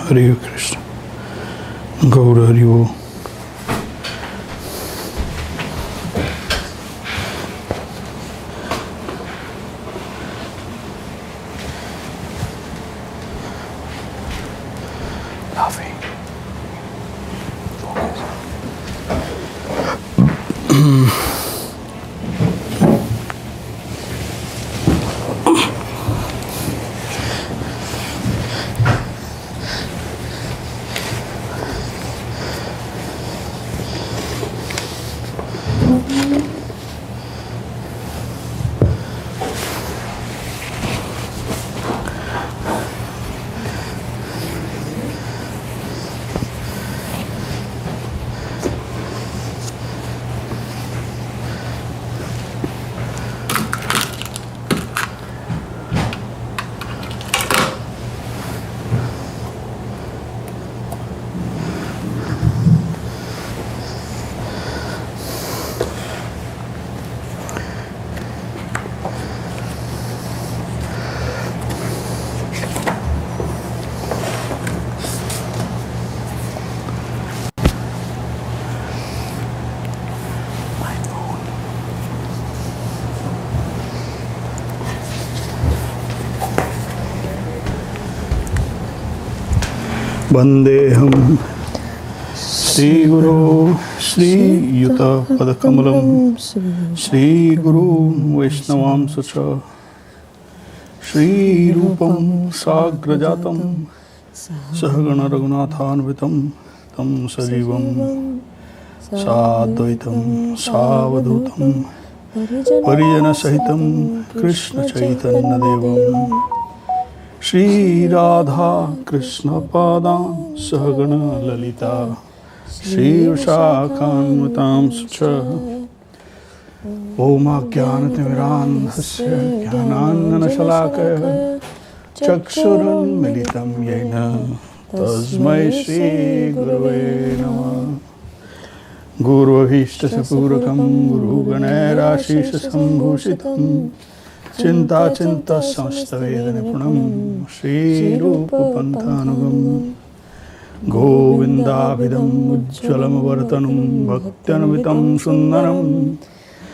Hare Krishna. Gaura Hari Bol. Laughing. Vandeham Shri Guru Shri Yuta Padakamalam Shri Guru Vaishnavam Sacha Shri Rupam Sagrajatam Sahagana Raghunathanvitam Tam Sarivam Sadvaitam Savadhutam Parijana Sahitam Krishna Chaitanya Devam Shri Radha Krishna Padam Sahagana Lalita Shri Vishakhanvatam Sucha Om Ajnanatirandhasya Jnanandana Shalakaya Chaksuran Militam Yena Tasmai Shri Gurave Namah Guru Vishtasya Purakam Guru Ganera Shisha Sambhushitam Chinta Chinta Samstaveda Nipunam Shri Rupa Panthanugam Govinda Vidam Ujjalam Vartanum Bhaktyanvitam Sundaram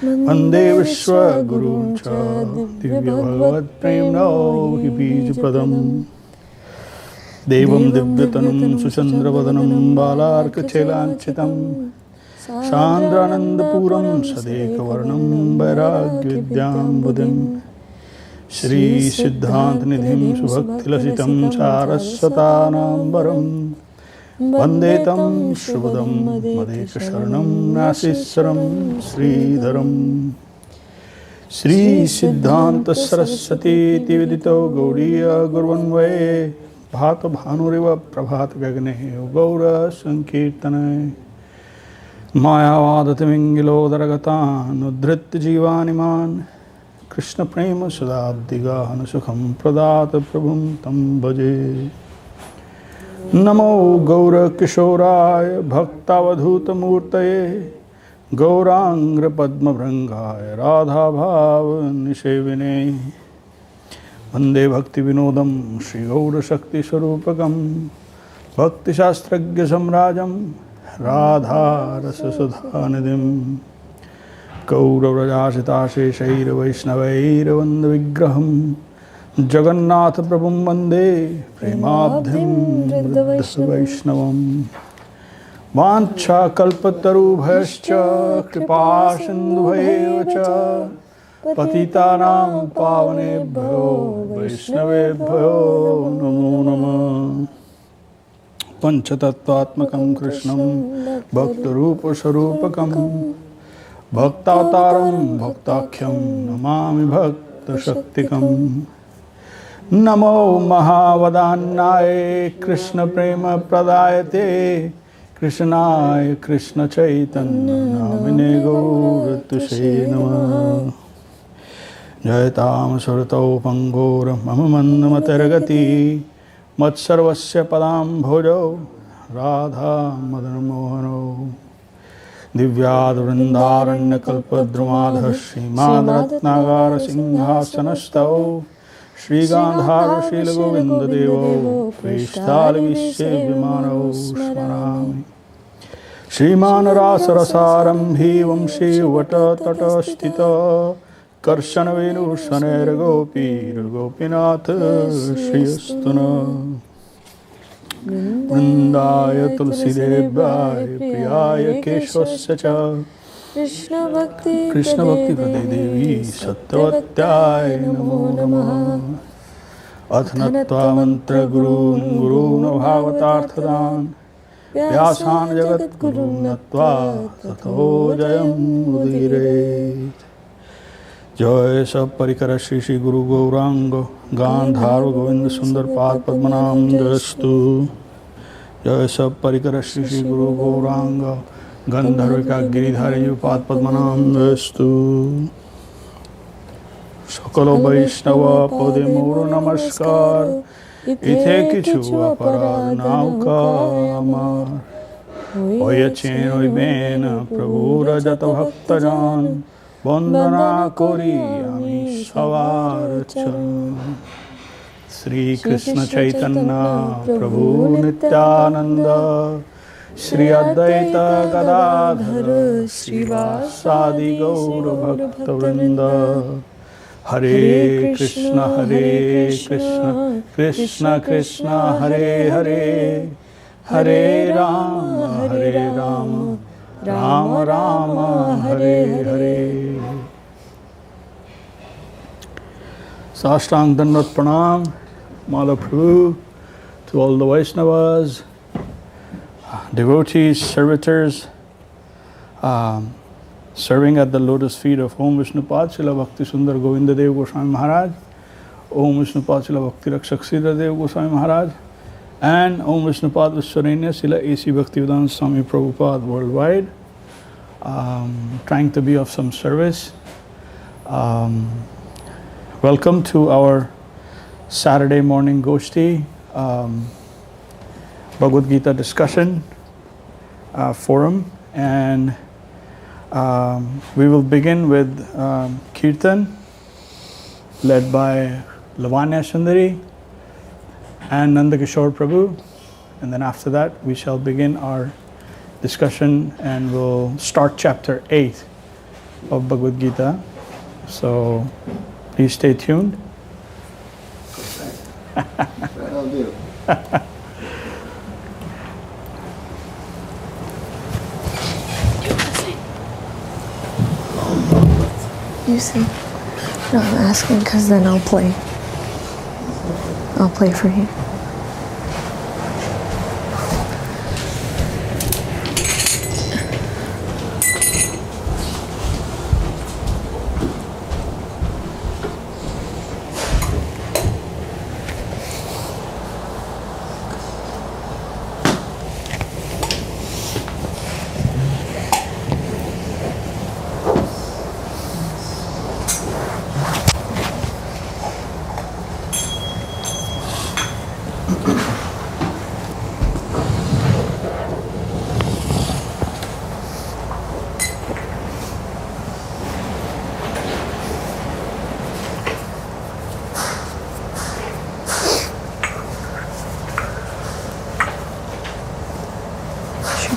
Vande Vishwa Guru Cha Divya Bhagavad Premna Hibij Padam Devam Divyatanum Suchandra Vadanam Balarka Chelanchitam Chandrananda Puram Sadeka Varnam Vairagvidyam Buddhim Shri Siddhant Nidhim Subhakti Lasitam Saraswatanam Varam Vandetam Shubhadam Madeka Sharanam Nasisaram Srīdharam Shri Siddhanta Saraswati Tividito Gauriya Gurvanvaye Bhata Bhanuriva Prabhat Gagne Gaura Sankirtanay Mayavadatimingilo Daragatan Udhrit Jivaniman Krishna Prema Sudabdiga Sukham Pradata Prabhum Tam Bhaje Namo Gaura Kishoraya Bhaktavadhuta Murtaye Gaurangra Padma Brangaya Radha Bhava Nishevine Vande Bhakti Vinodam Shri Gaura Shakti Swarupakam Bhakti Shastragya Samrajam Radha Rasa Sudhanidhim Kauravrajasita Sheshaira Vaishnavaira Vanda Vigraham Jagannath Prabhum Vande Premabdhim Vriddhasa Vaishnavam Vancha Kalpataru Bhascha Kripa Sindhu Bhayevacha Patitanam Pavanebhyo Vaishnavebhyo Namo Namah Panchatattvatmakam Krishnam Bhaktarupa Sarupakam Bhaktavataram Bhaktakhyam Namami Bhakta Shaktikam Namo Mahavadannaya Krishna Prema Pradayate Krishnaya Krishna Chaitanya Namine Gauratushe Namah Jayatam Surto Pangora Mamamanamataragati Matsarvasya Padam Bhojo Radha Madan Mohano Divyad Vrindaranya Kalpadrumadha Śrīmad Ratnagara Singhāsanastau Shri Gandharva Śrīla Govinda Devo Prishthāli Vishye Vimano Smarami Shriman Rasa Rasarambhi Vamshi Vata Tata Sthita Karshana Venu Shanera Gopi Gopinath Shriyastuna Vrindaya Tulsi Devaya Priyaya Keshvasya Cha Krishna Bhakti Prade Devi Sattvatyaya Namo Namaha Athanatva Mantra Gurun Bhavatarthadan Vyasan Jagat Gurun Natva Tato Jayam Udire Jai Sab Parikara Shri Shri Guru Gauranga Gandharva Govinda Sundar Pad Padmanam Jastu Jai Sab Parikara Shri Shri Guru Gauranga Gandharvika Giridhari Pad Padmanam Jastu Soquel Vaishnava Pade Moro Namaskar Ite Kichu Aparad Nauka Amar Oya Chen Oy Bena Prabhu Rajata Bhaktajan Vandana Kori Ami Savarachan Sri Krishna Chaitanya Prabhu Nityananda Shri Advaita Gadadhara Srivasadi Gaura Bhakta Vrinda Hare Krishna Krishna Krishna Hare Hare Hare Rama Rama Rama Hare Hare Sashtang Dandat Pranam Mala Prabhu to all the Vaishnavas, devotees, servitors, serving at the lotus feet of Om Vishnupad Srila Bhakti Sundar Govinda Dev Goswāmī Mahārāj, Om Vishnupad Srila Bhakti Rakshak Srīdhar Dev Goswāmī Mahārāj, and Om Vishnupad Vishwarenya Srila A.C. Bhaktivedanta Swami Prabhupada worldwide, trying to be of some service. Welcome to our Saturday morning Goshti, Bhagavad Gītā discussion forum, and we will begin with kirtan led by Lavanya Sundari and Nandakishore Prabhu, and then after that we shall begin our discussion and we'll start chapter 8 of Bhagavad Gītā. So please stay tuned. That'll do. You sing. No, I'm asking because then I'll play. I'll play for you.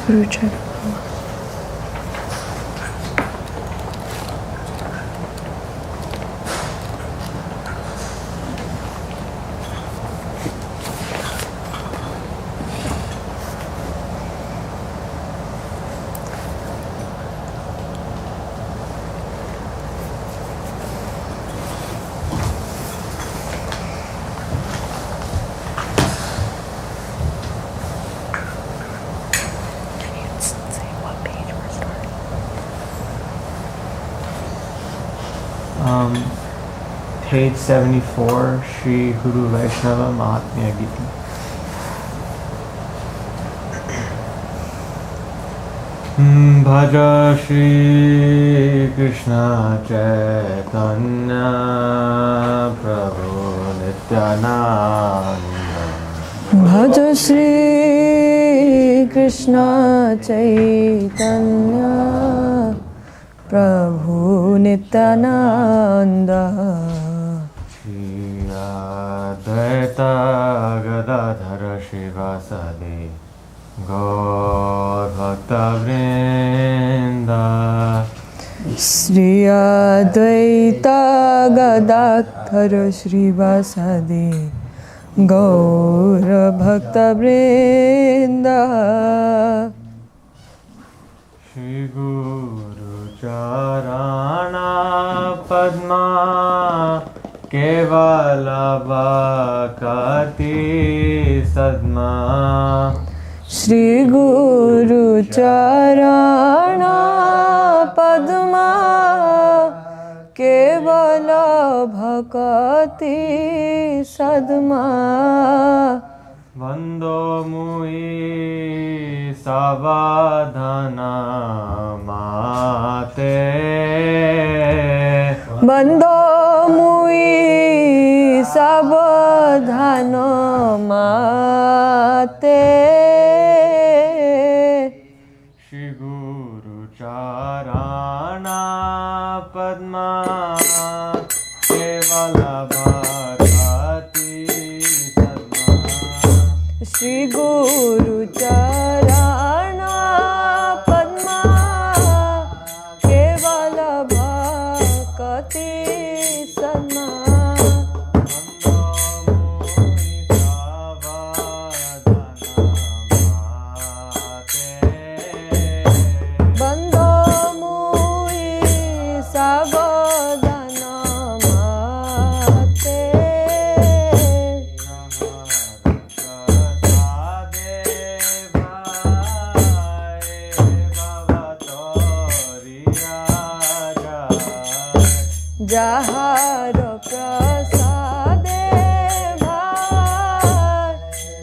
Richard. Page 74, Shri Guru Vaishnava Mahatmya Gita. Bhaja Shri Krishna Chaitanya Prabhu Nityananda. Bhaja Shri Krishna Chaitanya Prabhu Nityananda. Shri Advaita Gadadhara Śrivasadi Gaur Bhakta Vrinda Shri Advaita Gadadhara Śrivasadi Gaur Bhakta Vrinda Shri Guru Charana Padma Kevala Bhakti Sadma Shri Guru Charana Padma Kevala Bhakti Sadma Vando Mui Savadhana Mate Bando Mui Savadhana Mate Shri Guru Charana Padma Kevala Bhakti Sadma Shri Guru Charana Padma Kevala Bhakti Sadma Bando Mui Savadhana Mate Jahar prasade bhai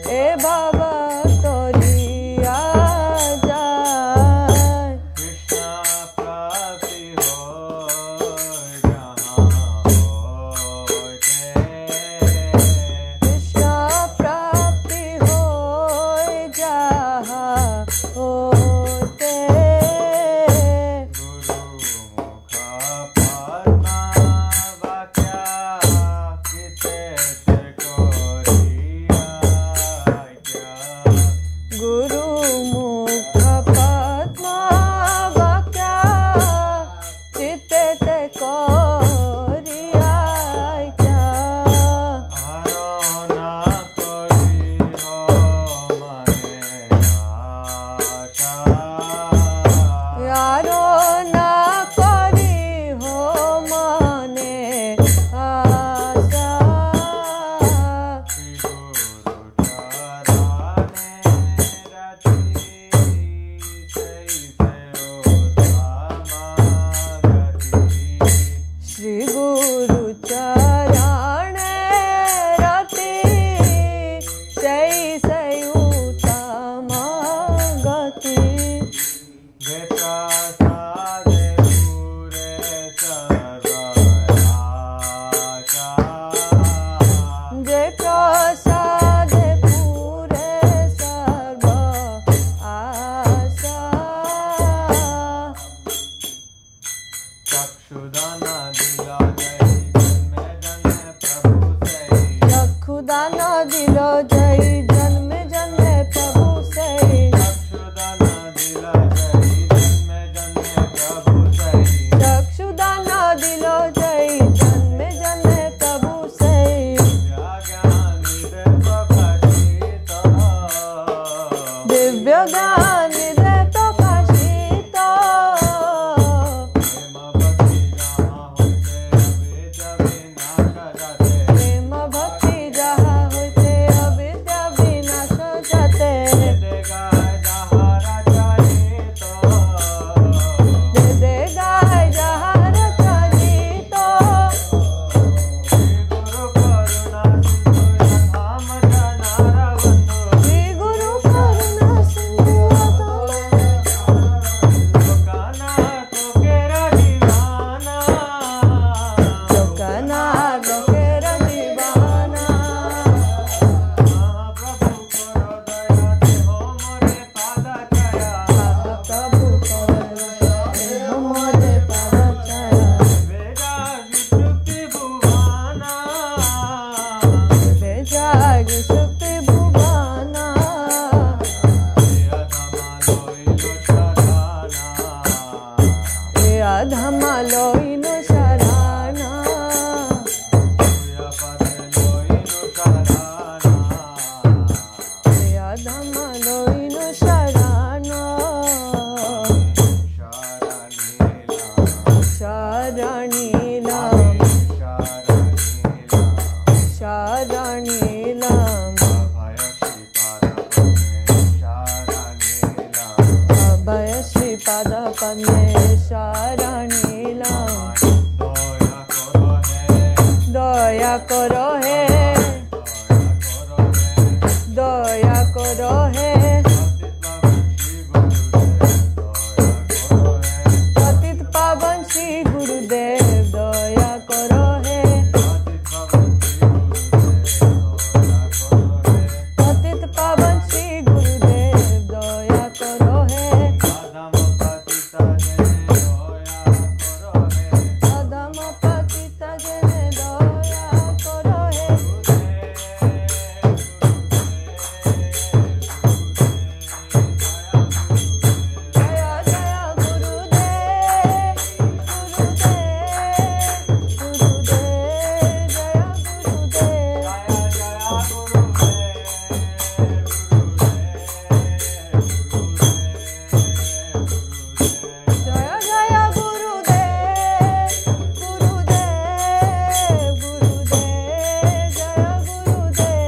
e baba toriya jai Krishna prapti hoy jahan hote Krishna prapti hoy jaha hote Guru Mukha Padma Vakya Kite te koriya kya Guru Sharanilam Abhaya Śrīpada Padme Sharanilam Daya karo hai Daya karo hai Patit Pavan Shri Gurudev Daya karo hai Patit Pavan Shri Gurudev Daya karo hai Adama Patita Jene Daya karo hai Jaya Jaya Gurudev Gurudev Gurudev Jaya Gurudev Jaya Jaya Gurudev Gurudev Gurudev Jaya Gurudev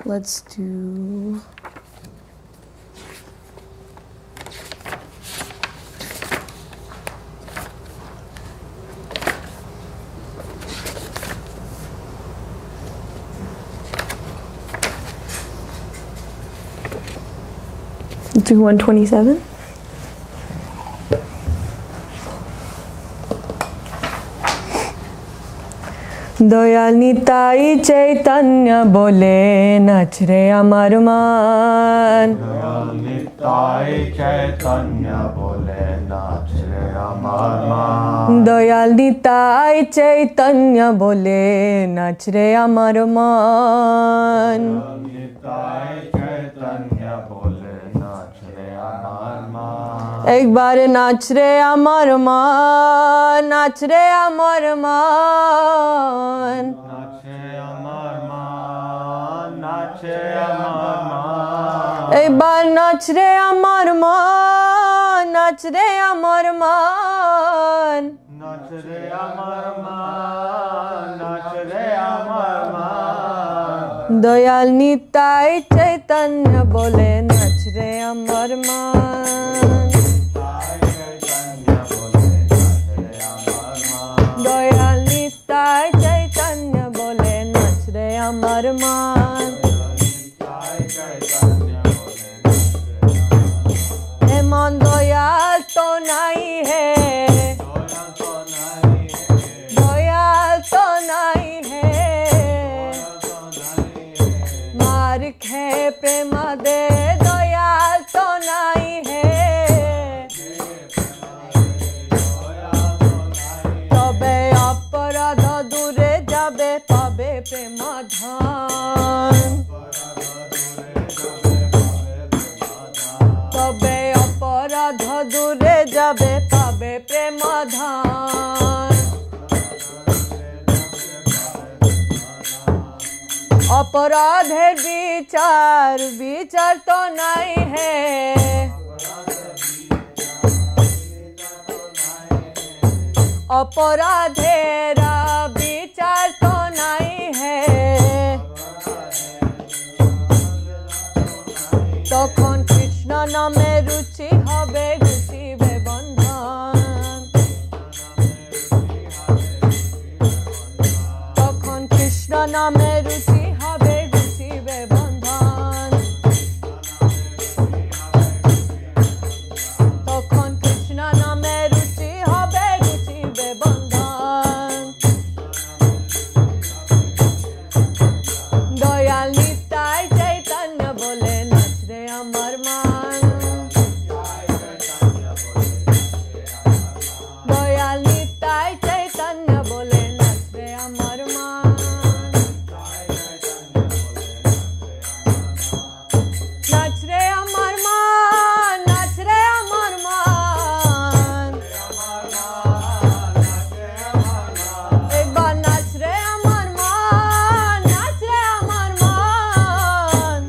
let's do do 127. Dayal Nitai Chaitanya বলে নাচ রে আমার মান দয়াল নিতাই চৈতন্য বলে নাচ রে আমার মান দয়াল নিতাই চৈতন্য বলে নাচ রে আমার মান নিতাই চৈতন্য বলে নাচ রে আমার মান একবার নাচ রে আমার মান নাচ রে আমার মান নাচে আমার মান নাচে আমার মান একবার নাচ রে আমার মান নাচ রে আমার মান নাচ রে আমার মান নাচ রে আমার মান দয়াল নিতাই চৈতন্য বলে নাচ রে আমার মান দয়াল নিতাই চৈতন্য বলে নাচ রে আমার মান এমন দয়াল তো নাই হে দয়াল তো নাই হে মার খে প্রেম দে দয়াল তো নাই হে তবে অপরাধ দূরে যাবে পাবে প্রেম ধান তবে অপরাধ দূরে যাবে পাবে প্রেম ধান অপরাধের বিচার বিচার তো নাই হে অপরাধের বিচার তো নাই হে তখন কৃষ্ণ নামে রুচি হবে ঘুচিবে বন্ধন তখন কৃষ্ণ নামে রুচি হবে ঘুচিবে বন্ধন তখন কৃষ্ণ নামে রুচি হবে ঘুচিবে বন্ধন দয়াল নিতাই চৈতন্য বলে নাচ রে আমার মান দয়াল নিতাই চৈতন্য বলে নাচ রে আমার মান নাচ রে আমার মান নাচ রে আমার মান একবার নাচ রে আমার মান নাচ রে আমার মান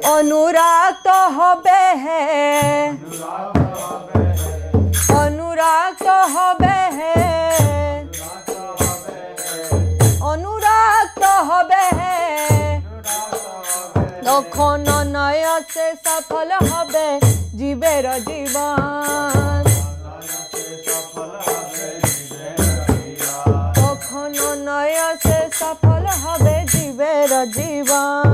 অনুরাগ হবে হে অনুরাগ হবে হে অনুরাগ হবে হে তখন অনায়াসে সফল হবে জীবের জীবন তখন অনায়াসে সফল হবে জীবের জীবন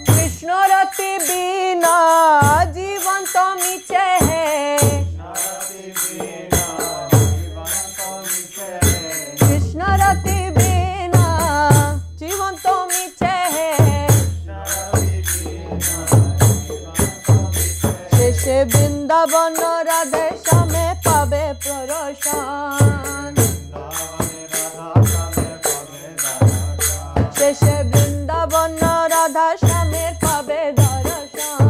কৃষ্ণরতি বিনা জীবন তো মিছে হে কৃষ্ণরতি বিনা জীবন তো মিছে হে শেষে বৃন্দাবন রাধে শ্যামে পাবে প্রদর্শন শেষে বৃন্দাবন রাধা শ্যামের পাবে দর্শন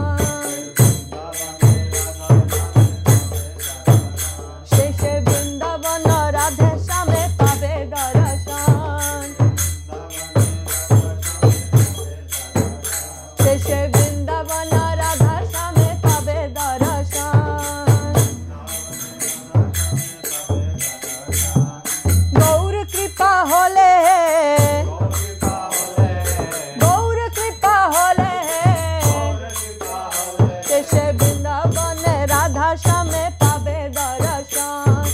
শেষে বৃন্দাবন রাধা শ্যামে পাবে দর্শন শেষে বৃন্দাবন রাধা শ্যামে পাবে দর্শন গৌর কৃপা হলে গৌর কৃপা হলে শেষে বৃন্দাবনে রাধা শ্যামে পাবে দর্শন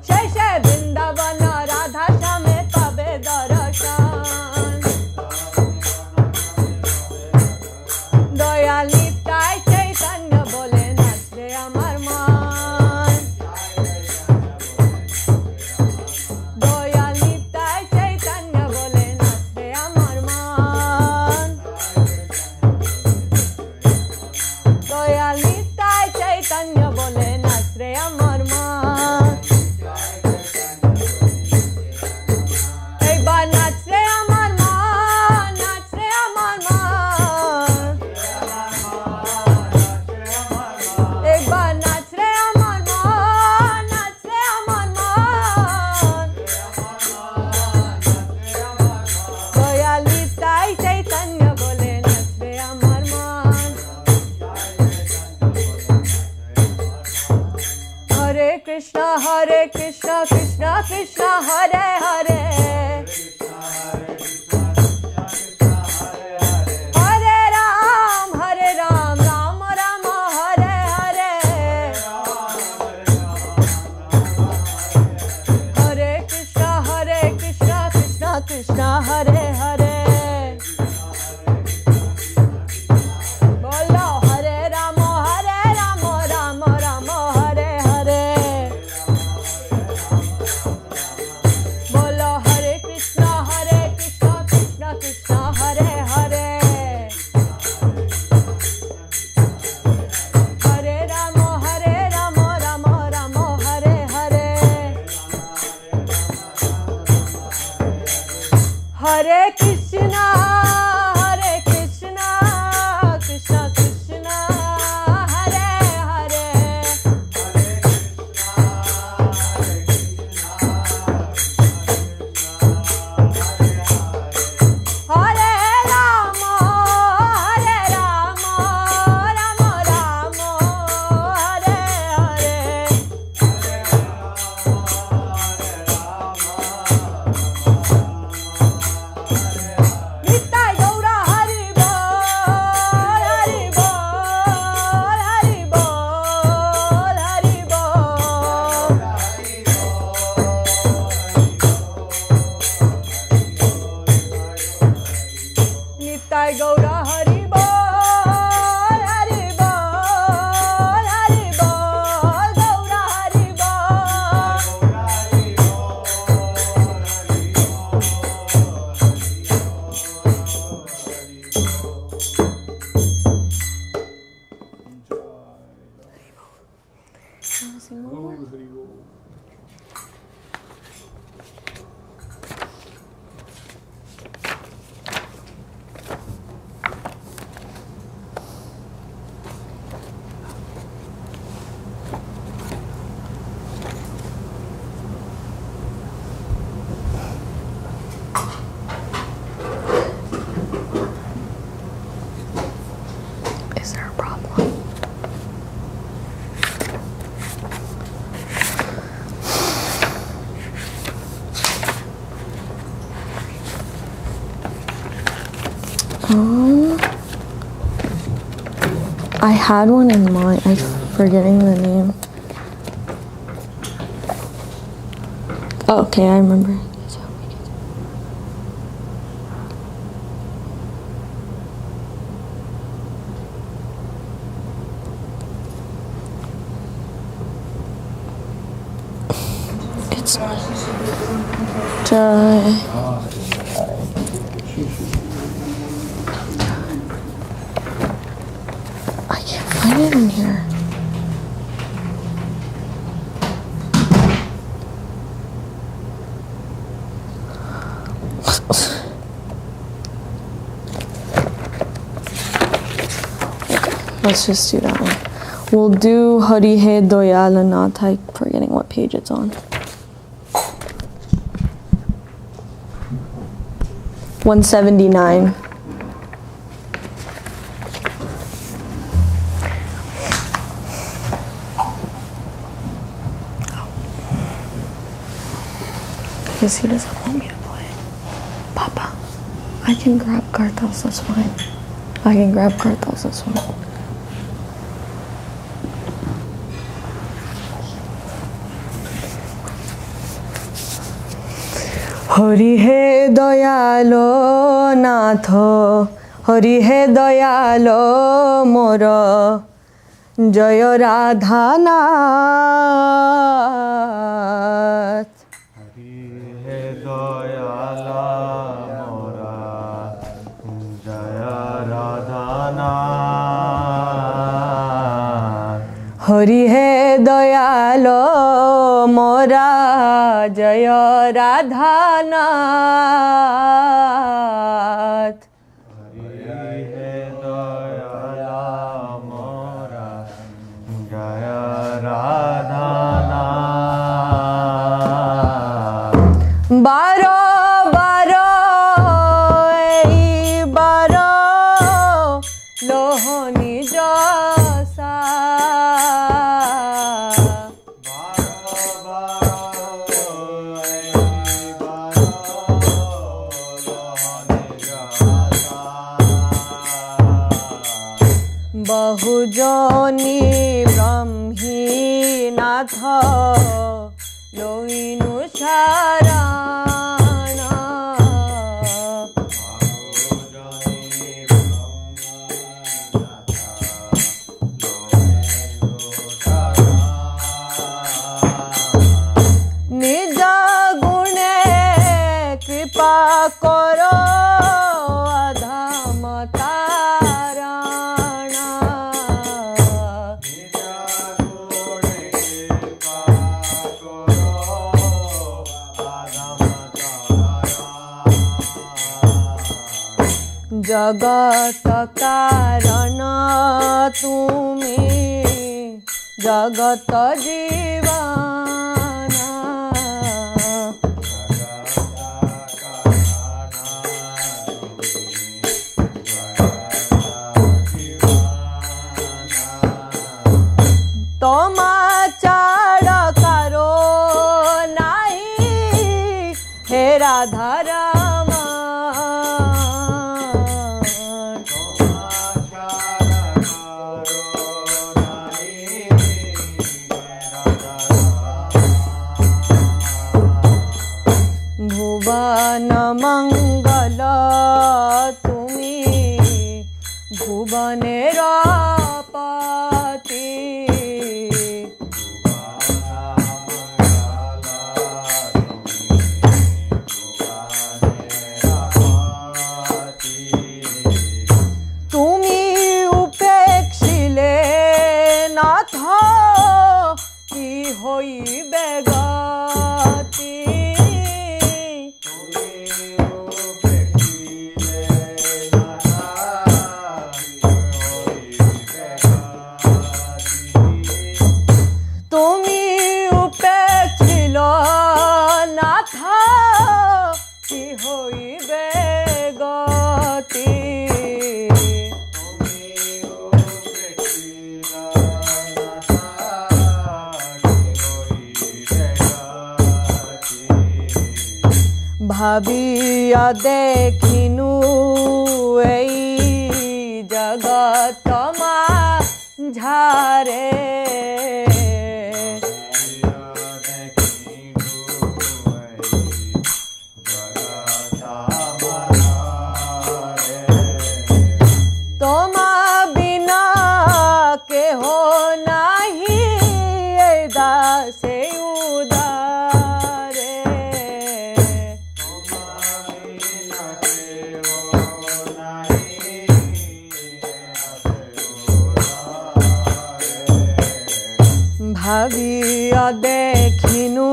শেষে বৃন্দাবন রাধা শ্যামে পাবে দর্শন দয়াল নিতাই চৈতন্য বলে নাচে আমার মন দয়াল নিতাই চৈতন্য বলে নাচে আমার মন দয়াল নিতাই চৈতন্য বলে নাচে আমার মন এইবার নাচে আমার মন নাচে আমার মন একবার নাচরে আমার মন নাচরে আমার মন দয়াল নিতাই চৈতন্য বলে নাচরে আমার মন হরে কৃষ্ণ কৃষ্ণ কৃষ্ণ হরে হরে হরে রাম রাম রাম হরে হরে হরে কৃষ্ণ কৃষ্ণ কৃষ্ণ হরে হরে বলো হরে রাম রাম রাম হরে হরে বলো হরে Krishna Krishna Krishna Hare Hare Hare Ram Ram Ram Hare Hare Hare Krishna Krishna Krishna Hare Hare Hare Ram Ram Ram Hare Hare Nitai I had one in mind. I'm forgetting the name. Oh, okay, I remember. It's I can't find it in here. Let's just do that one. We'll do Hari Hai Doyalanath. I'm forgetting what page it's on. 179. Because he doesn't want me to play. Papa, I can grab kirtans, that's fine. I can grab kirtans, that's fine. Hari Hai Dayalo Natho, Hari Hai Dayalo Mora, Jaya Radha Nath. Hari Hai Dayala Mora, Jaya Radha Nath. Hari Hai Dayalo Mora, Jaya Radha Nath. Hari Hai Dayala Mora, Jaya Radha Nath. Baro baro ei baro lohoni jasa. Bahujoni Brahmi Nath Loinu Sharana. Nija gune kripa koro adham tarana. जगत कारण तुमी जगत जीवाना. तोमा चाड़ करो नाही हे राधा रामा. भुवन मंगल तुमी भुवनेर पति. तुमी उपेक्षिले नाथ की होइबे गति. तुमी उपेक्षिल नाथ की होइबे गति. भाबिया देखिनु এই माझारे तोमा बिना के हो नहीं दासे उदारे भाविया देखिनु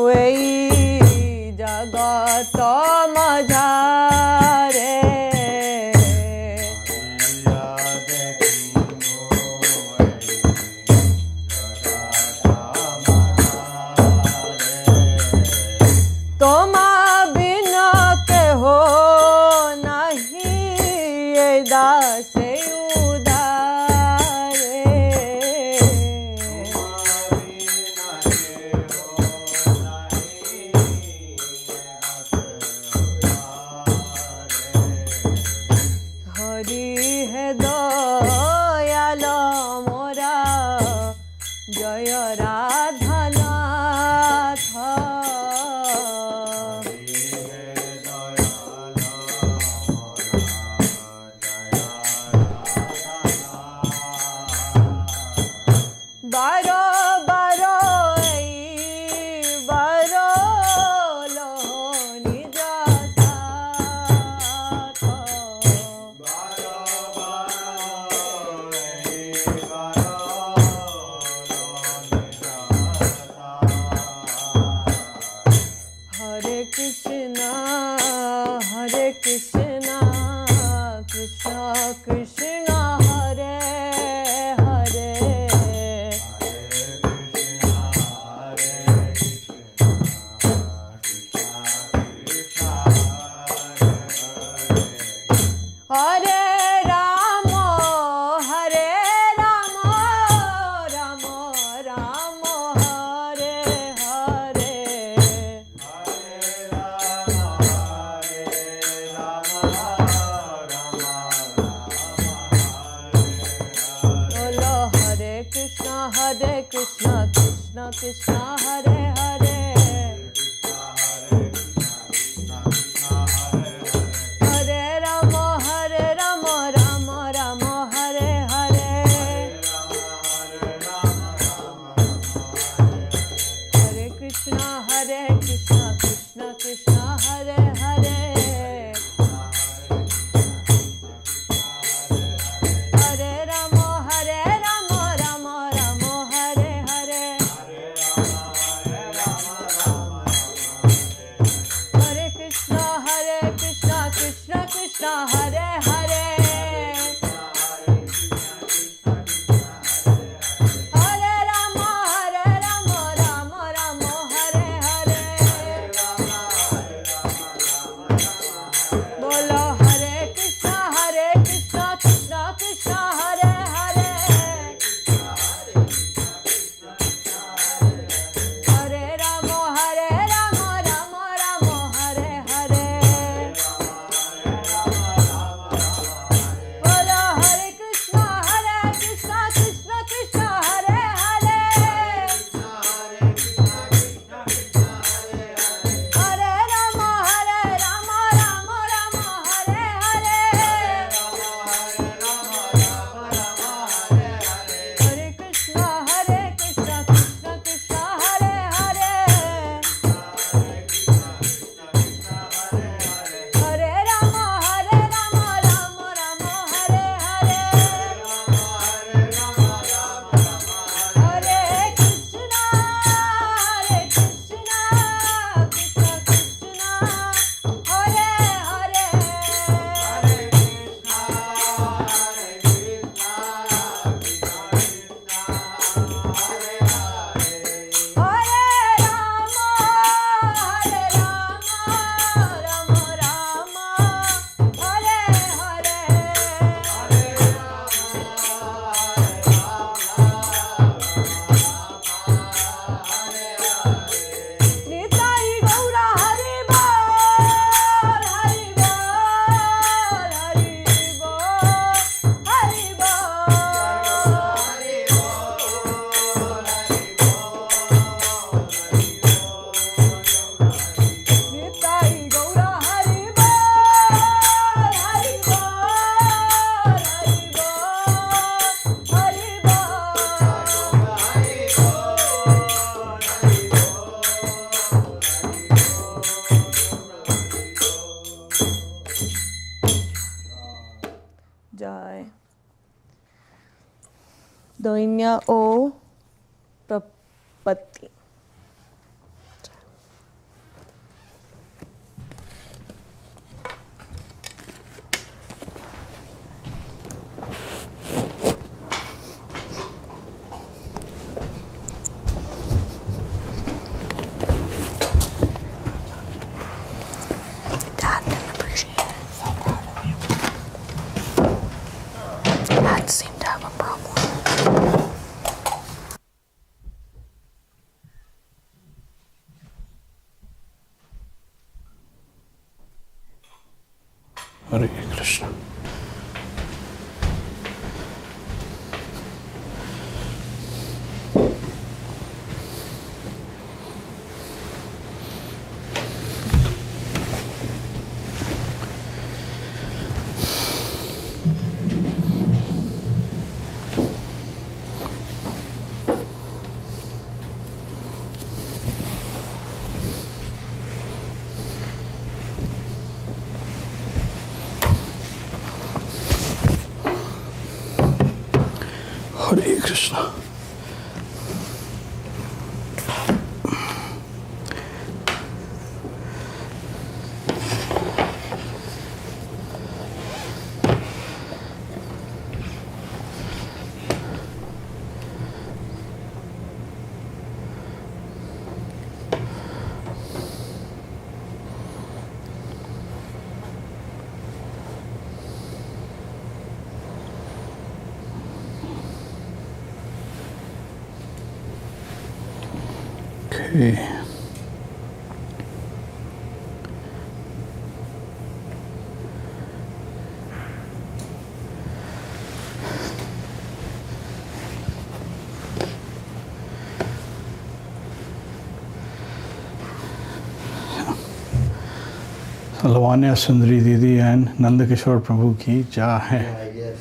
एई जगत मझारे तोमा बिना के हो नहीं दासे उदारे हरि है दयाल मोरा जय राधानाथ बारो बारो बारो लोनी जाता हरे कृष्णा कृष्णा कृष्णा हरे हरे हरे राम राम राम हरे हरे बोलो हरे Krishna Krishna Krishna Hare Hare Hare Ram Ram Ram Hare Hare Hare Krishna Krishna Krishna Hare Hare Hare Ram Ram Hare Hare Hare Krishna Krishna Krishna Hare Hare Hare Ram Ram Ram Hare Hare Doinya O Prapati. Dad didn't appreciate it. So proud of you. Dad seemed to have a problem. Hare Krishna. Hare Krishna. Okay. Lavanya Sundari Didi and Nandakishore Prabhu ki jai. I guess.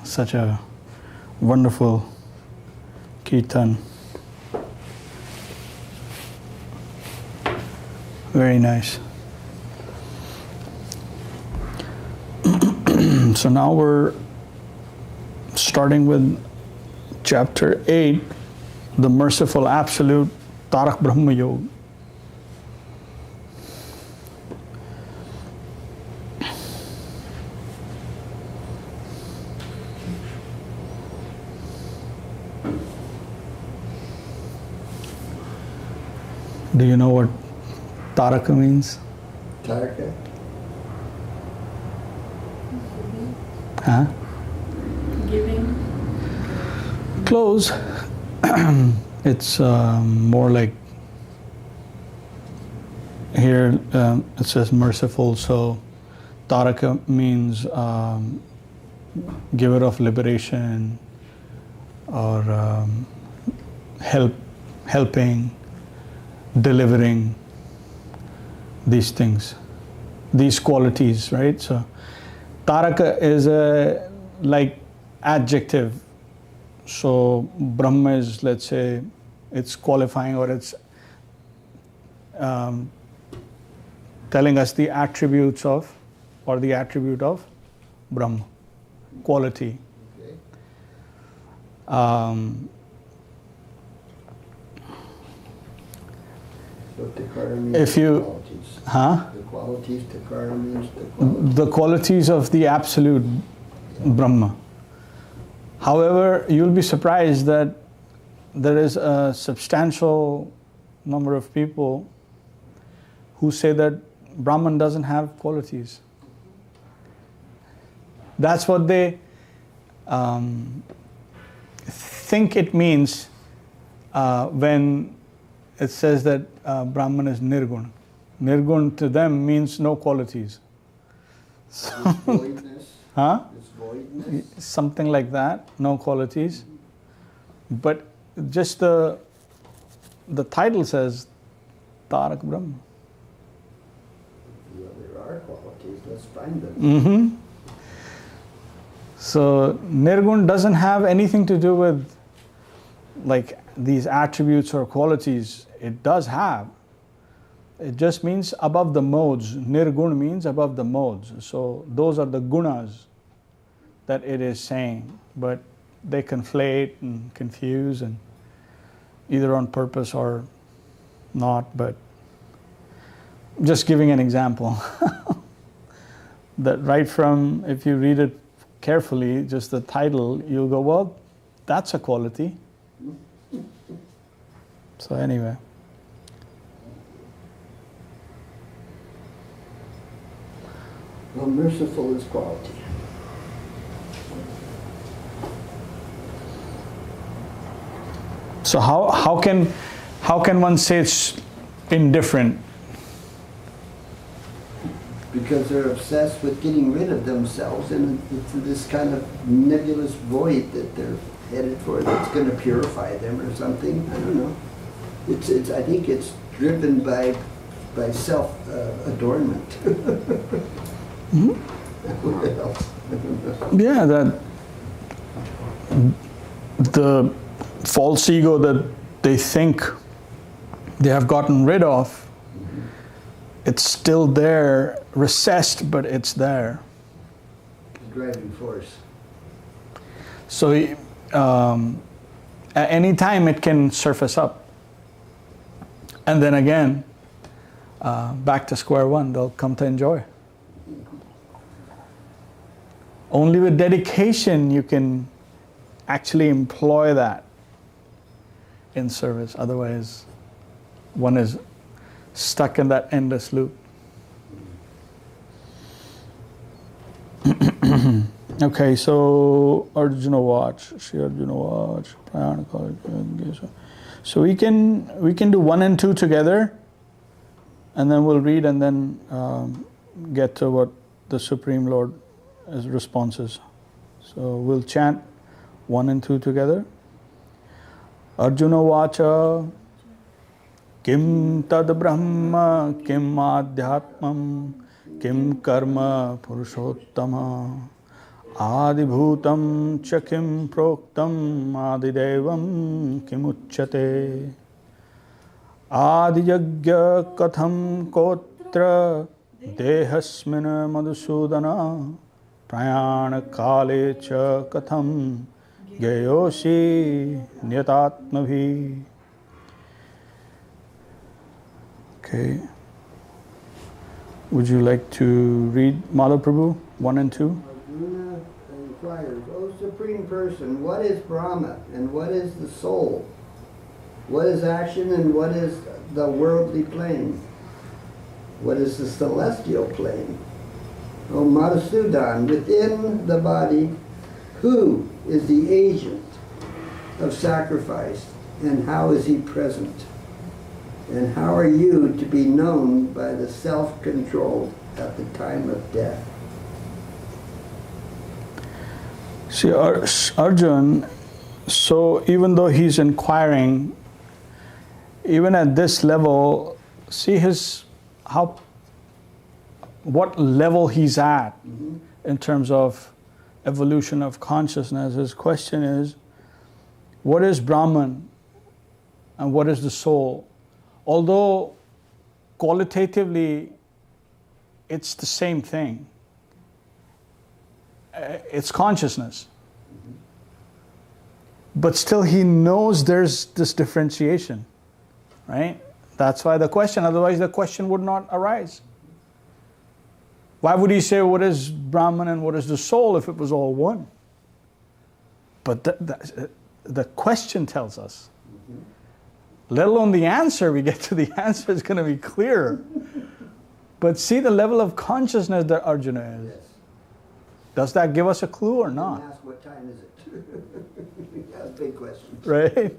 Such a wonderful kirtan. Very nice. So now we're starting with chapter 8, The Merciful Absolute, Tāraka-brahma-yoga. Do you know what Tāraka means? Tāraka? Huh? Giving. Close. It's more like here it says merciful, so Tāraka means giver of liberation or helping, delivering, these things, these qualities, right? So Tāraka is a like adjective. So Brahma is, let's say, it's qualifying or it's telling us the attributes of or the attribute of Brahma, quality. Okay. So Takara means If you- the qualities. Huh? The qualities, Takara means the qualities. The qualities of the absolute Brahma. However, you'll be surprised that there is a substantial number of people who say that Brahman doesn't have qualities. That's what they think it means when it says that Brahman is nirgun. Nirgun to them means no qualities. It's voidness. Huh? It's voidness. Something like that, no qualities. But just the title says Tāraka-brahma. Yeah, there are qualities. Let's find them. Mm-hmm. So Nirgun doesn't have anything to do with like these attributes or qualities. It does have. It just means above the modes. Nirgun means above the modes. So those are the gunas that it is saying. But they conflate and confuse, and either on purpose or not, but just giving an example. That right from, if you read it carefully, just the title, you'll go, well, that's a quality. So anyway. Well, merciful is quality. So how can one say it's indifferent? Because they're obsessed with getting rid of themselves, and it's this kind of nebulous void that they're headed for that's going to purify them or something. I don't know. It's I think it's driven by self adornment. What else? Yeah, that the false ego that they think they have gotten rid of, it's still there, recessed, but it's there. The driving force. So at any time it can surface up. And then again, back to square one, they'll come to enjoy. Only with dedication you can actually employ that in service. Otherwise, one is stuck in that endless loop. Okay, so Arjuna watch, Shri Arjuna watch, so we can do 1 and 2 together, and then we'll read and then get to what the Supreme Lord is responses. So we'll chant 1 and 2 together. Arjuna vacha kim tad brahma kim adhyatmam kim karma purushottama adibhutam cha kim proktam adidevam kim uchyate adiyagya katham kotra dehasmin madhusudana prayana kale cha katham gayoshi nyatatmabhi. Okay. Would you like to read Madhav Prabhu 1 and 2? Arjuna inquires, O Supreme Person, what is Brahma and what is the soul? What is action and what is the worldly plane? What is the celestial plane? O Madhusudan, within the body, who is the agent of sacrifice and how is he present? And how are you to be known by the self-controlled at the time of death? See, Arjun, so even though he's inquiring, even at this level, see what level he's at in terms of evolution of consciousness. His question is, what is Brahman and what is the soul? Although qualitatively it's the same thing. It's consciousness. But still he knows there's this differentiation, right? That's why the question, otherwise the question would not arise. Why would he say what is Brahman and what is the soul if it was all one? But the question tells us. Let alone the answer, we get to the answer is going to be clearer. But see the level of consciousness that Arjuna is. Yes. Does that give us a clue or not? Ask what time is it? That's a big question. Right?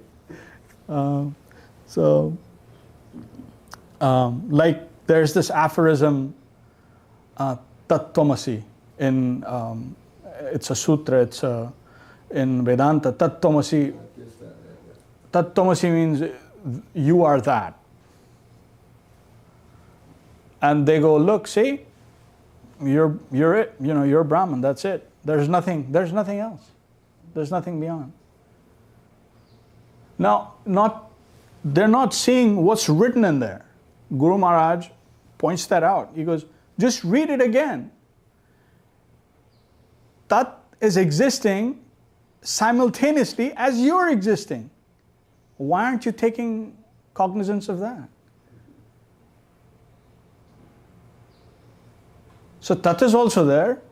Like there's this aphorism, Tattvamasi, in it's a sutra, it's in Vedanta, Tattvamasi. Tattvamasi means you are that. And they go, look, see, you're it, you're Brahman, that's it. There's nothing else. There's nothing beyond. Now, they're not seeing what's written in there. Guru Mahārāj points that out. He goes, just read it again. Tat is existing simultaneously as you're existing. Why aren't you taking cognizance of that? So Tat is also there,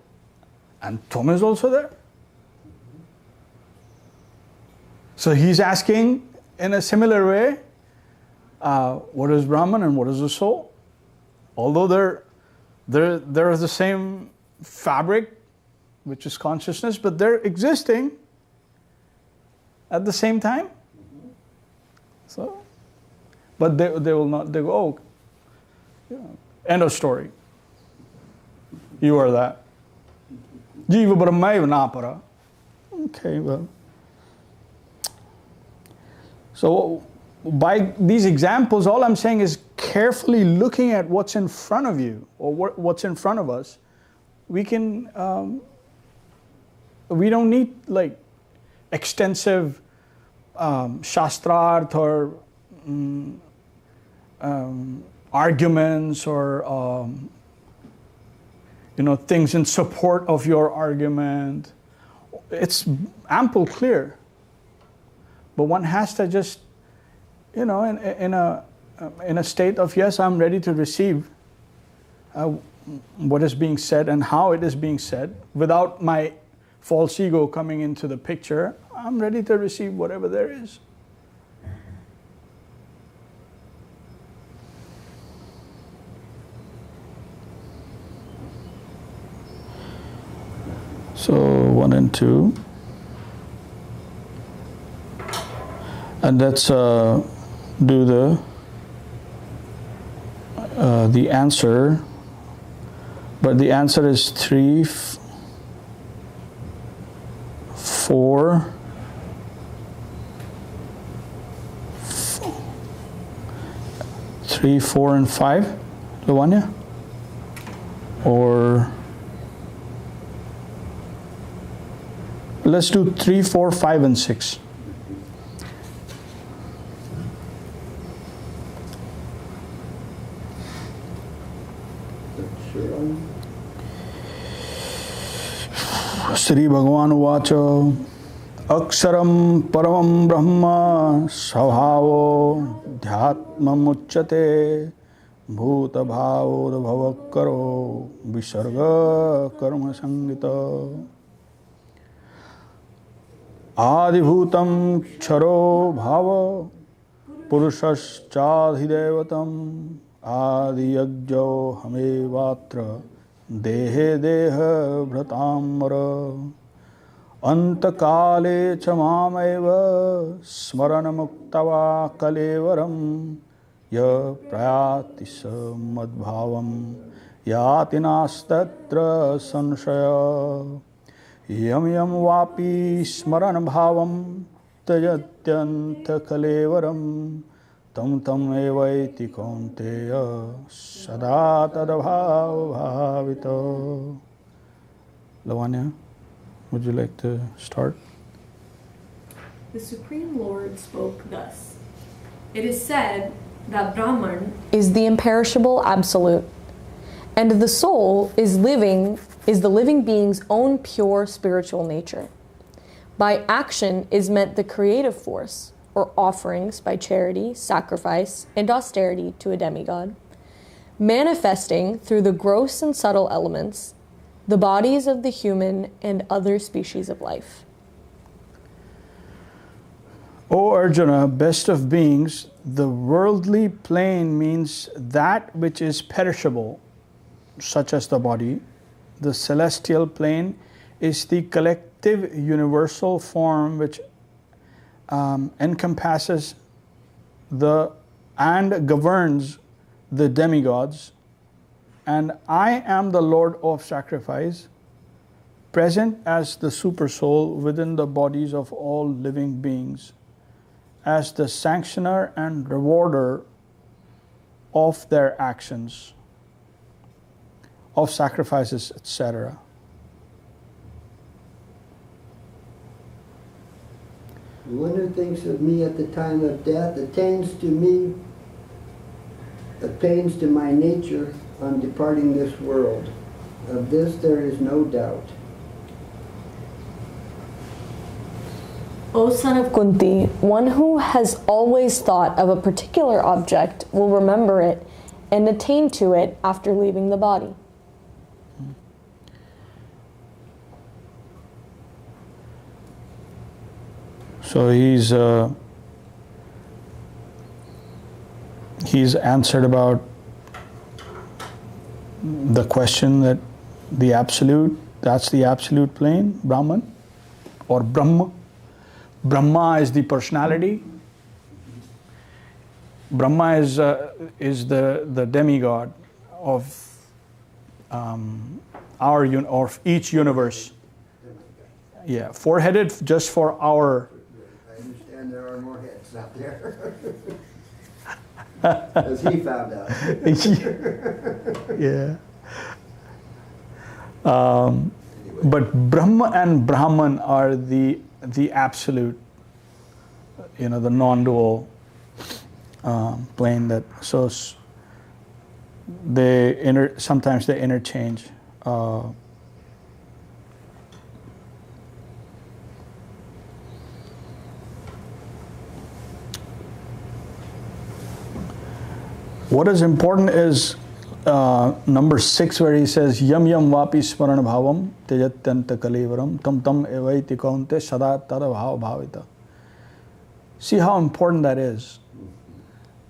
and Tum is also there. So he's asking in a similar way, what is Brahman and what is the soul? Although there is the same fabric, which is consciousness, but they're existing at the same time. So, but they will not. They go, oh, yeah, end of story. You are that. Jiva Brahmaiva Napara. Okay, well. So by these examples, all I'm saying is carefully looking at what's in front of you or what's in front of us. We can, we don't need like extensive shastrarth or arguments or things in support of your argument. It's ample clear. But one has to just, in a state of, yes, I'm ready to receive what is being said and how it is being said, without my false ego coming into the picture. I'm ready to receive whatever there is. So 1 and 2. And let's do the answer. But the answer is 3, 4, 3, 4, and 5, Lavanya? Or let's do 3, 4, 5, and 6. Shri Bhagavan Uvacha Aksharam Paramam Brahma Svabhavo Dhyatmam Uchyate Bhuta Bhavo Bhavakaro Visarga Karma Sangita Adibhutam Ksharo Bhava Purushashchadhidevatam Adiyagjo Hamevatra Dehe Deha Bhratamara Antakale Chamameva Smaranamukhtava Kalevaram Ya Prayatisa Madbhavam Yatinastatra Sanshaya Yam Yam Vapi Smaran Bhavam Tajatyanta Kalevaram Tam Tam Evaiti Kaunteya Sada Tadabhav Bhavito. Lavanya, would you like to start? The Supreme Lord spoke thus. It is said that Brahman is the imperishable absolute, and the soul is the living being's own pure spiritual nature. By action is meant the creative force, or offerings by charity, sacrifice, and austerity to a demigod, manifesting through the gross and subtle elements, the bodies of the human and other species of life. O Arjuna, best of beings, the worldly plane means that which is perishable, such as the body. The celestial plane is the collective universal form which encompasses and governs the demigods. And I am the Lord of sacrifice, present as the super soul within the bodies of all living beings, as the sanctioner and rewarder of their actions, of sacrifices, etc. One who thinks of me at the time of death attains to my nature on departing this world. Of this there is no doubt. O son of Kunti, one who has always thought of a particular object will remember it and attain to it after leaving the body. So he's answered about the question that the absolute, that's the absolute plane, Brahman or Brahma. Brahma is the personality. Brahma is the demigod of of each universe. Yeah, four-headed just for our. I understand there are more heads out there. As he found out. Yeah. But Brahma and Brahman are the absolute, the non-dual plane that, so sometimes they interchange. What is important is number 6, where he says, Yam yam vapi smaran bhavam tejatyanta kalevaram tam tam evaiti kaunte sada tada bhava bhavita. See how important that is.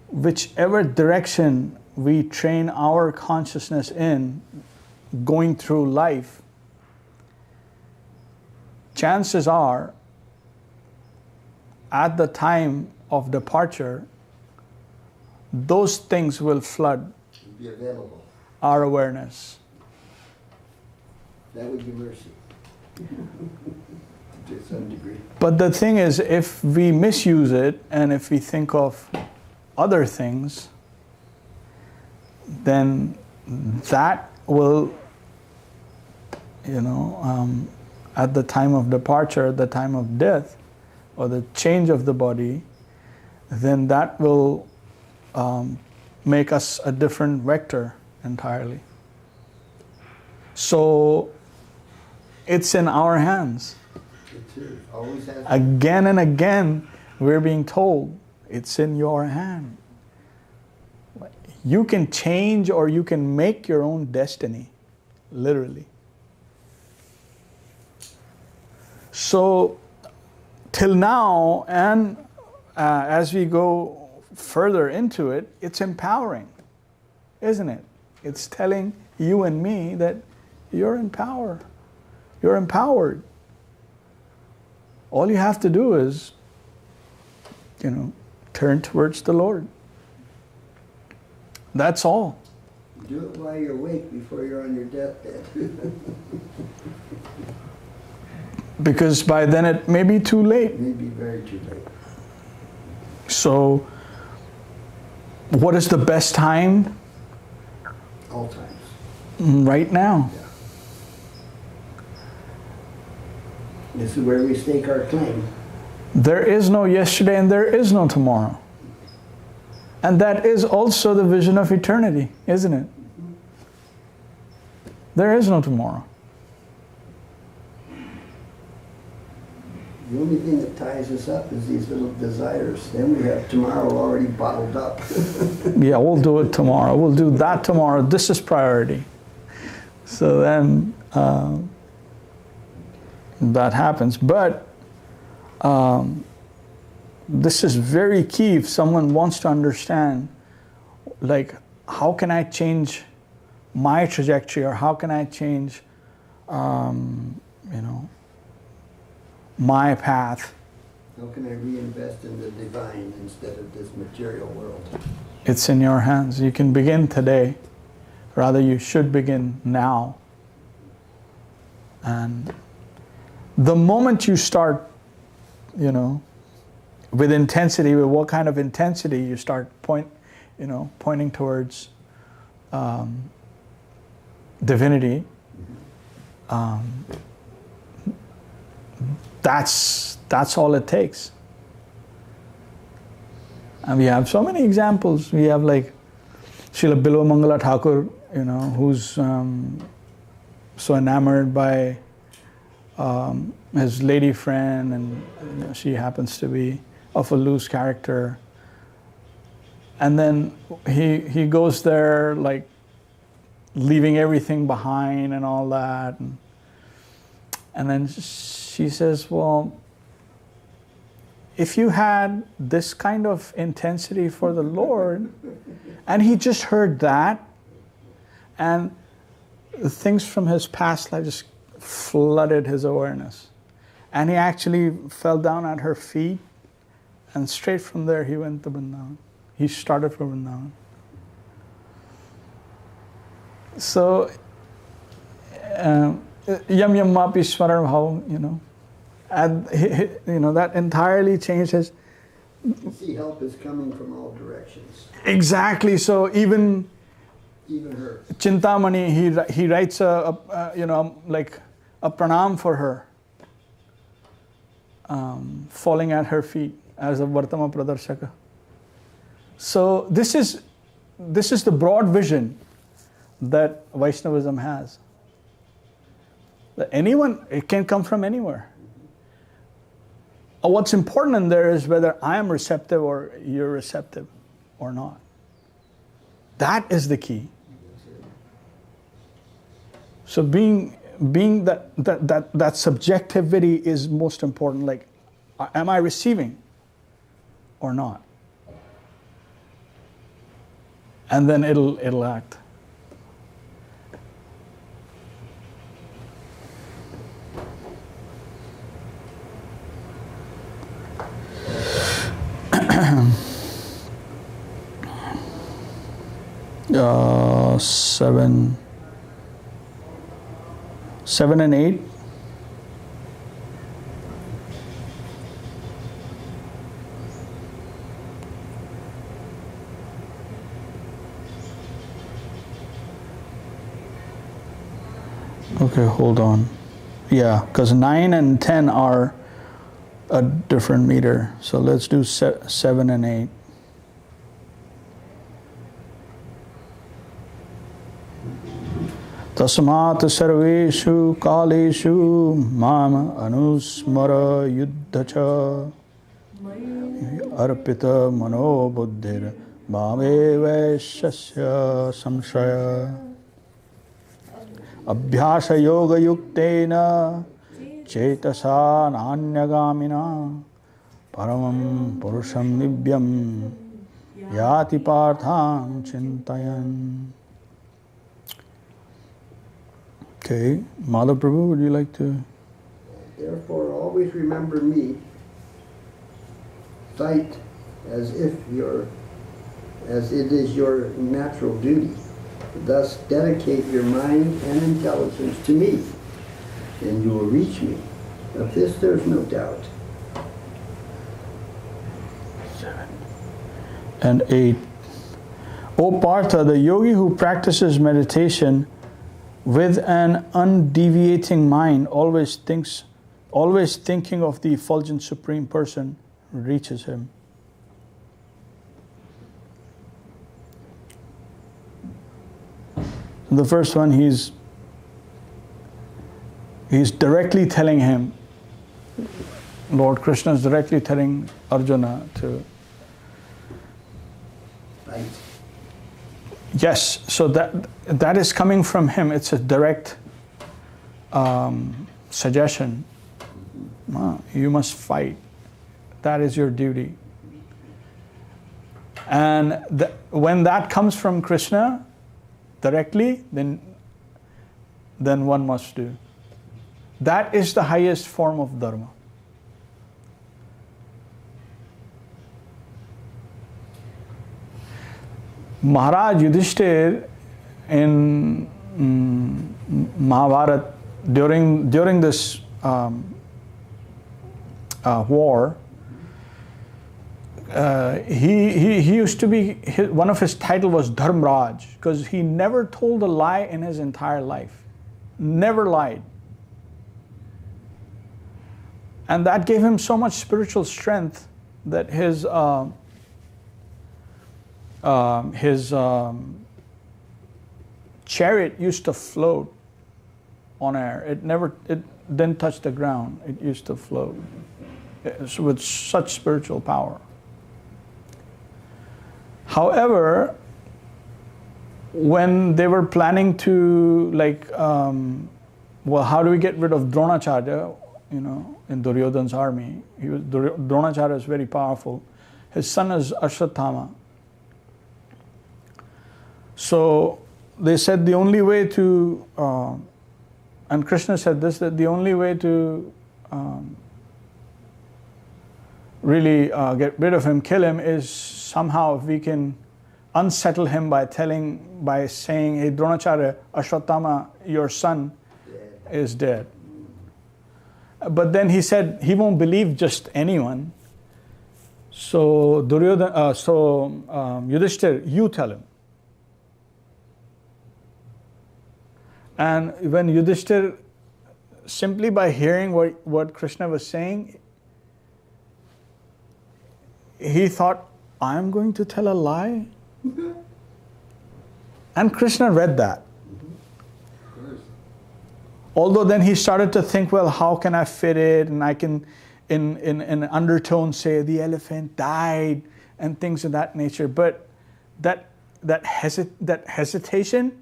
Whichever direction we train our consciousness in going through life, chances are at the time of departure, those things will flood Be available. our awareness. That would be mercy. To some degree. But the thing is, if we misuse it and if we think of other things, then that will, at the time of departure, the time of death, or the change of the body, then that will make us a different vector entirely. So it's in our hands. It too. Always has. Again and again, we're being told, it's in your hand. You can change or you can make your own destiny, literally. So, till now, and as we go further into it, it's empowering, isn't it? It's telling you and me that you're in power. You're empowered. All you have to do is, turn towards the Lord. That's all. Do it while you're awake before you're on your deathbed. Because by then it may be too late. Maybe very too late. So, what is the best time? All times. Right now. Yeah. This is where we stake our claim. There is no yesterday and there is no tomorrow. And that is also the vision of eternity, isn't it? There is no tomorrow. The only thing that ties us up is these little desires. Then we have tomorrow already bottled up. Yeah, we'll do it tomorrow. We'll do that tomorrow. This is priority. So then that happens. But this is very key if someone wants to understand, like, how can I change my trajectory, or how can I change, my path. How can I reinvest in the divine instead of this material world? It's in your hands. You can begin today. Rather, you should begin now. And the moment you start, with intensity, with what kind of intensity you start pointing towards divinity, that's all it takes. And we have so many examples. We have like Srila Bilwa Mangala Thakur, who's so enamored by his lady friend, and she happens to be of a loose character. And then he goes there like leaving everything behind and all that. And then she says, well, if you had this kind of intensity for the Lord, and he just heard that, and the things from his past life just flooded his awareness. And he actually fell down at her feet, and straight from there he went to Vrindavan. He started from Vrindavan. So, yam yam mapi smaran bhav, and that entirely changed his. You see, help is coming from all directions. Exactly. So even her. Chintamani, he writes like a pranam for her, falling at her feet as a Vartama Pradarshaka. So this is the broad vision that Vaishnavism has. That it can come from anywhere. What's important in there is whether I am receptive or you're receptive or not. That is the key. So being that subjectivity is most important. Like, am I receiving or not? And then it'll act. Seven and 8. Okay, hold on. Yeah, because 9 and 10 are a different meter. So let's do 7 and 8. Tasmat sarveshu kaleshu mam anusmara yuddhacha arpita mano buddhir bhave vaishasya samshaya abhyasa yoga yuktena chetasa nanyagamina paramam purusham nivyam yati partham chintayan. Okay, Madhav Prabhu, would you like to? Therefore, always remember me. Fight as it is your natural duty. Thus, dedicate your mind and intelligence to me, and you will reach me. Of this, there's no doubt. 7 and 8. O Partha, the yogi who practices meditation with an undeviating mind, always thinking of the effulgent Supreme Person, reaches him. The first one, he's directly telling him, Lord Krishna is directly telling Arjuna to Right. Yes, so that is coming from him. It's a direct suggestion. You must fight. That is your duty. And when that comes from Krishna directly, then one must do. That is the highest form of dharma. Mahārāj Yudhishthir in Mahabharata during this war, he used to be, one of his title was Dharmraj, because he never told a lie in his entire life. Never lied. And that gave him so much spiritual strength that his chariot used to float on air. didn't touch the ground. It used to float with such spiritual power. However, when they were planning to how do we get rid of Dronacharya, in Duryodhana's army? Dronacharya is very powerful. His son is Ashwatthama. So they said the only way to, and Krishna said this, that the only way to really get rid of him, kill him, is somehow if we can unsettle him by saying, hey Dronacharya, Ashwatthama, your son is dead. But then he said he won't believe just anyone. So Yudhishthir, you tell him. And when Yudhishthir, simply by hearing what Krishna was saying, he thought, I am going to tell a lie? And Krishna read that. Although then he started to think, well, how can I fit it? And I can, in an undertone, say the elephant died and things of that nature. But that hesitation,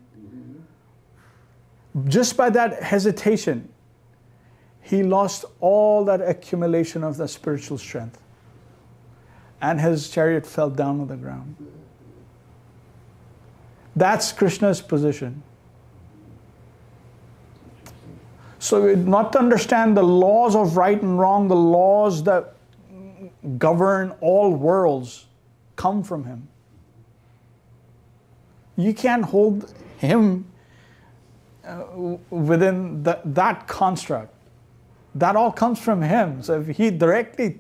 just by that hesitation, he lost all that accumulation of the spiritual strength. And his chariot fell down on the ground. That's Krishna's position. So not to understand the laws of right and wrong, the laws that govern all worlds come from him. You can't hold him within that construct. That all comes from him. So if he directly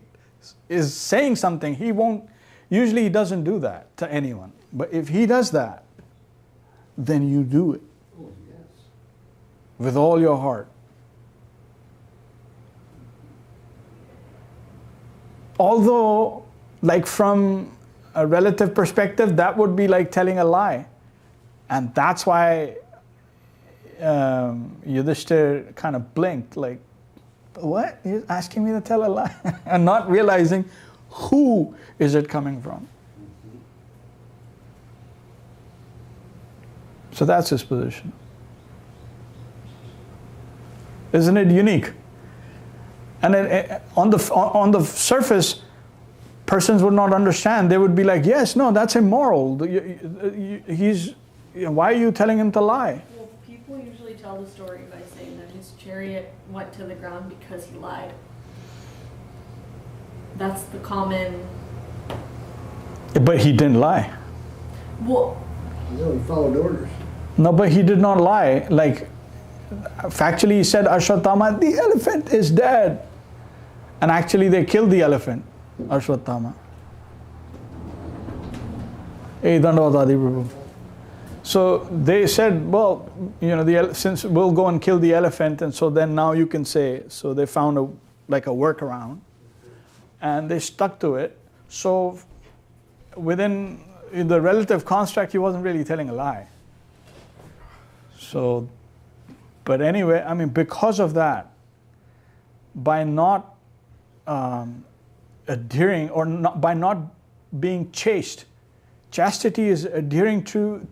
is saying something, usually he doesn't do that to anyone. But if he does that, then you do it. Oh, yes. With all your heart. Although, from a relative perspective, that would be like telling a lie. And that's why Yudhishthir kind of blinked, like, what? You're asking me to tell a lie? And not realizing who is it coming from. So that's his position. Isn't it unique? And on the surface, persons would not understand. They would be like, yes, no, that's immoral. Why are you telling him to lie? Well, people usually tell the story by saying that his chariot went to the ground because he lied. That's the common... But he didn't lie. Well... No, he followed orders. No, but he did not lie. Factually he said, Ashwatthama, the elephant is dead. And actually they killed the elephant, Ashwatthama. Hey, Dandavadadi Prabhu. So they said, well, since we'll go and kill the elephant, and so then now you can say, so they found a workaround. And they stuck to it. So within the relative construct, he wasn't really telling a lie. So, but anyway, because of that, by not adhering or by not being chaste, chastity is adhering to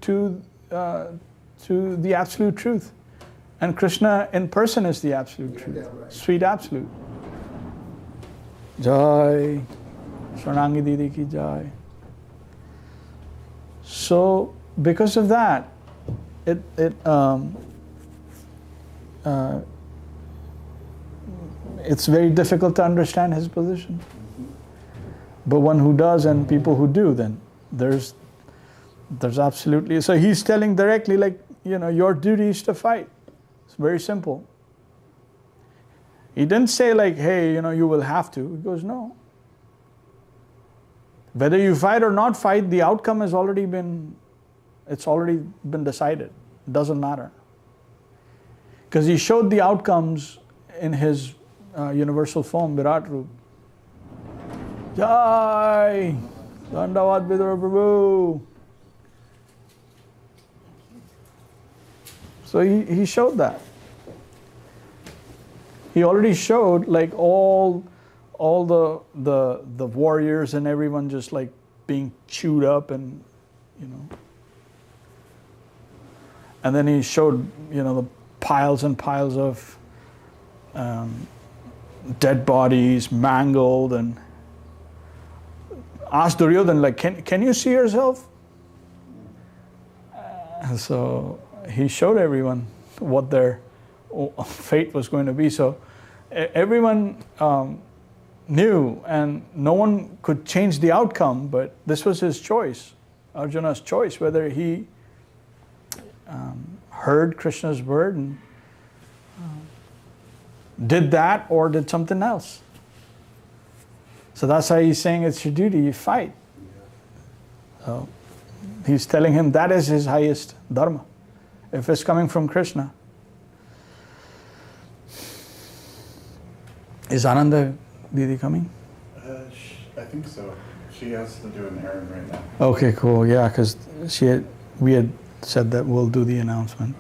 the absolute truth. And Krishna in person is the absolute truth. Yeah, right. Sweet absolute. Jai. Swarnangi Didi ki jai. So, because of that, it's very difficult to understand his position. But one who does and people who do, then there's absolutely... So he's telling directly, your duty is to fight. It's very simple. He didn't say hey, you will have to. He goes, no. Whether you fight or not fight, the outcome has already been decided. It doesn't matter. Because he showed the outcomes in his universal form, Virat Roop. Jai! Dandavad Vidura Prabhu! So he showed that. He already showed like all the warriors and everyone just like being chewed up, and and then he showed the piles and piles of dead bodies, mangled, and asked Duryodhana, like, can you see yourself? So he showed everyone what their fate was going to be. So everyone knew, and no one could change the outcome, but this was his choice, Arjuna's choice, whether he heard Krishna's word and did that or did something else. So that's why he's saying it's your duty, you fight. So he's telling him that is his highest dharma, if it's coming from Krishna. Is Ananda Didi coming? I think so. She has to do an errand right now. Okay, cool. Yeah, because we had said that we'll do the announcement.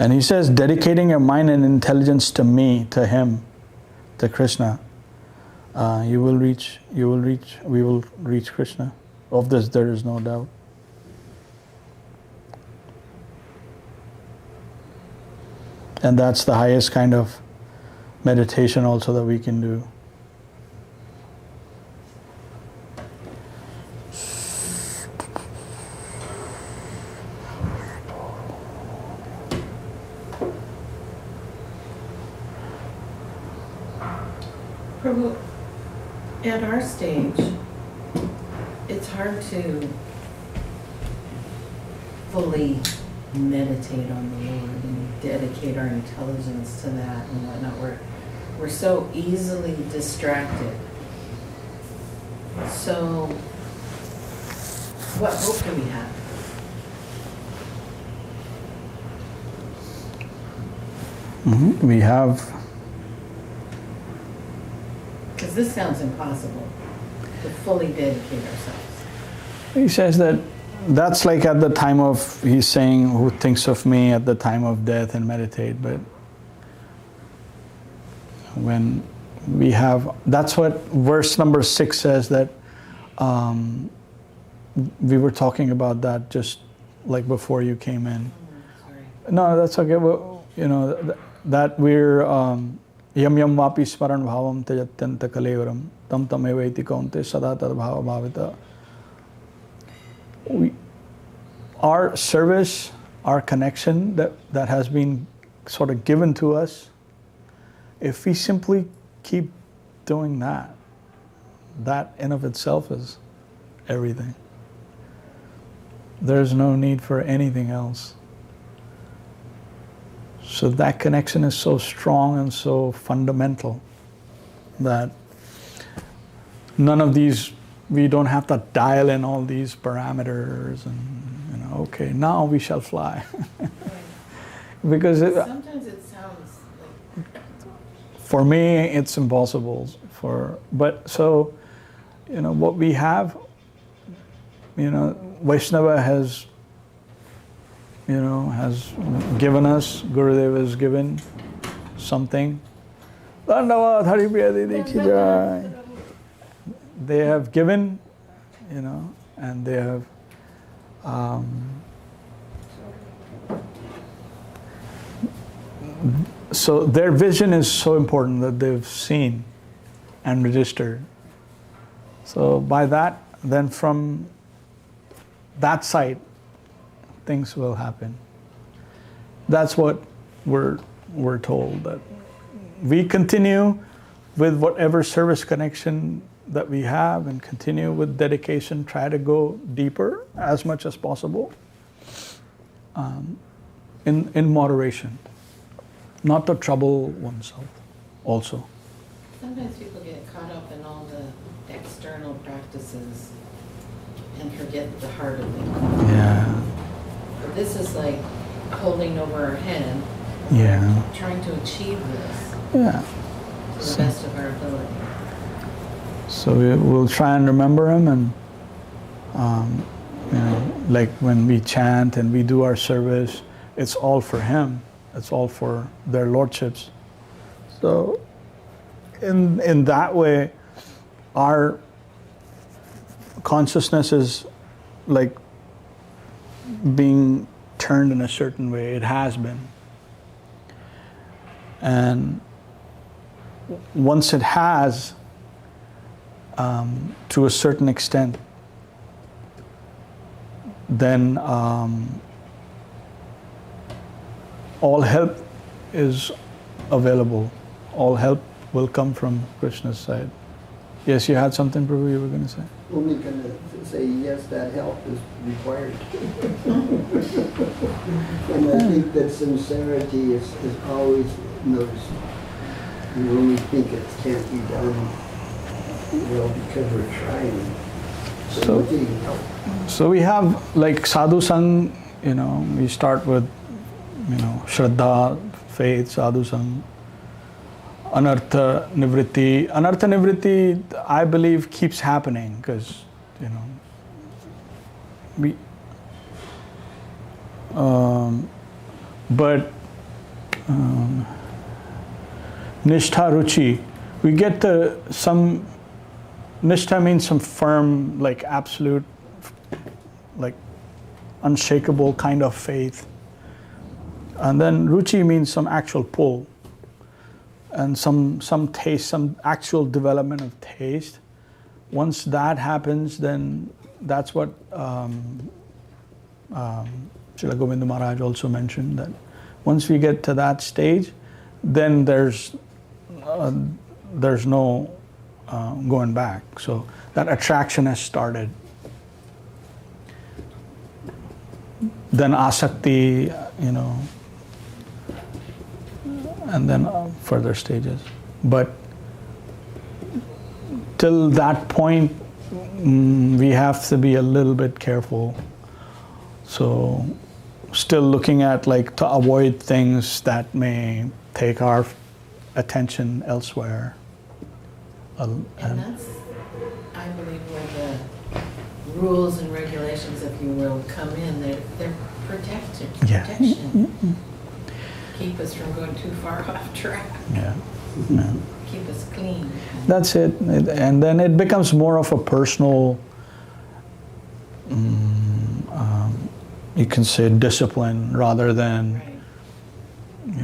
And he says, dedicating your mind and intelligence to me, to him, to Krishna, we will reach Krishna. Of this there is no doubt. And that's the highest kind of meditation also that we can do. Prabhu, at our stage, it's hard to fully meditate on the Lord and dedicate our intelligence to that and whatnot. We're so easily distracted. So, what hope do we have? We have... Because this sounds impossible, to fully dedicate ourselves. He says that that's like at the time of, he's saying, who thinks of me at the time of death and meditate, but when we have, that's what verse number 6 says, that we were talking about that just like before you came in. Sorry. No, that's okay. Well, that we're yam yam vapi smaran bhavam tejatyanta kalevaram tam tamevaiti kaunte sada tad bhava bhavita. Our service, our connection that has been sort of given to us, if we simply keep doing that, that in of itself is everything. There's no need for anything else. So that connection is so strong and so fundamental that none of these, we don't have to dial in all these parameters and, okay, now we shall fly. Because sometimes it sounds like... For me, it's impossible. But so, what we have, Vaishnava has given us, Gurudev has given something. Dandavad Hari Priya Ki Jai. They have given, and they have so their vision is so important that they've seen and registered. So by that, then from that side, things will happen. That's what we're told, that we continue with whatever service connection that we have and continue with dedication, try to go deeper as much as possible in moderation, not to trouble oneself also. Sometimes people get caught up in all the external practices and forget the heart of it. Yeah. But this is like holding over our head, Yeah. trying to achieve this Yeah. to the best of our ability. So we'll try and remember him, and like when we chant and we do our service, it's all for him. It's all for their lordships. So in that way, our consciousness is like being turned in a certain way. It has been. And once it has, to a certain extent, then all help is available. All help will come from Krishna's side. Yes, you had something, Prabhu, you were going to say? Only going to say, yes, that help is required. And I think that sincerity is always noticed. And when we think it can't be done, well, because we're trying. So we're getting help. So we have like sadhu sang, we start with, shraddha, faith, sadhu sang, anartha nivritti. Anartha nivritti, I believe, keeps happening because, we, but nishtha ruchi, we get some, nishtha means some firm, like absolute, like unshakable kind of faith. And then ruchi means some actual pull and some taste, some actual development of taste. Once that happens, then that's what Srila Govinda Mahārāj also mentioned, that once we get to that stage, then there's no going back. So that attraction has started. Then asakti, and then further stages. But till that point, we have to be a little bit careful. So still looking at to avoid things that may take our attention elsewhere. And that's, I believe, where the rules and regulations, if you will, come in. They're protection. Keep us from going too far off track. Yeah. Keep us clean. That's it. And then it becomes more of a personal, you can say, discipline rather than,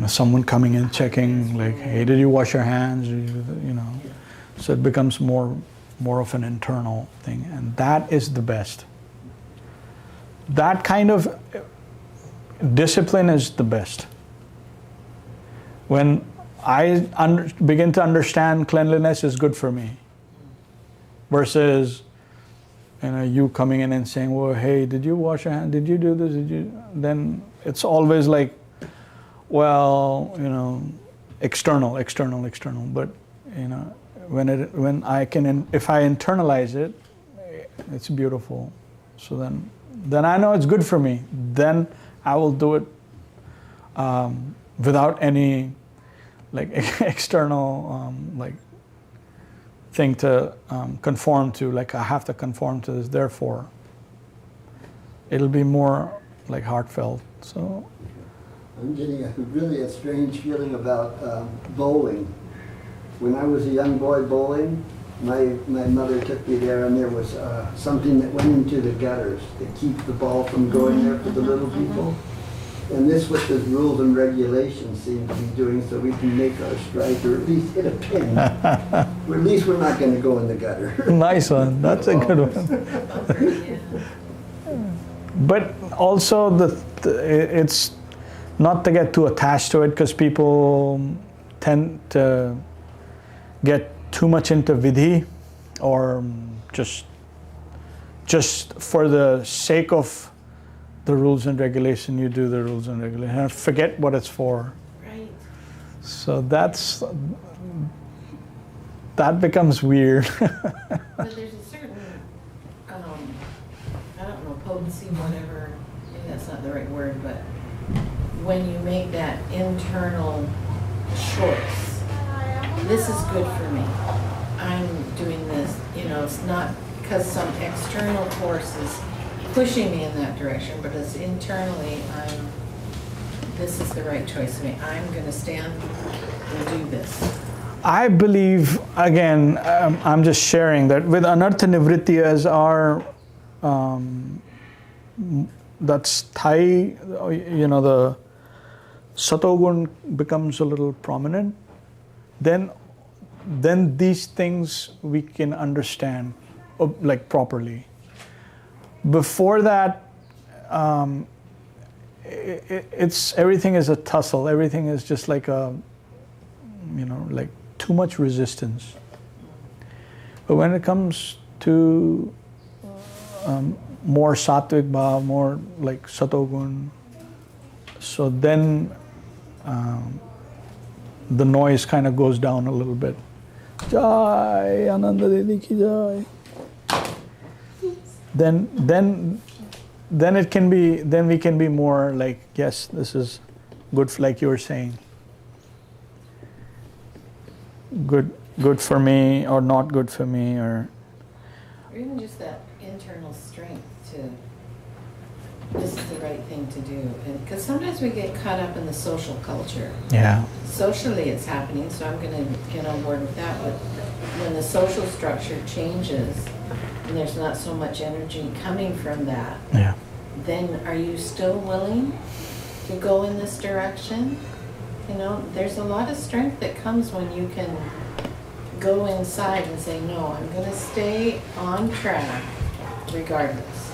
someone coming in checking hey, did you wash your hands? So it becomes more of an internal thing, and that is the best. That kind of discipline is the best. When I begin to understand cleanliness is good for me, versus you coming in and saying, well, hey, did you wash your hands? Did you do this? Then it's always external. But when I can, if I internalize it, it's beautiful. So then I know it's good for me. Then I will do it without any external thing to conform to. I have to conform to this. Therefore, it'll be more heartfelt. So I'm getting a strange feeling about bowling. When I was a young boy bowling, my mother took me there, and there was something that went into the gutters to keep the ball from going there for the little people. And this what the rules and regulations seem to be doing, so we can make our strike or at least hit a pin. Or at least we're not going to go in the gutter. Nice one. That's a good one. But also it's not to get too attached to it, because people tend to get too much into vidhi, or just for the sake of the rules and regulation, you do the rules and regulation and forget what it's for. Right. So that becomes weird. But there's a certain, I don't know, potency, whatever, maybe that's not the right word, but when you make that internal choice, this is good for me. I'm doing this it's not because some external force is pushing me in that direction, but it's internally, this is the right choice for me. I'm going to stand and do this. I believe, again, I'm just sharing that with anartha nivritti as our, that's Thai, the satogun becomes a little prominent, then these things we can understand like properly. Before that, it's everything is a tussle. Everything is just like like too much resistance. But when it comes to more sattvic bhav, more like satogun, so then the noise kind of goes down a little bit. Jai Ananda Dedi ki jai. Then it can be. Then we can be more like, yes, this is good. Like you were saying, good for me, or not good for me, or even just that internal strength to, this is the right thing to do. And because sometimes we get caught up in the social culture. Yeah. Socially it's happening, so I'm going to get on board with that. But when the social structure changes and there's not so much energy coming from that, yeah, then are you still willing to go in this direction? There's a lot of strength that comes when you can go inside and say, no, I'm going to stay on track regardless.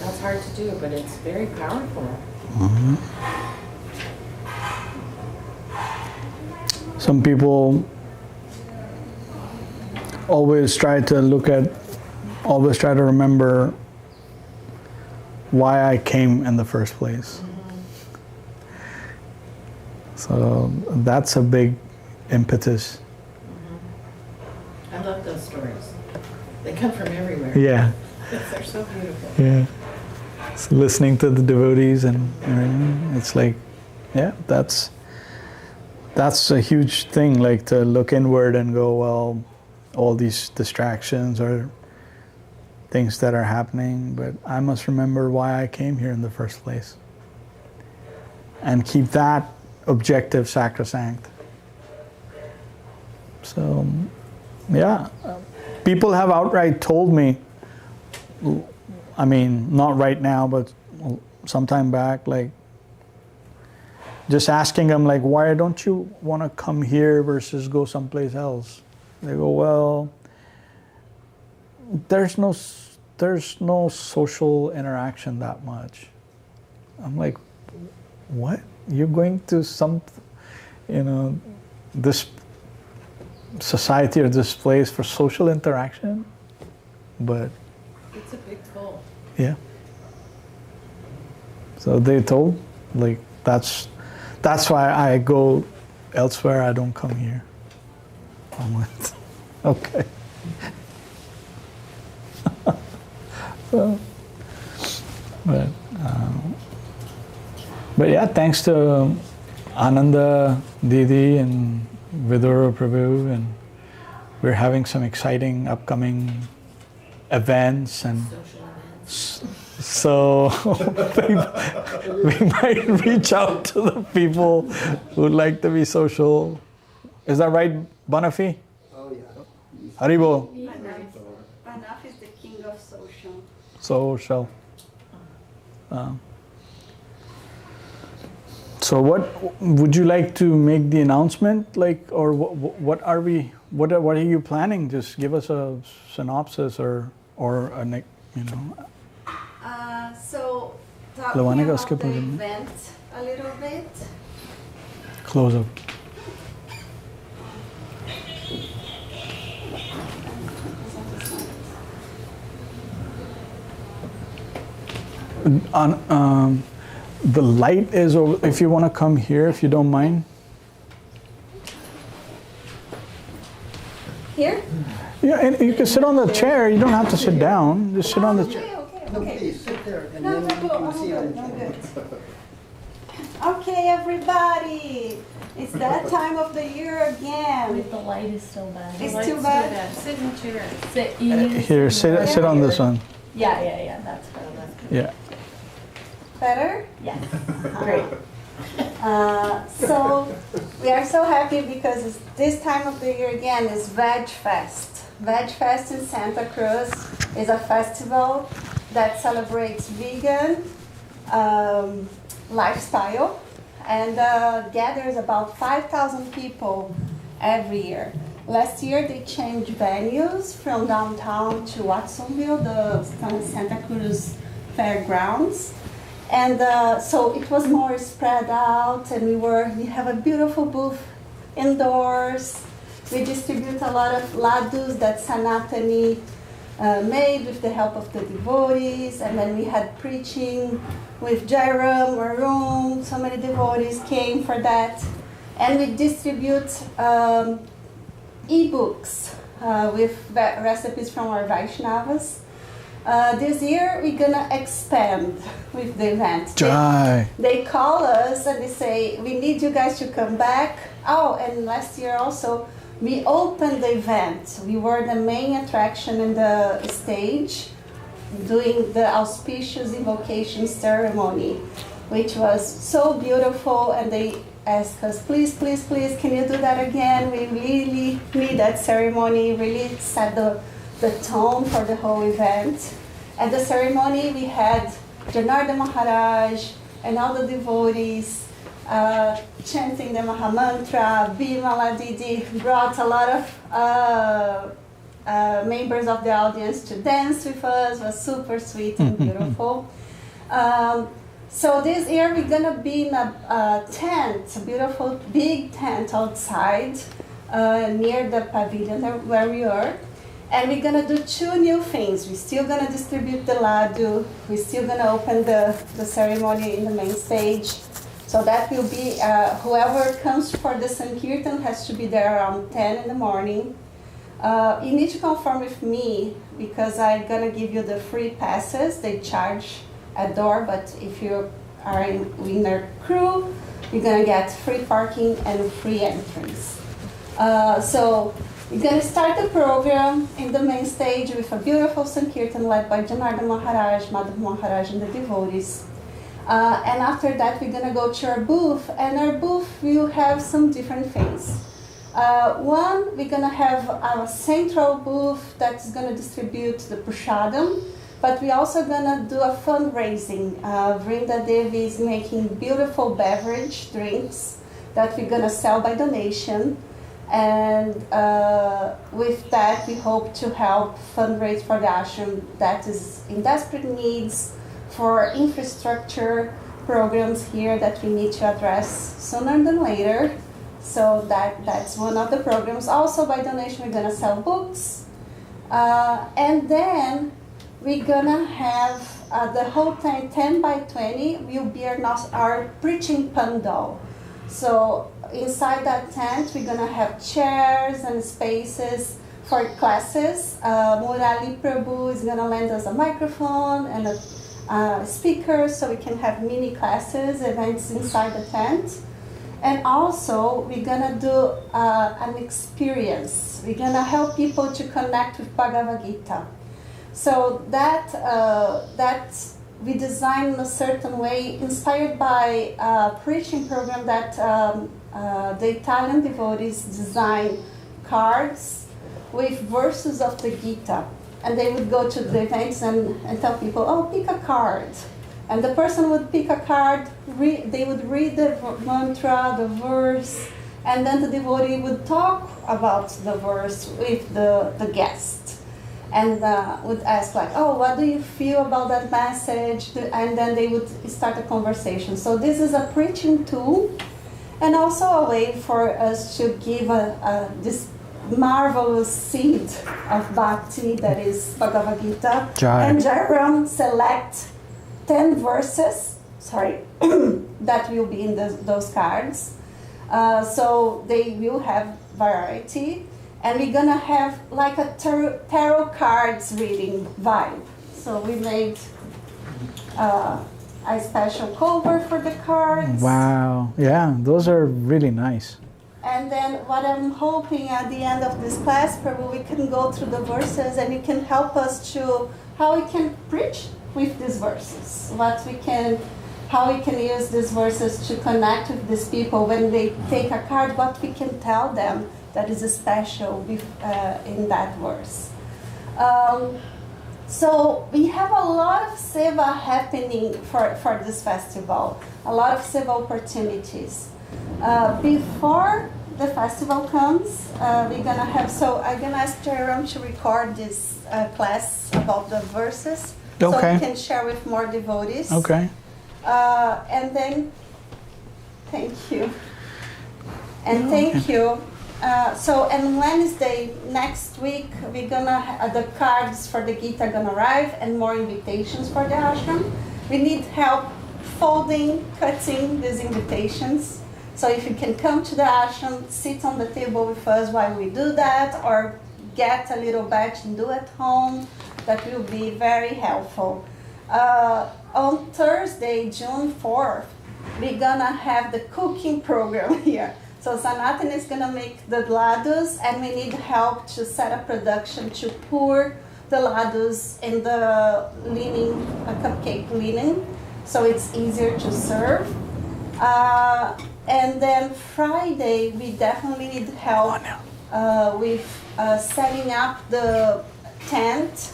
That's hard to do, but it's very powerful. Mm-hmm. Some people always try to remember why I came in the first place. Mm-hmm. So that's a big impetus. Mm-hmm. I love those stories. They come from everywhere. Yeah. They're so beautiful. Yeah. So listening to the devotees and everything, it's like, yeah, that's a huge thing, like to look inward and go, well, all these distractions are things that are happening, but I must remember why I came here in the first place. And keep that objective sacrosanct. So, yeah, people have outright told me, I mean, not right now, but sometime back, like, just asking them, like, why don't you want to come here versus go someplace else? They go, well, there's no social interaction that much. I'm like, what? You're going to this society or this place for social interaction? But it's a big pull. Yeah. So they told, like, that's why I go elsewhere. I don't come here. I'm like, okay. So, but yeah, thanks to Ananda Didi and Vidura Prabhu, and we're having some exciting upcoming events, and so we might reach out to the people who'd like to be social. Is that right, Banafi? Oh yeah. Haribo. Banaf is the king of social. Social. So what would you like to make the announcement, like, or what are you planning? Just give us a synopsis or a, So talking about the skip event a little bit. Close up. The light is over. If you want to come here, if you don't mind. Here? Yeah, and you can sit on the chair. You don't have to sit down. Just sit on the chair. No, please, sit there, and No, then no, you can see I'm on good. camera. Okay, everybody. It's that time of the year again. Wait, the light is so bad. It's Light's too bad. Sit in the chair. Sit, you need to Here, sit on this one. Yeah, that's better. Yeah. Better? Yes. Great. So we are so happy because it's this time of the year again is Veg Fest. Veg Fest in Santa Cruz is a festival that celebrates vegan lifestyle and gathers about 5,000 people every year. Last year they changed venues from downtown to Watsonville, the Santa Cruz Fairgrounds. And so it was more spread out, and we have a beautiful booth indoors. We distribute a lot of ladus that Sanatani made with the help of the devotees, and then we had preaching with Jairam, Arun, so many devotees came for that. And we distribute e-books with recipes from our vaishnavas. This year we're gonna expand with the event. They call us and they say, we need you guys to come back. Oh, and last year also, we opened the event. We were the main attraction in the stage, doing the auspicious invocation ceremony, which was so beautiful. And they asked us, please, please, please, can you do that again? We really need that ceremony, really set the tone for the whole event. At the ceremony, we had Janardana Mahārāj and all the devotees chanting the Mahamantra. Bimala Didi brought a lot of members of the audience to dance with us. It was super sweet and beautiful. So this year we're gonna be in a tent, a beautiful big tent outside near the pavilion where we are. And we're gonna do two new things. We're still gonna distribute the ladu. We're still gonna open the ceremony in the main stage. So that will be, whoever comes for the Sankirtan has to be there around 10 in the morning. You need to confirm with me because I'm gonna give you the free passes. They charge at door, but if you are in their crew, you're gonna get free parking and free entrance. So we're going to start the program in the main stage with a beautiful Sankirtan led by Janardana Mahārāj, Madhav Mahārāj, and the devotees. And after that, we're going to go to our booth, and our booth will have some different things. One, we're going to have our central booth that's going to distribute the prasadam, but we're also going to do a fundraising. Vrinda Devi is making beautiful beverage drinks that we're going to sell by donation. And with that, we hope to help fundraise for the ashram that is in desperate needs for infrastructure programs here that we need to address sooner than later. So that's one of the programs. Also by donation, we're gonna sell books. And then we're gonna have the whole time, 10 by 20, will be our preaching pandal. So inside that tent, we're gonna have chairs and spaces for classes. Murali Prabhu is gonna lend us a microphone and a speaker so we can have mini classes, events inside the tent. And also, we're gonna do an experience. We're gonna help people to connect with Bhagavad Gītā. So that we designed in a certain way, inspired by a preaching program that the Italian devotees designed cards with verses of the Gita. And they would go to the events and tell people, oh, pick a card. And the person would pick a card, they would read the mantra, the verse, and then the devotee would talk about the verse with the guest. And would ask like, oh, what do you feel about that message? And then they would start a conversation. So this is a preaching tool and also a way for us to give this marvelous seed of Bhaktī that is Bhagavad Gītā. And Jairam select 10 verses, that will be in those cards. So they will have variety. And we're gonna have like a tarot cards reading vibe. So we made a a special cover for the cards. Wow. Yeah, those are really nice. And then what I'm hoping at the end of this class, Prabhu, we can go through the verses and you can help us to how we can preach with these verses. How we can use these verses to connect with these people when they take a card, what we can tell them that is special in that verse. So we have a lot of seva happening for this festival, a lot of seva opportunities. Before the festival comes, we're gonna have, so I'm gonna ask Jairam to record this class about the verses, so we can share with more devotees. Okay. And then, thank you. And thank you. So, and Wednesday next week, we're gonna the cards for the Gita are gonna arrive and more invitations for the ashram. We need help folding, cutting these invitations. So if you can come to the ashram, sit on the table with us while we do that, or get a little batch and do at home, that will be very helpful. On Thursday, June 4th, we're gonna have the cooking program here. So Sanatan is gonna make the ladus, and we need help to set up production to pour the ladus in the linen, cupcake linen, so it's easier to serve. And then Friday, we definitely need help with setting up the tent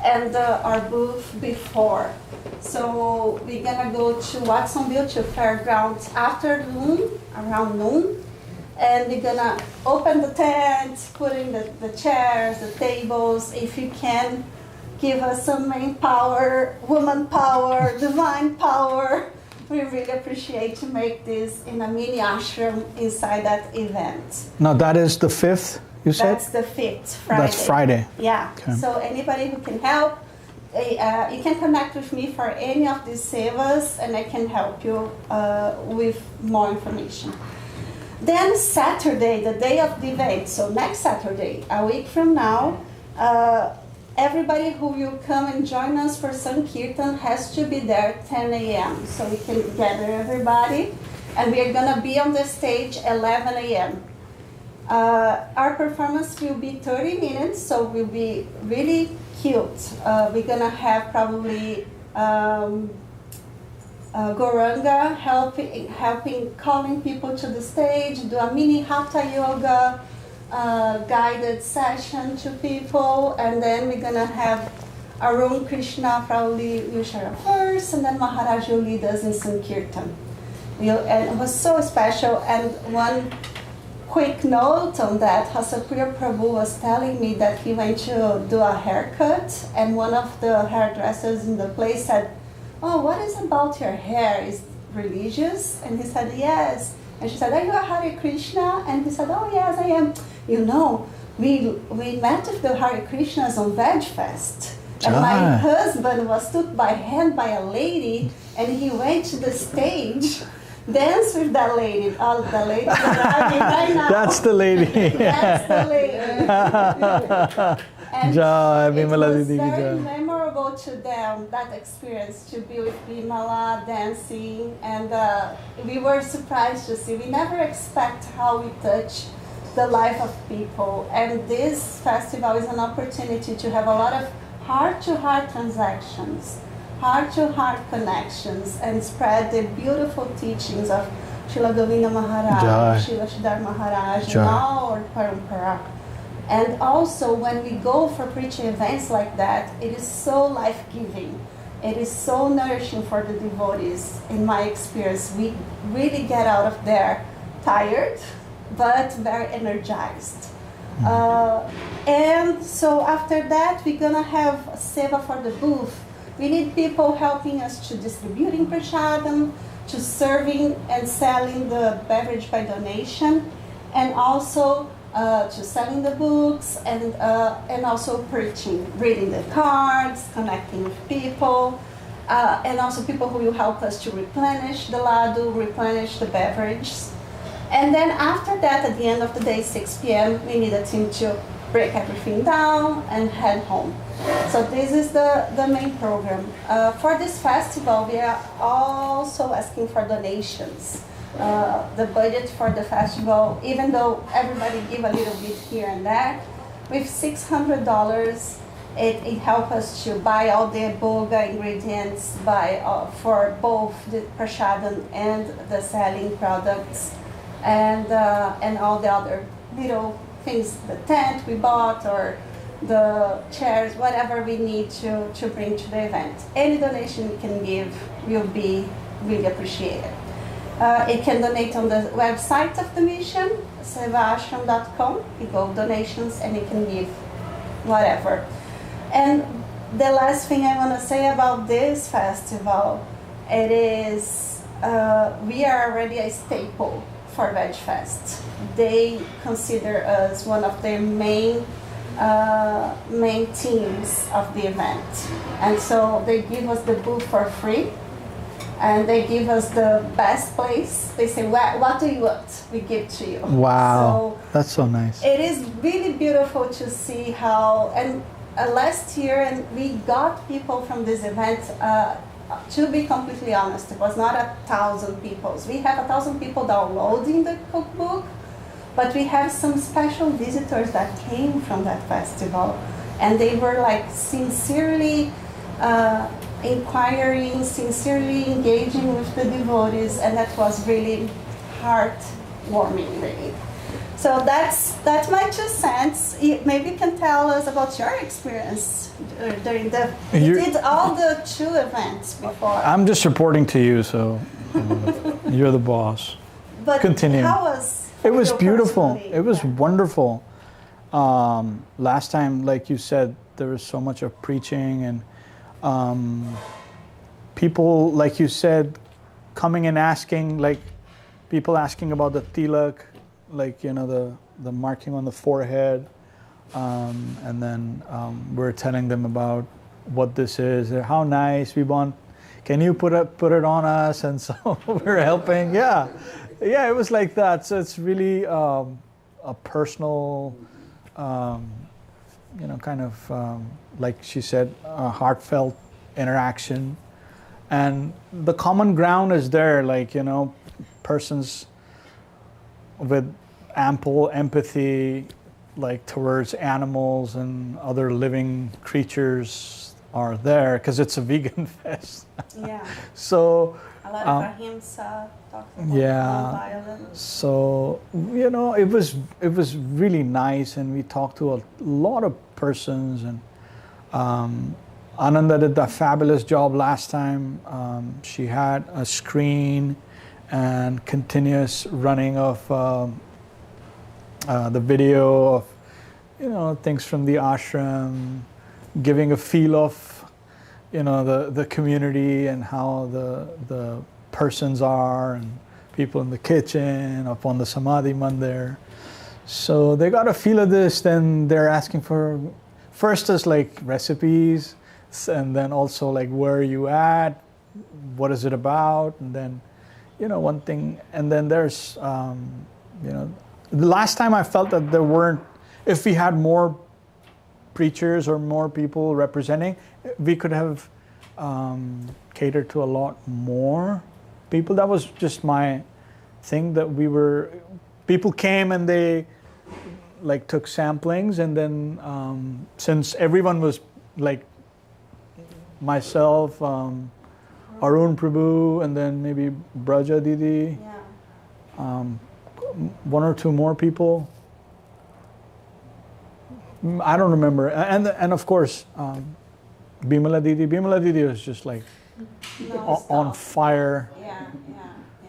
and our booth before. So we're gonna go to Watsonville to Fairgrounds afternoon, around noon, and we're gonna open the tent, put in the chairs, the tables. If you can, give us some main power, woman power, divine power. We really appreciate to make this in a mini ashram inside that event. Now that is the 5th, you said? That's the 5th, Friday. That's Friday. Yeah, Okay. so anybody who can help, you can connect with me for any of these sevas and I can help you with more information. Then Saturday, the day of the event, so next Saturday, a week from now, everybody who will come and join us for Sankirtan has to be there 10 a.m. So we can gather everybody. And we are gonna be on the stage 11 a.m. Our performance will be 30 minutes, so we'll be really cute. We're gonna have probably Goranga helping calling people to the stage, do a mini Hatha yoga, guided session to people, and then we're gonna have Arun Krishna probably will share first, and then Mahārāj will lead us in Sankirtan. And it was so special. And one quick note on that, Hasapriya Prabhu was telling me that he went to do a haircut, and one of the hairdressers in the place said, "Oh, what is about your hair? Is it religious?" And he said, "Yes." And she said, "Are you a Hare Krishna?" And he said, "Oh, yes, I am. You know, we met with the Hare Krishnas on Veg Fest. And my husband was took by hand by a lady, and he went to the stage, danced with that lady." Oh, the lady arriving right now. That's the lady. That's the lady. And it was very memorable to them, that experience, to be with Bimala dancing, and we were surprised to see. We never expect how we touch the life of people, and this festival is an opportunity to have a lot of heart-to-heart transactions, heart-to-heart connections, and spread the beautiful teachings of Srila Govinda Mahārāj, Srila Srīdhar Mahārāj, and all our parampara. And also, when we go for preaching events like that, it is so life-giving. It is so nourishing for the devotees. In my experience, we really get out of there tired, but very energized. And so after that, we're gonna have a seva for the booth. We need people helping us to distributing prasadam, to serving and selling the beverage by donation, and also to selling the books, and also preaching, reading the cards, connecting with people, and also people who will help us to replenish the ladu, replenish the beverage. And then after that, at the end of the day, 6 p.m., we need a team to break everything down, and head home. So this is the main program. For this festival, we are also asking for donations. The budget for the festival, even though everybody give a little bit here and there, with $600, it helps us to buy all the boga ingredients, for both the prasadam and the selling products, and all the other little things, the tent we bought or the chairs, whatever we need to bring to the event. Any donation we can give will be really appreciated. It can donate on the website of the mission, sevaashram.com. You go donations and you can give whatever. And the last thing I want to say about this festival, it is we are already a staple for Veg Fest. They consider us one of their main teams of the event, and so they give us the booth for free, and they give us the best place. They say, what do you want? We give to you. Wow, so that's so nice. It is really beautiful to see how, and last year, and we got people from this event, to be completely honest, it was not 1,000 people. We have 1,000 people downloading the cookbook, but we have some special visitors that came from that festival, and they were like sincerely inquiring, sincerely engaging with the devotees, and that was really heartwarming, really. So that's my 2 cents. Maybe you can tell us about your experience during the. You did all the 2 events before. I'm just reporting to you, so you're the boss. But continue. How was? It was beautiful. Personally? It was wonderful. Last time, like you said, there was so much of preaching and people, like you said, coming and asking, like people asking about the tilak, like, you know, the marking on the forehead, and then we're telling them about what this is. How nice, we want, can you put it on us? And so we're helping. Yeah, it was like that. So it's really a personal, you know, kind of like she said, a heartfelt interaction, and the common ground is there. Like, you know, persons with ample empathy, like towards animals and other living creatures are there, because it's a vegan fest. Yeah. So a lot of ahimsa, talking about nonviolence. So, you know, it was really nice, and we talked to a lot of persons, and Ananda did a fabulous job last time. She had a screen and continuous running of the video of, you know, things from the ashram, giving a feel of, you know, the community and how the persons are, and people in the kitchen, up on the Samadhi Mandir. So they got a feel of this, then they're asking for, first is like recipes, and then also like, where are you at? What is it about? And then, you know, one thing, and then there's, you know, the last time I felt that there weren't, if we had more preachers or more people representing, we could have catered to a lot more people. That was just my thing, that people came and they like took samplings, and then since everyone was like myself, Arun Prabhu, and then maybe Braja Didi, one or two more people. I don't remember, and of course, Bimala Didi was just like on fire. Yeah.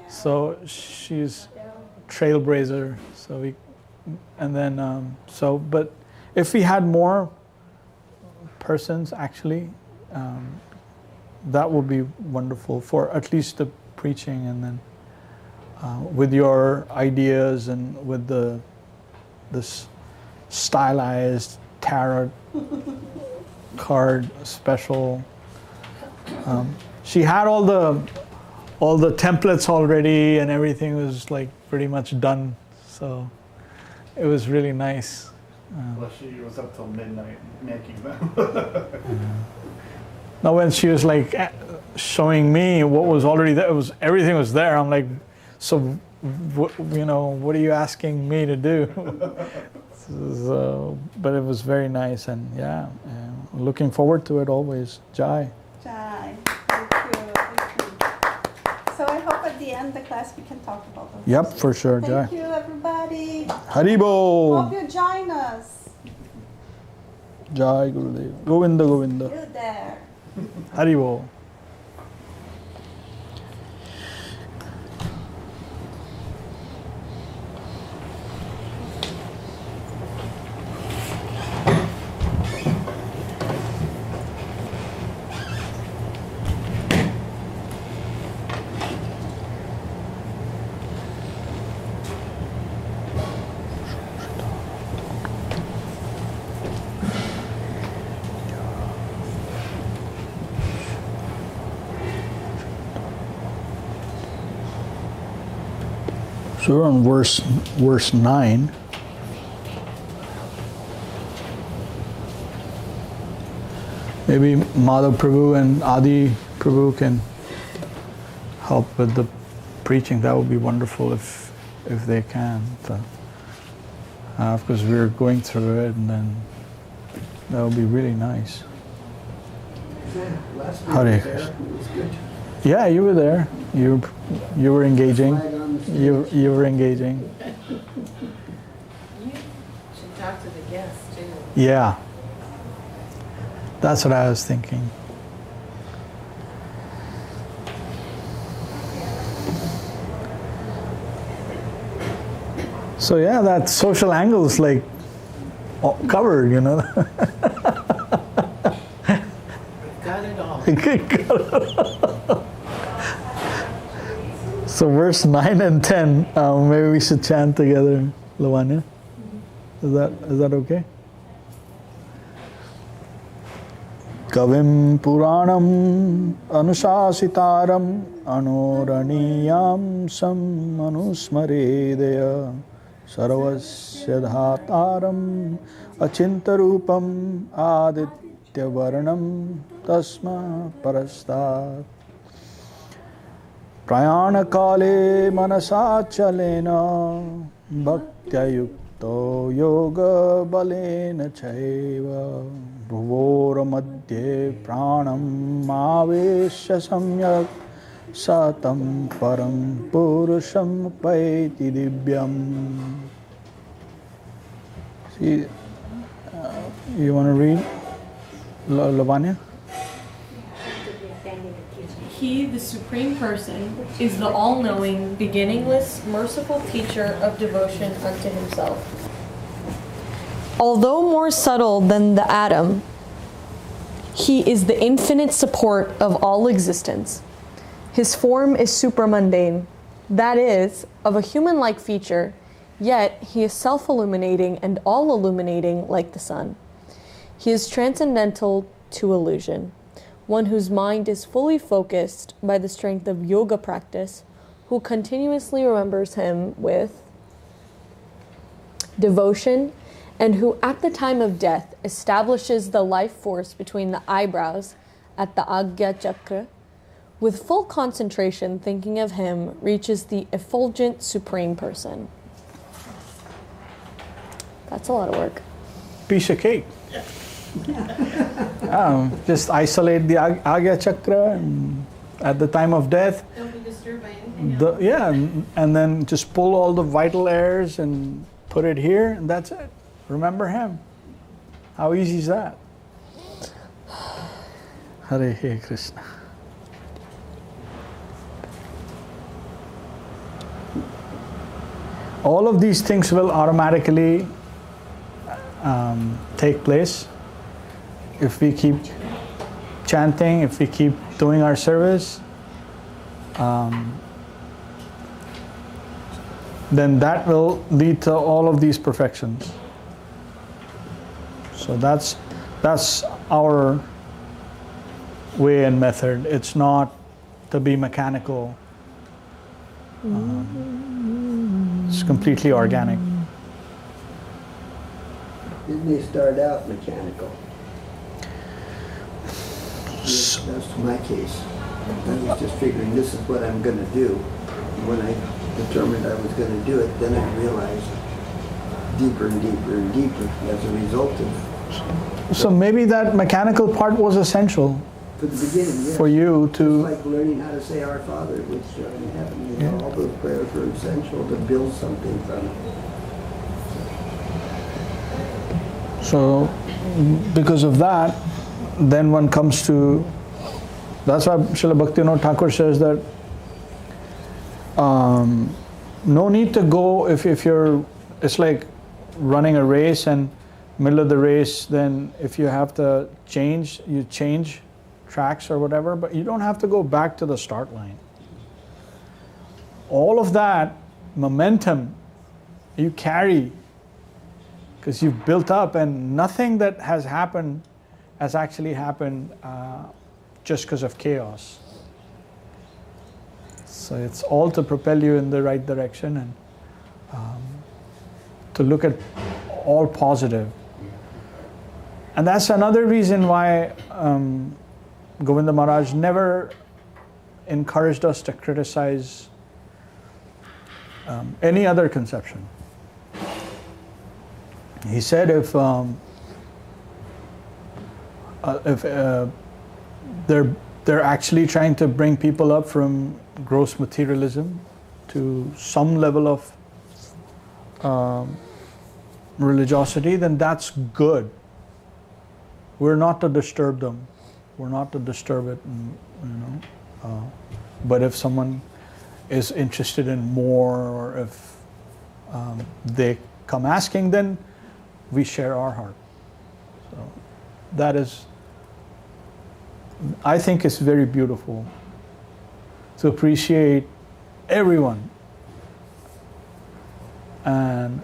So she's trailblazer. So but if we had more persons, actually, that would be wonderful for at least the preaching, and then with your ideas and with this stylized tarot card special. She had all the templates already, and everything was like pretty much done. So it was really nice. Well, she was up till midnight making them. Now when she was like showing me what was already there, everything was there. I'm like, so what are you asking me to do? So, but it was very nice, and looking forward to it always. Jai. Jai. Thank you. So I hope at the end of the class we can talk about those. Yep, for sure. Jai. Thank you, everybody. Haribo. Hope you join us. Jai Gurudev. Govinda Govinda. You there. Haribo. So we're on verse 9. Maybe Madhav Prabhu and Adi Prabhu can help with the preaching. That would be wonderful if they can. Because we're going through it, and then that would be really nice. Last week Hare was Krishna. there. It was good. Yeah, you were there. You were engaging. Flag on the stage. You were engaging. You should talk to the guests too. Yeah. That's what I was thinking. So yeah, that social angle is like covered, Got it all. So verse 9 and 10, maybe we should chant together, Lavanya. Is that okay? Kavim Puranam Anusasitaram Anoraniyam Sam Manusmaredeya Sarvasya Dhataram Achintarupam Aditya Varnam Tasma Parastat Prayana Kale Manasa Chalena Bhaktya Yukto Yoga Balena Chaiva Bhuvora Madhye Pranam Avesya Samyak Satam Param Purusham Paiti Divyam. See, you want to read, Lavanya? He, the Supreme Person, is the all-knowing, beginningless, merciful teacher of devotion unto himself. Although more subtle than the atom, he is the infinite support of all existence. His form is supramundane, that is, of a human-like feature, yet he is self-illuminating and all-illuminating like the sun. He is transcendental to illusion, one whose mind is fully focused by the strength of yoga practice, who continuously remembers him with devotion, and who at the time of death establishes the life force between the eyebrows at the Agya Chakra. With full concentration, thinking of him reaches the effulgent Supreme Person. That's a lot of work. Piece of cake. Just isolate the Agya Chakra, and at the time of death, Don't be disturbed by anything else. and then just pull all the vital airs and put it here, and that's it. Remember him. How easy is that? Hare Krishna. All of these things will automatically take place if we keep chanting, if we keep doing our service. Then that will lead to all of these perfections. So that's our way and method. It's not to be mechanical. It's completely organic. It may start out mechanical. That's my case. I was just figuring this is what I'm going to do. When I determined I was going to do it, then I realized deeper and deeper and deeper as a result of. So maybe that mechanical part was essential For the beginning, yeah. for you It's to. like learning how to say Our Father, which are in heaven. You know, all those prayers were essential to build something from it. So because of that, then one comes to. That's why Srila Bhaktivinoda Thakur says that no need to go if you're. It's like running a race and middle of the race. Then if you have to change, you change tracks or whatever. But you don't have to go back to the start line. All of that momentum you carry because you've built up, and nothing that has happened has actually happened just because of chaos. So it's all to propel you in the right direction and to look at all positive. And that's another reason why Govinda Mahārāj never encouraged us to criticize any other conception. He said if they're actually trying to bring people up from gross materialism to some level of religiosity, then that's good. We're not to disturb them. We're not to disturb it, but if someone is interested in more, or if they come asking, then we share our heart. So that is, I think it's very beautiful to appreciate everyone. And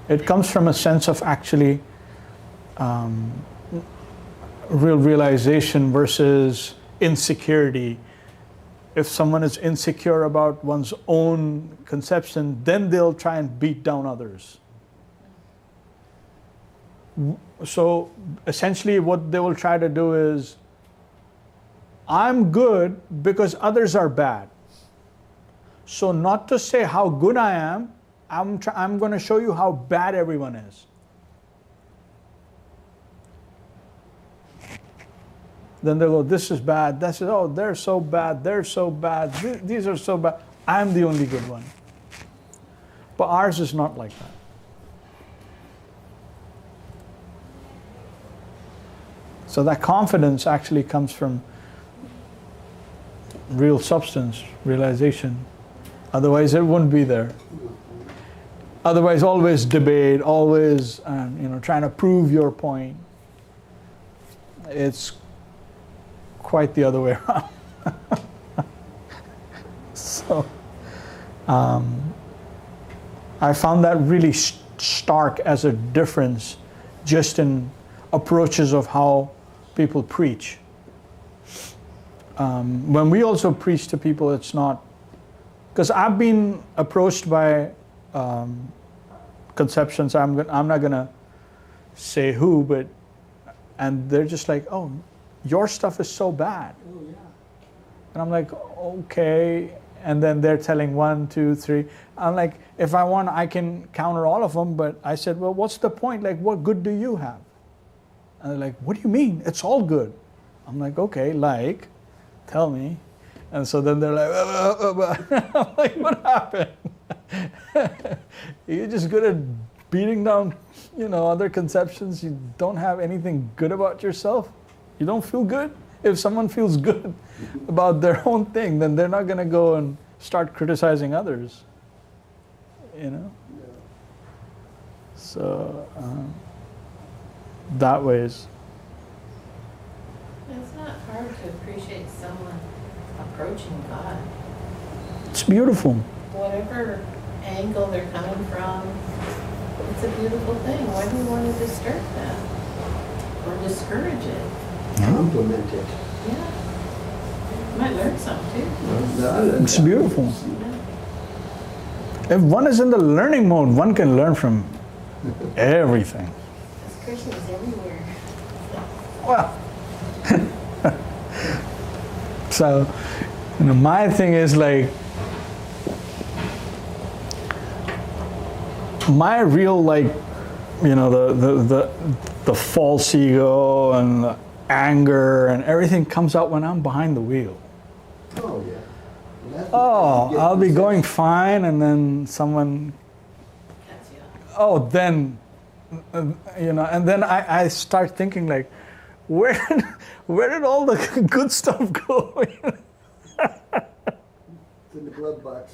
it comes from a sense of actually real realization versus insecurity. If someone is insecure about one's own conception, then they'll try and beat down others. So essentially what they will try to do is, I'm good because others are bad. So not to say how good I am, I'm going to show you how bad everyone is. Then they'll go, this is bad, that's it, oh, they're so bad, these are so bad. I'm the only good one. But ours is not like that. So that confidence actually comes from real substance, realization. Otherwise it wouldn't be there. Otherwise always debate, always trying to prove your point. It's quite the other way around. So I found that really stark as a difference just in approaches of how people preach. When we also preach to people, it's not, because I've been approached by conceptions, I'm not going to say who, but, and they're just like, oh, your stuff is so bad. Oh, yeah. And I'm like, okay. And then they're telling 1, 2, 3. I'm like, if I want, I can counter all of them. But I said, well, what's the point? Like, what good do you have? And they're like, what do you mean? It's all good. I'm like, okay, like, tell me. And so then they're like, I'm like, what happened? You're just good at beating down, other conceptions. You don't have anything good about yourself. You don't feel good? If someone feels good about their own thing, then they're not going to go and start criticizing others. So that ways. It's not hard to appreciate someone approaching God. It's beautiful. Whatever angle they're coming from, it's a beautiful thing. Why do you want to disturb that or discourage it? Compliment it. Yeah. You might learn something too. It's beautiful. If one is in the learning mode, one can learn from Everything. Krishna is everywhere. Well, so, my thing is like, my real the false ego and the anger and everything comes out when I'm behind the wheel. Oh, yeah. Well, that's Oh, because you get I'll be possessed. going fine, and then someone, That's you. oh, then, and then I start thinking like, where did all the good stuff go? It's in the glove box.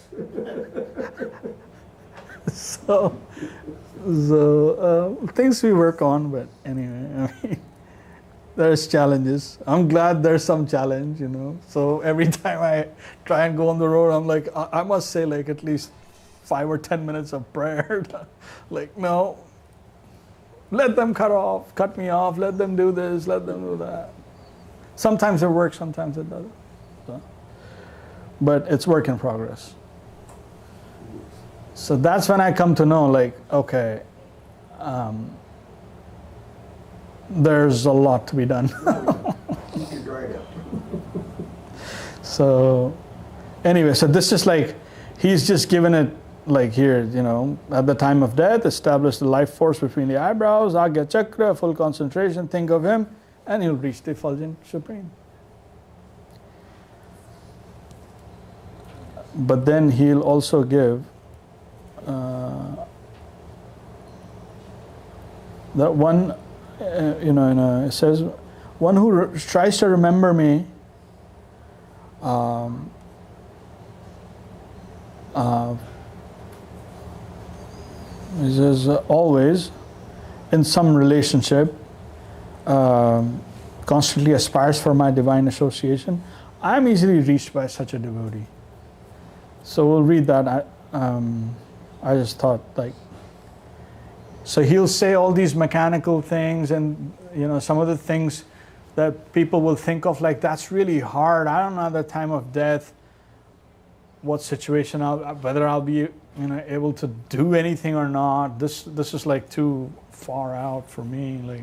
So things we work on, but anyway, there's challenges. I'm glad there's some challenge, So every time I try and go on the road, I'm like, I must say like at least 5 or 10 minutes of prayer. Like, no, let them cut me off, let them do this, let them do that. Sometimes it works, sometimes it doesn't. So, but it's work in progress. So that's when I come to know, like, okay, there's a lot to be done. Keep your guard up. So anyway, so this is like, he's just given it like here, at the time of death, establish the life force between the eyebrows, Agya Chakra, full concentration, think of him, and you'll reach the effulgent Supreme. But then he'll also give that one, it says, one who tries to remember me, he says, always in some relationship, constantly aspires for my divine association. I am easily reached by such a devotee. So we'll read that. I just thought like, so he'll say all these mechanical things and some of the things that people will think of like, that's really hard. I don't know at the time of death what situation whether I'll be able to do anything or not. This is like too far out for me, like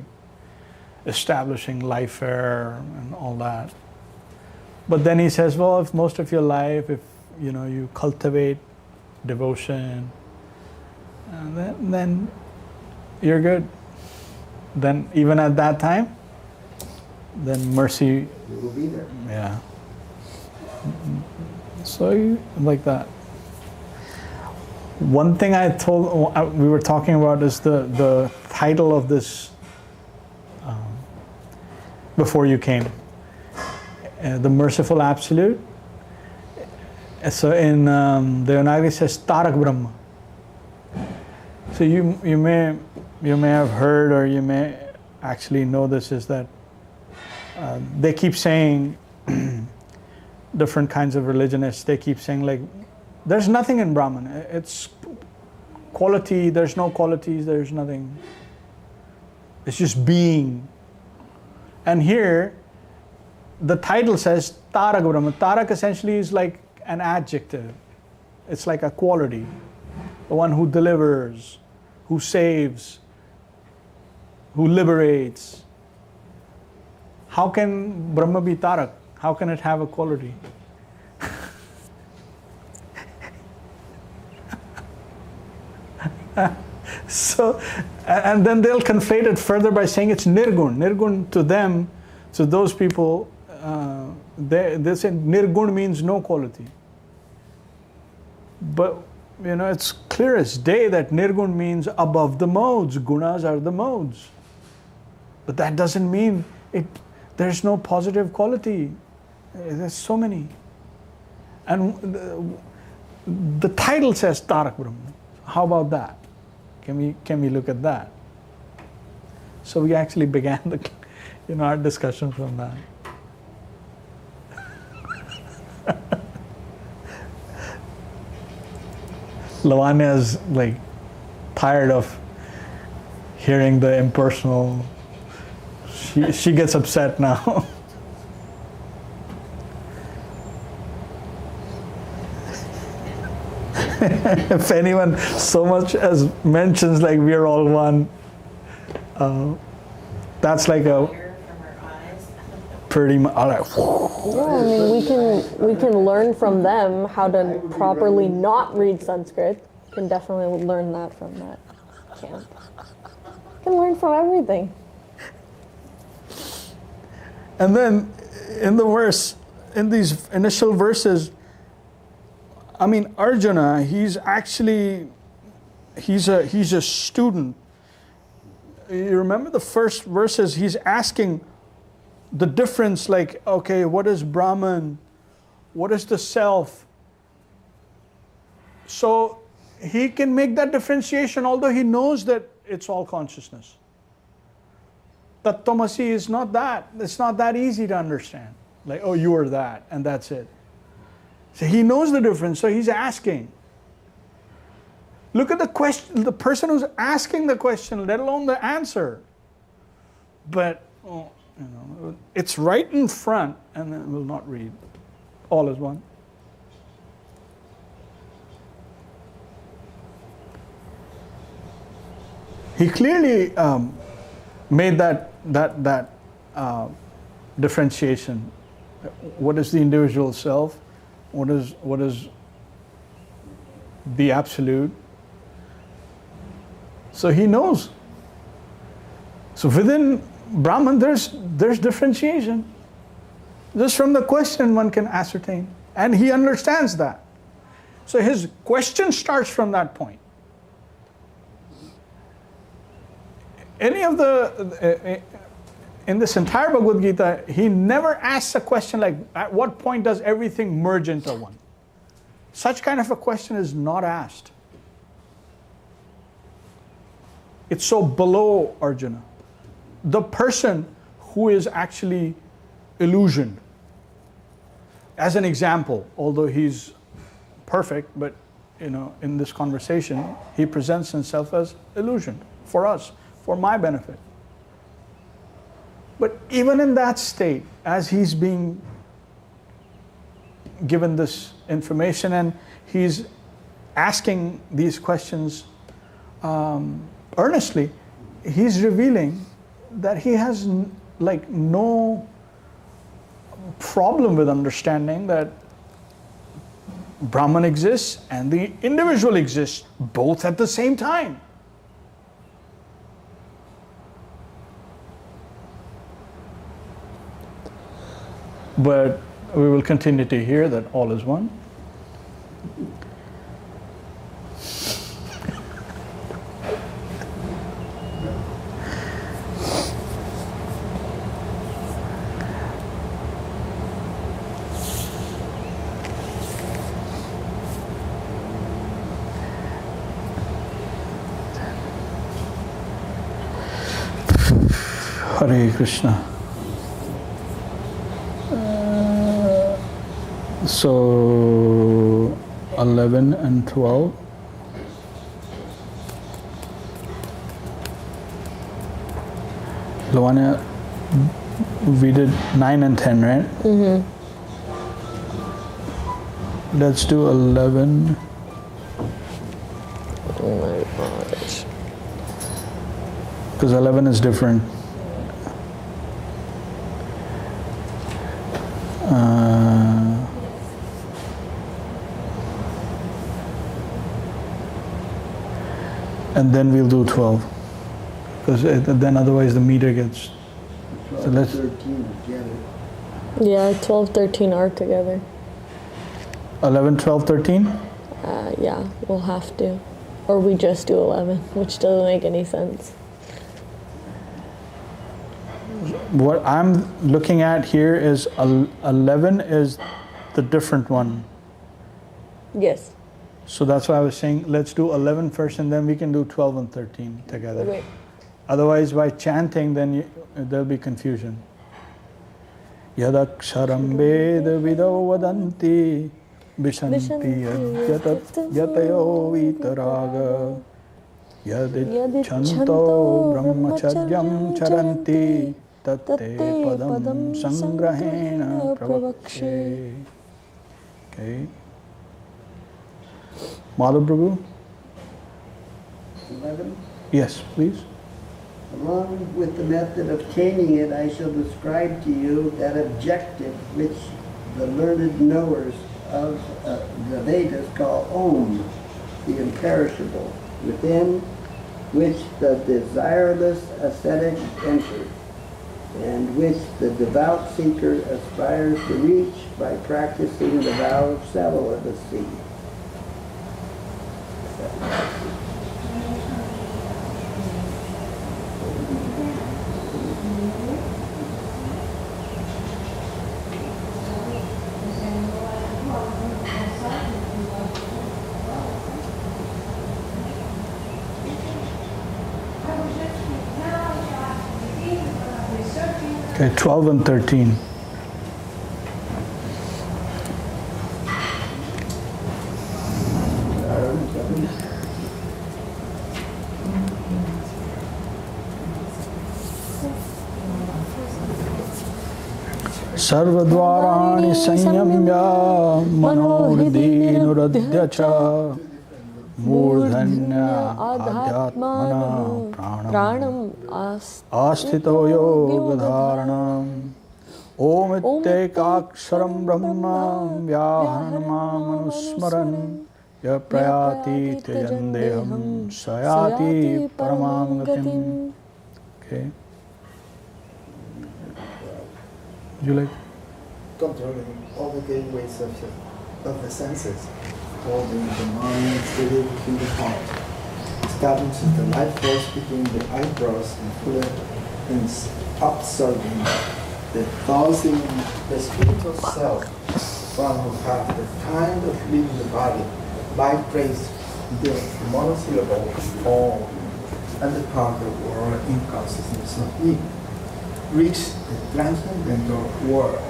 establishing life air and all that. But then he says, well, if most of your life, if you cultivate devotion, then you're good. Then even at that time, then mercy You will be there. yeah. So like that. One thing we were talking about is the title of this before you came, The Merciful Absolute. So in the Devanagari it says Tāraka-brahma. So you may have heard, or you may actually know this, is that they keep saying, different kinds of religionists, they keep saying like, there's nothing in Brahman. It's quality, there's no qualities, there's nothing. It's just being. And here, the title says Tāraka-brahma. Tāraka essentially is like an adjective. It's like a quality. The one who delivers, who saves, who liberates. How can Brahma be Tarak? How can it have a quality? So, and then they'll conflate it further by saying it's Nirgun. Nirgun to them, to those people, they say Nirgun means no quality. But it's clear as day that Nirgun means above the modes. Gunas are the modes. But that doesn't mean there's no positive quality. There's so many. And the title says Tāraka-brahma. How about that? Can we look at that? So we actually began our discussion from that. Lavanya is like tired of hearing the impersonal. She gets upset now. If anyone so much as mentions like we are all one, that's like a Tear from her eyes. pretty much. Like, Yeah, I mean, we can learn from them how to properly not read Sanskrit. You can definitely learn that from that chant. You can learn from everything. and then in the verse, in these initial verses, I mean, Arjuna, he's actually, he's a student. You remember the first verses, he's asking the difference, like, okay, what is Brahman? What is the self? So he can make that differentiation, although he knows that it's all consciousness. Tattvamasi is not that. It's not that easy to understand. Like, oh, you are that, and that's it. So he knows the difference, so he's asking. Look at the question, the person who's asking the question, let alone the answer. But, it's right in front, and then we'll not read. All is one. He clearly made that differentiation. What is the individual self? What is the absolute? So he knows. So within Brahman, there's differentiation. Just from the question one can ascertain, and he understands that. So his question starts from that point. Any of the in this entire Bhagavad Gītā, he never asks a question like, at what point does everything merge into one? Such kind of a question is not asked. It's so below Arjuna. The person who is actually illusioned. As an example, although he's perfect, but in this conversation, he presents himself as illusion for us, for my benefit. But even in that state, as he's being given this information and he's asking these questions earnestly, he's revealing that he has no problem with understanding that Brahman exists and the individual exists both at the same time. But we will continue to hear that all is one. Hare Krishna. So 11 and 12. Lavanya, we did 9 and 10, right? Mm-hmm. Let's do 11. Oh my gosh. Because 11 is different. And then we'll do 12. Because then otherwise the meter gets... 12, So let's- 13 together. Yeah, 12, 13 are together. 11, 12, 13? Yeah, we'll have to. Or we just do 11, which doesn't make any sense. What I'm looking at here is 11 is the different one. Yes. So that's why I was saying let's do 11 first and then we can do 12 and 13 together. Okay. Otherwise by chanting then there'll be confusion. Yadaksharam veda vido vadanti vishanti yatayo vitaraga yadichanto brahmacharyam charanti tatte padam sangrahena pravakshe. Okay. Madhav Prabhu? 11. Yes, please. Along with the method of attaining it, I shall describe to you that objective which the learned knowers of the Vedas call Om, the imperishable, within which the desireless ascetic enters, and which the devout seeker aspires to reach by practicing the vow of celibacy. Okay, 12 and 13. सर्वद्वाराणि संयम्य मनोहृदीनुरद्य च मूर्धन्य आध्यात्मना प्राणम् आस्थितो योगधारणम् ओम इत्येकाक्षरं ब्रह्म व्याहनमामनुस्मरन् यः प्रयाति त्यजन् देहं स याति परमां गतिम्. Okay. Would you like? Controlling all the gateways of the senses, holding the mind steady within the heart, establishing the life force between the eyebrows and fully absorbing the thoughts in the spiritual self, one who has the kind of leaving the body, vibrates the monosyllable Om and the part of the world in consciousness of me. Reach the transcendental world.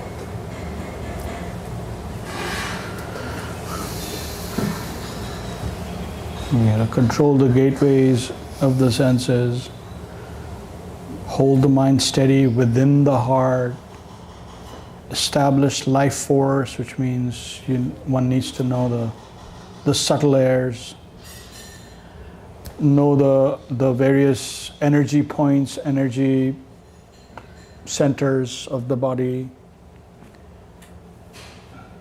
Control the gateways of the senses. Hold the mind steady within the heart. Establish life force, which means one needs to know the subtle airs. Know the various energy points, energy centers of the body.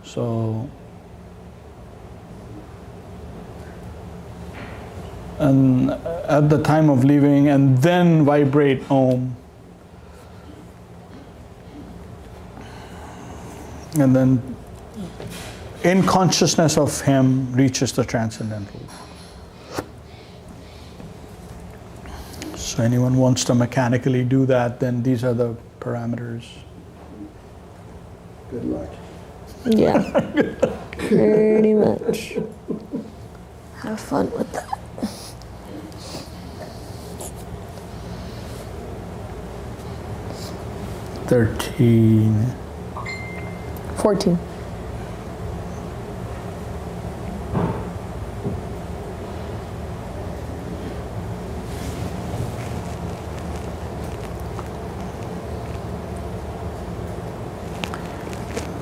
So, and at the time of leaving, and then vibrate Om. And then in consciousness of Him reaches the transcendental. So anyone wants to mechanically do that, then these are the parameters. Good luck. Yeah, pretty much. Have fun with that. $13. 14.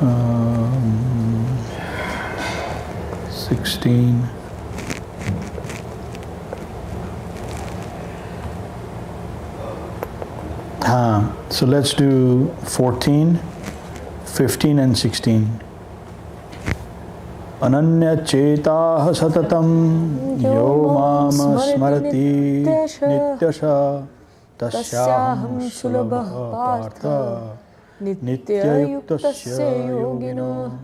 Um, 16. So let's do 14, 15 and 16. Ananya chetah satatam yo mam smarati nityasha tasyaham sulabah partha nityayuktasya yogino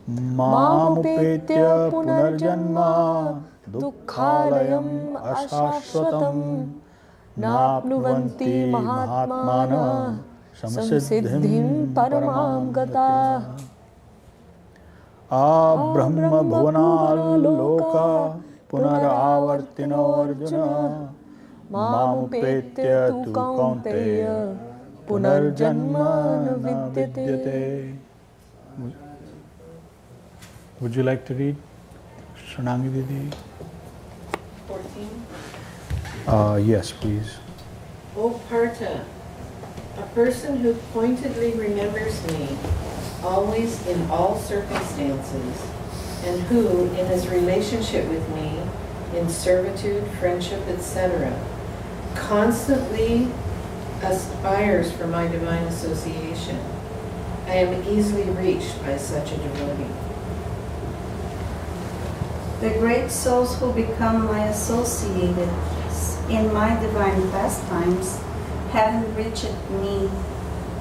mamupetya punarjanma dukkhalayam ashashvatam नाप्नुवन्ति महात्मानः संसिद्धिं परमां गताः आब्रह्मभुवनाल्लोका पुनरावर्तिनो अर्जुन मामुपेत्य तु कौन्तेय पुनर्जन्म न विद्यते. Would you like to read, Shranagi Didi? 14. Yes, please. O Partha, a person who pointedly remembers me, always in all circumstances, and who, in his relationship with me, in servitude, friendship, etc., constantly aspires for my divine association. I am easily reached by such a devotee. The great souls who become my associated in my divine pastimes, having reached me,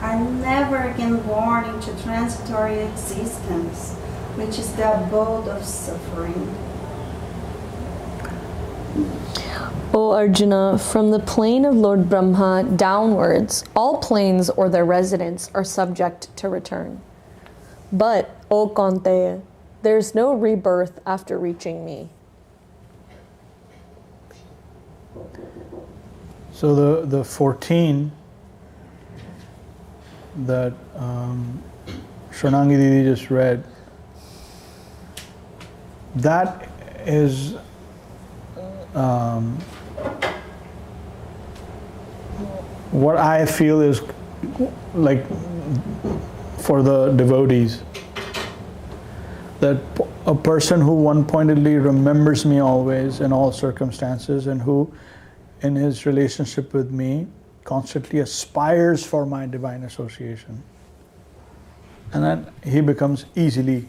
are never again born into transitory existence, which is the abode of suffering. O Arjuna, from the plane of Lord Brahma downwards, all planes or their residents are subject to return. But, O Kaunteya, there is no rebirth after reaching me. So the 14 that Shranangi Didi just read, that is what I feel is like for the devotees, that a person who one-pointedly remembers me always in all circumstances, and who in his relationship with me constantly aspires for my divine association, and then he becomes easily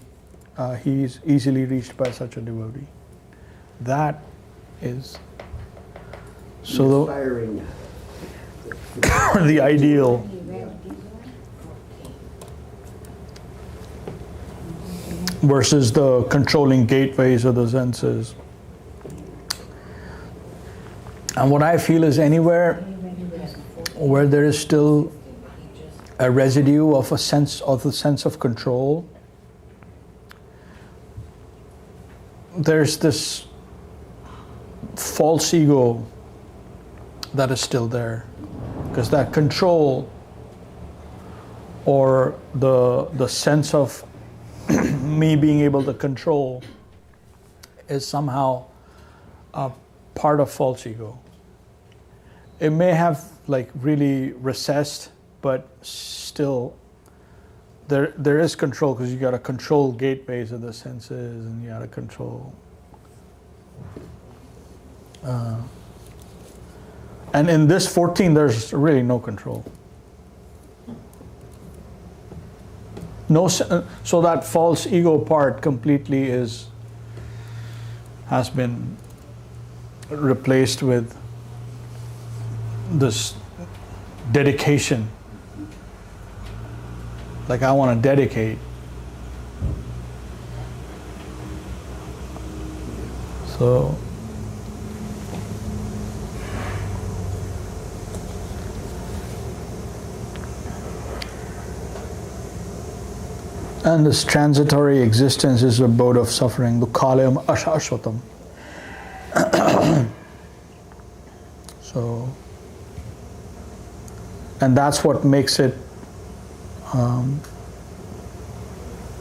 he's easily reached by such a devotee. That is so Inspiring. the ideal. Versus the controlling gateways of the senses. And what I feel is anywhere where there is still a residue of a sense of control, there's this false ego that is still there, because that control or the sense of me being able to control is somehow a part of false ego. It may have like really recessed, but still there is control, because you got to control gateways of the senses, and you got to control. And in this 14, there's really no control. No, so that false ego part completely has been replaced with this dedication. Like, I want to dedicate. So and this transitory existence is a abode of suffering. Dukhalayam ashashvatam. So, and that's what makes it,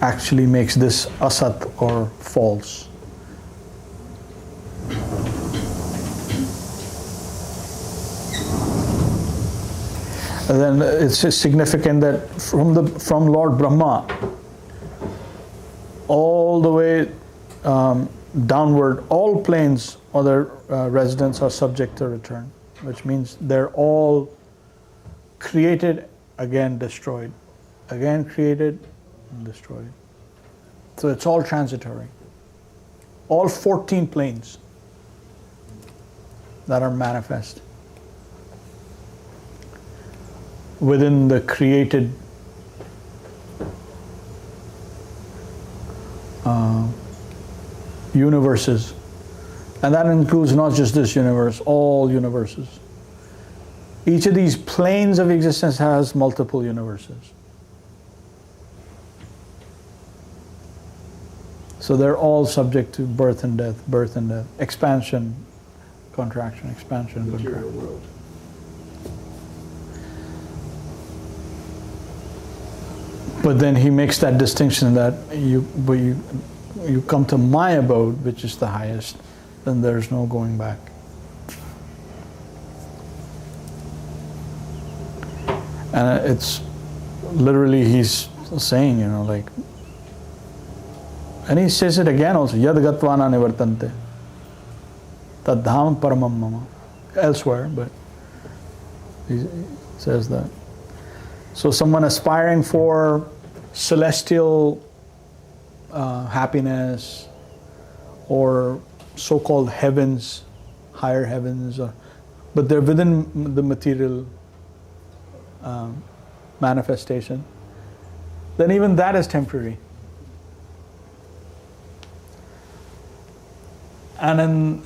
actually makes this asat or false. And then it's significant that from Lord Brahma all the way downward, all planes or their residents are subject to return, which means they're all created, again destroyed, again created and destroyed. So it's all transitory. All 14 planes that are manifest within the created universes, and that includes not just this universe, all universes. Each of these planes of existence has multiple universes. So they're all subject to birth and death, expansion, contraction, expansion, Material contraction. world. But then he makes that distinction that you come to my abode, which is the highest, then there's no going back. And it's literally, he's saying, like, And he says it again also, Yad gatvana nivartante, tad dham paramam mama. Elsewhere, but he says that. So someone aspiring for celestial happiness, or so-called heavens, higher heavens, but they're within the material manifestation, then even that is temporary. And then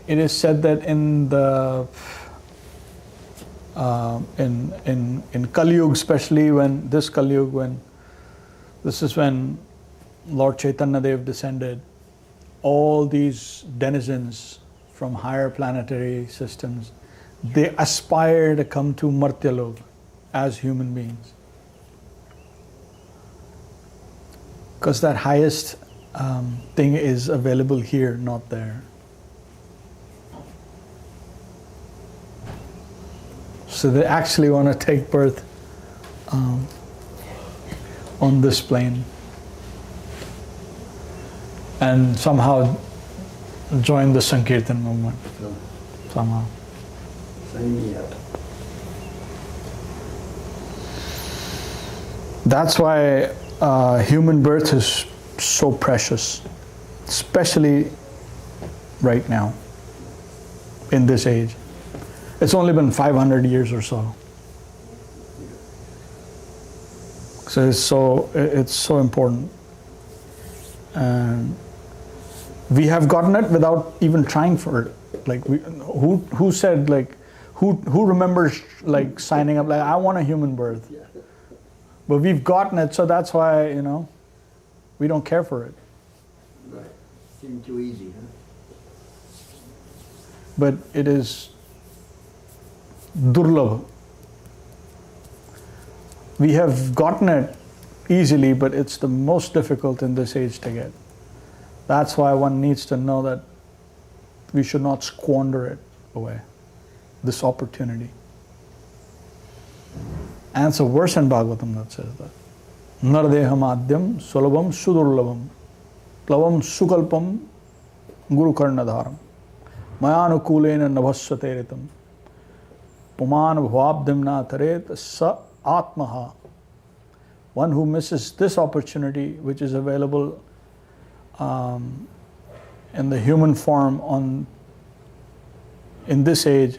it is said that in the in Kali Yuga, especially when this Kali Yuga, this is when Lord Chaitanya Dev descended, all these denizens from higher planetary systems, they aspire to come to Martya Loka as human beings. Because that highest thing is available here, not there. So they actually want to take birth on this plane and somehow join the Sankirtan movement. Somehow. Sign me up. That's why human birth is so precious, especially right now, in this age. It's only been 500 years or so. So it's so important. And we have gotten it without even trying for it. Like who said, like, who remembers like signing up like, I want a human birth. But we've gotten it, so that's why, we don't care for it. Right. Seemed too easy, huh? But it is durlabha. We have gotten it easily, but it's the most difficult in this age to get. That's why one needs to know that we should not squander it away, this opportunity. And it's a verse in Bhagavatam that says that. Nardeham adyam sulabham sudurlabham plavam sukalpam guru karnadharam mayanukulena nabhasvateritam puman bhavabdimna taret sa atmaha. One who misses this opportunity, which is available in the human form in this age,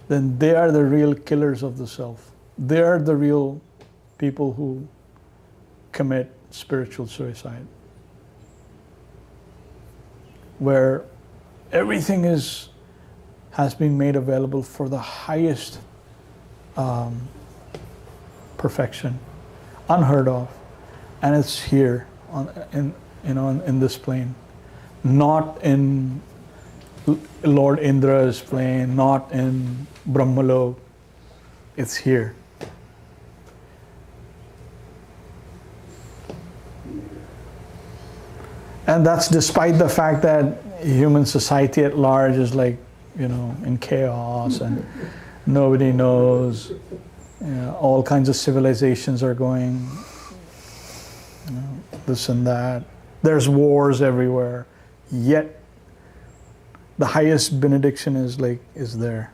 then they are the real killers of the self. They are the real people who commit spiritual suicide, where everything has been made available for the highest perfection, unheard of, and it's here in this plane, not in Lord Indra's plane, not in Brahmalok. It's here. And that's despite the fact that human society at large is like, in chaos and nobody knows. All kinds of civilizations are going, this and that. There's wars everywhere. Yet the highest benediction is there.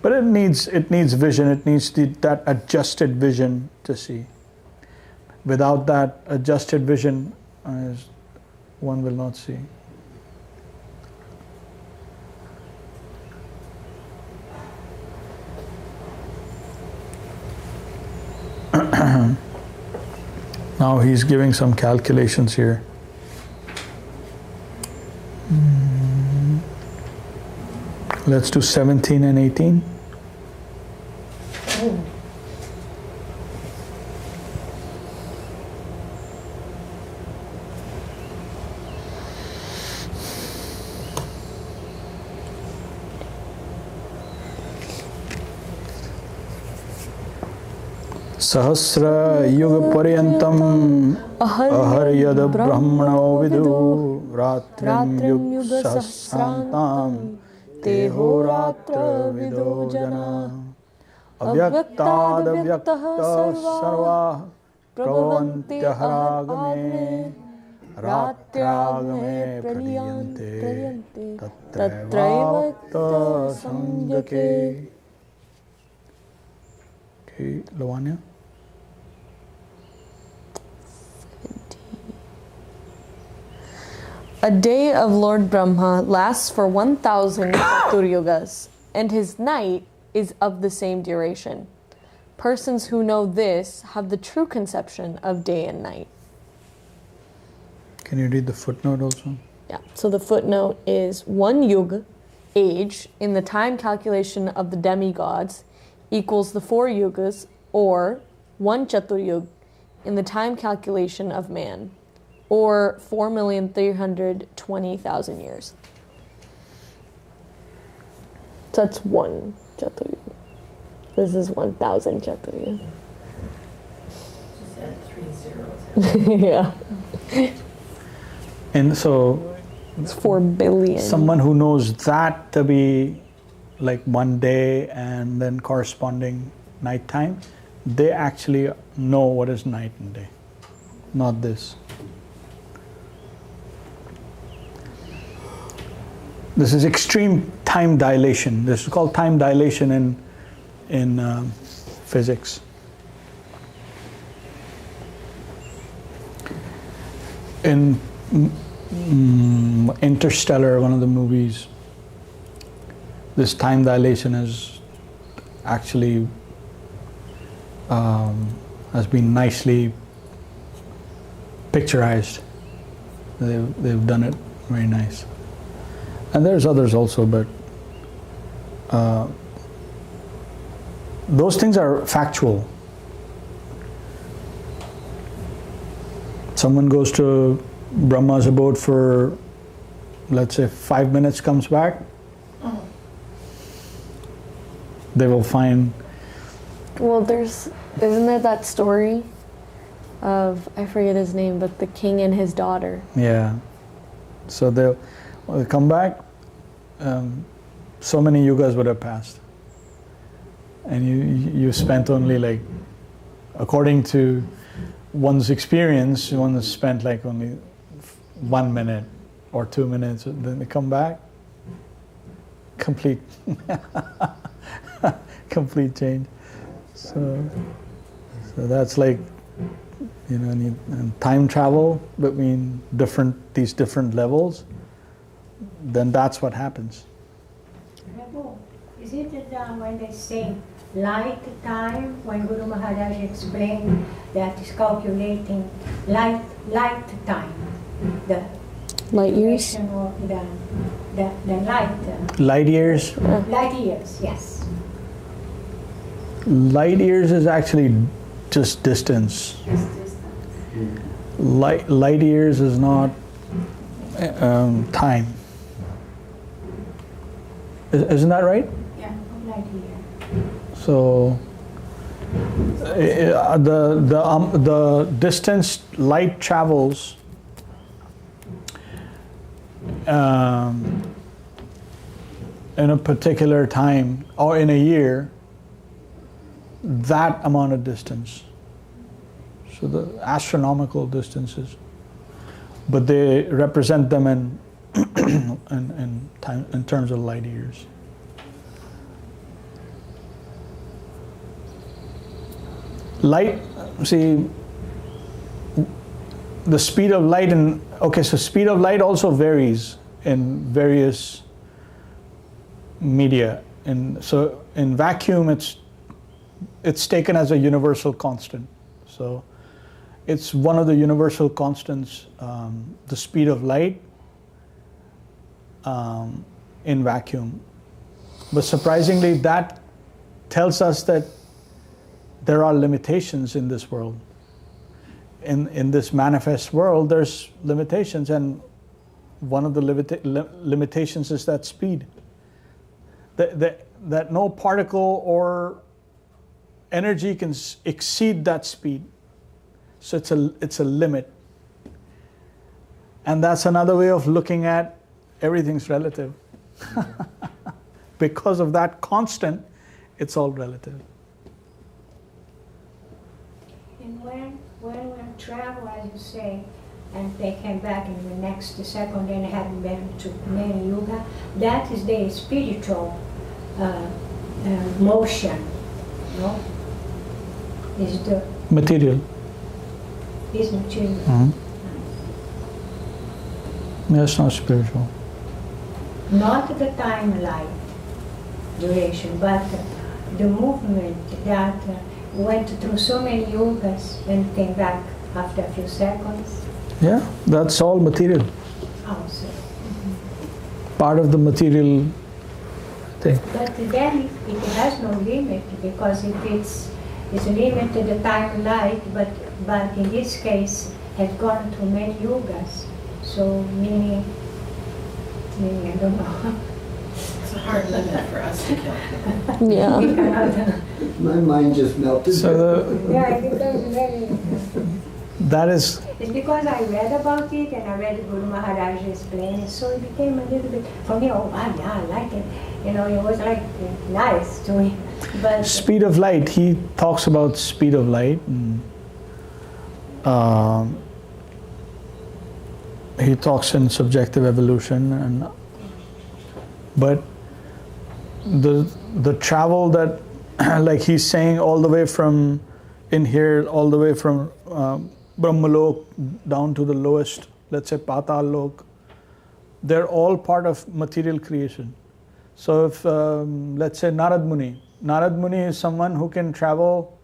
But it needs vision. It needs that adjusted vision to see. Without that adjusted vision, one will not see. Now he's giving some calculations here. Let's do 17 and 18. Sahasra yuga paryantam aharyad brahmano vidu ratrim yuga sahasrantam teho ratra vido jana avyaktad avyakta sarva prabhavanti haragame ratyagame pradiyante tatraiva samjake. Okay, Lavanya. A day of Lord Brahma lasts for 1,000 Chaturyugas, and his night is of the same duration. Persons who know this have the true conception of day and night. Can you read the footnote also? Yeah, so the footnote is 1 yuga, age, in the time calculation of the demigods equals the 4 yugas, or 1 chaturyug in the time calculation of man, or 4,320,000 years. So that's 1 chaturyug. This is 1,000 chaturyug. Just add 3 zeros. Yeah. And so it's 4 billion. Someone who knows that to be like one day and then corresponding nighttime, they actually know what is night and day, not this. This is extreme time dilation. This is called time dilation in physics. In Interstellar, one of the movies, this time dilation is actually has been nicely picturized. They've done it very nice. And there's others also, but those things are factual. Someone goes to Brahma's abode for, let's say, 5 minutes, comes back, they will find... Well, isn't there that story of, I forget his name, but the king and his daughter? Yeah. So they'll come back, so many yugas would have passed. And you spent only like, according to one's experience, one has spent like only 1 minute or 2 minutes. Then they come back, complete change. So that's like, and time travel between these different levels, then that's what happens. Prabhu, is it that when they say light time, when Guru Mahārāj explained that is calculating light time, the light years? The light. Light years? Light years, yes. Light years is actually just distance. Light years is not time. Isn't that right? Yeah, light year. So the distance light travels in a particular time or in a year, that amount of distance. So the astronomical distances, but they represent them in time, in terms of light years. Light, see, the speed of light so speed of light also varies in various media. So in vacuum, it's taken as a universal constant. So it's one of the universal constants, the speed of light in vacuum. But surprisingly, that tells us that there are limitations in this world. In this manifest world, there's limitations, and one of the limitations is that speed. That no particle or energy can exceed that speed. So it's a limit. And that's another way of looking at everything's relative. Because of that constant, it's all relative. And when we travel, as you say, and they came back in the next second and hadn't been to many yoga, that is the spiritual motion, no? Is the Material. is material. Mm-hmm. That's not spiritual. Not the time light duration, but the movement that went through so many yogas and came back after a few seconds. Yeah, that's all material. Also. Part of the material thing. But then it has no limit, because if it's limited the time light, but in this case had gone through many yogas, so meaning I don't know. It's a hard limit for us to calculate. Yeah. We cannot, My mind just melted. So yeah, it becomes very. that is, It's because I read about it and I read Guru Mahārāj explain it, so it became a little bit, for me, oh wow, yeah, I like it. You know, it was like nice to me. But speed of light. He talks about speed of light. And, he talks in subjective evolution, but the travel that, like he's saying, all the way from in here, all the way from Brahmalok down to the lowest, let's say Patal Lok, they're all part of material creation. So if let's say Narad Muni is someone who can travel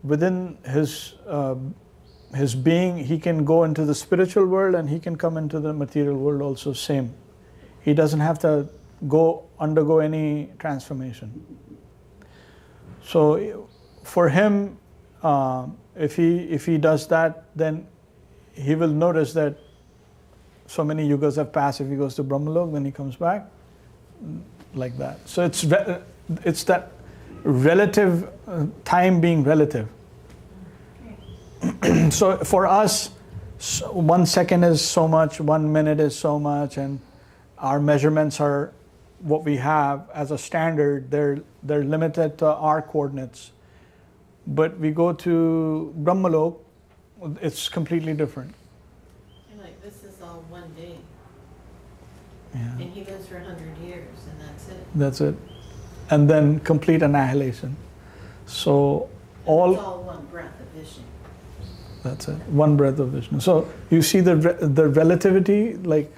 within his being. He can go into the spiritual world and he can come into the material world also, same. He doesn't have to undergo any transformation. So for him, if he does that, then he will notice that so many yugas have passed. If he goes to Brahmalok, then he comes back like that. So it's that relative time being relative. So for us, 1 second is so much, 1 minute is so much, and our measurements are what we have as a standard. They're limited to our coordinates. But we go to Brahmalok, it's completely different. You're like, this is all one day. Yeah. And he lives for 100 years, and that's it. That's it. And then complete annihilation. So It's all one breath of Vishnu. That's it. One breath of Vishnu. So you see the relativity, like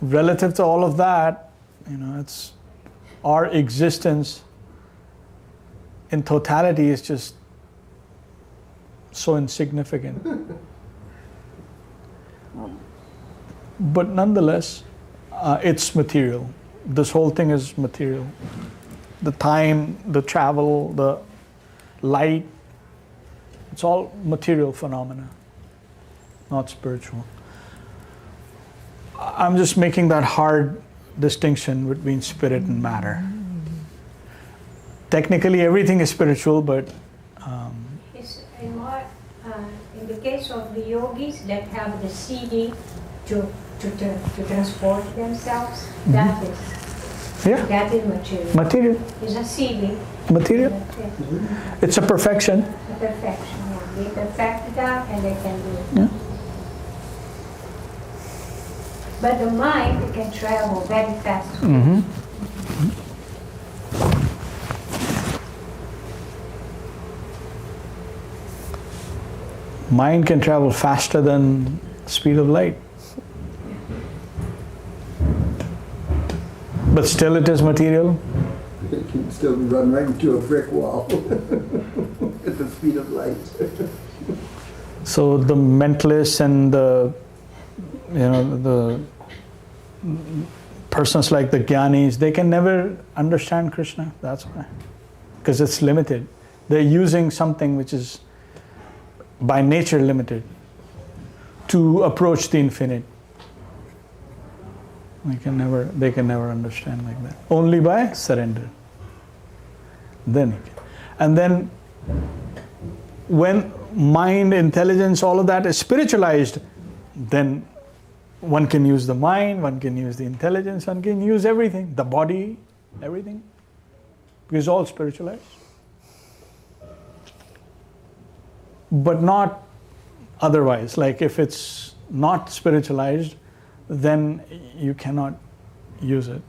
relative to all of that, it's our existence in totality is just so insignificant. But nonetheless, it's material. This whole thing is material. The time, the travel, the light, it's all material phenomena, not spiritual. I'm just making that hard distinction between spirit and matter. Technically, everything is spiritual, but it's more in the case of the yogis that have the CD to transport themselves. That is material. Material. It's a CD. Material. It's a perfection. A perfection. Yeah. They perfect that and they can do it. Yeah. But the mind can travel very fast. Mm-hmm. Mind can travel faster than speed of light. But still it is material. It can still run right into a brick wall at the speed of light. So the mentalists and the persons like the Jnanis, they can never understand Krishna. That's why. Because it's limited. They're using something which is by nature limited to approach the infinite. They can never understand like that. Only by surrender. Then you can. And then when mind, intelligence, all of that is spiritualized, then one can use the mind, one can use the intelligence, one can use everything, the body, everything. Because it's all spiritualized. but not otherwise. Like if it's not spiritualized, then you cannot use it.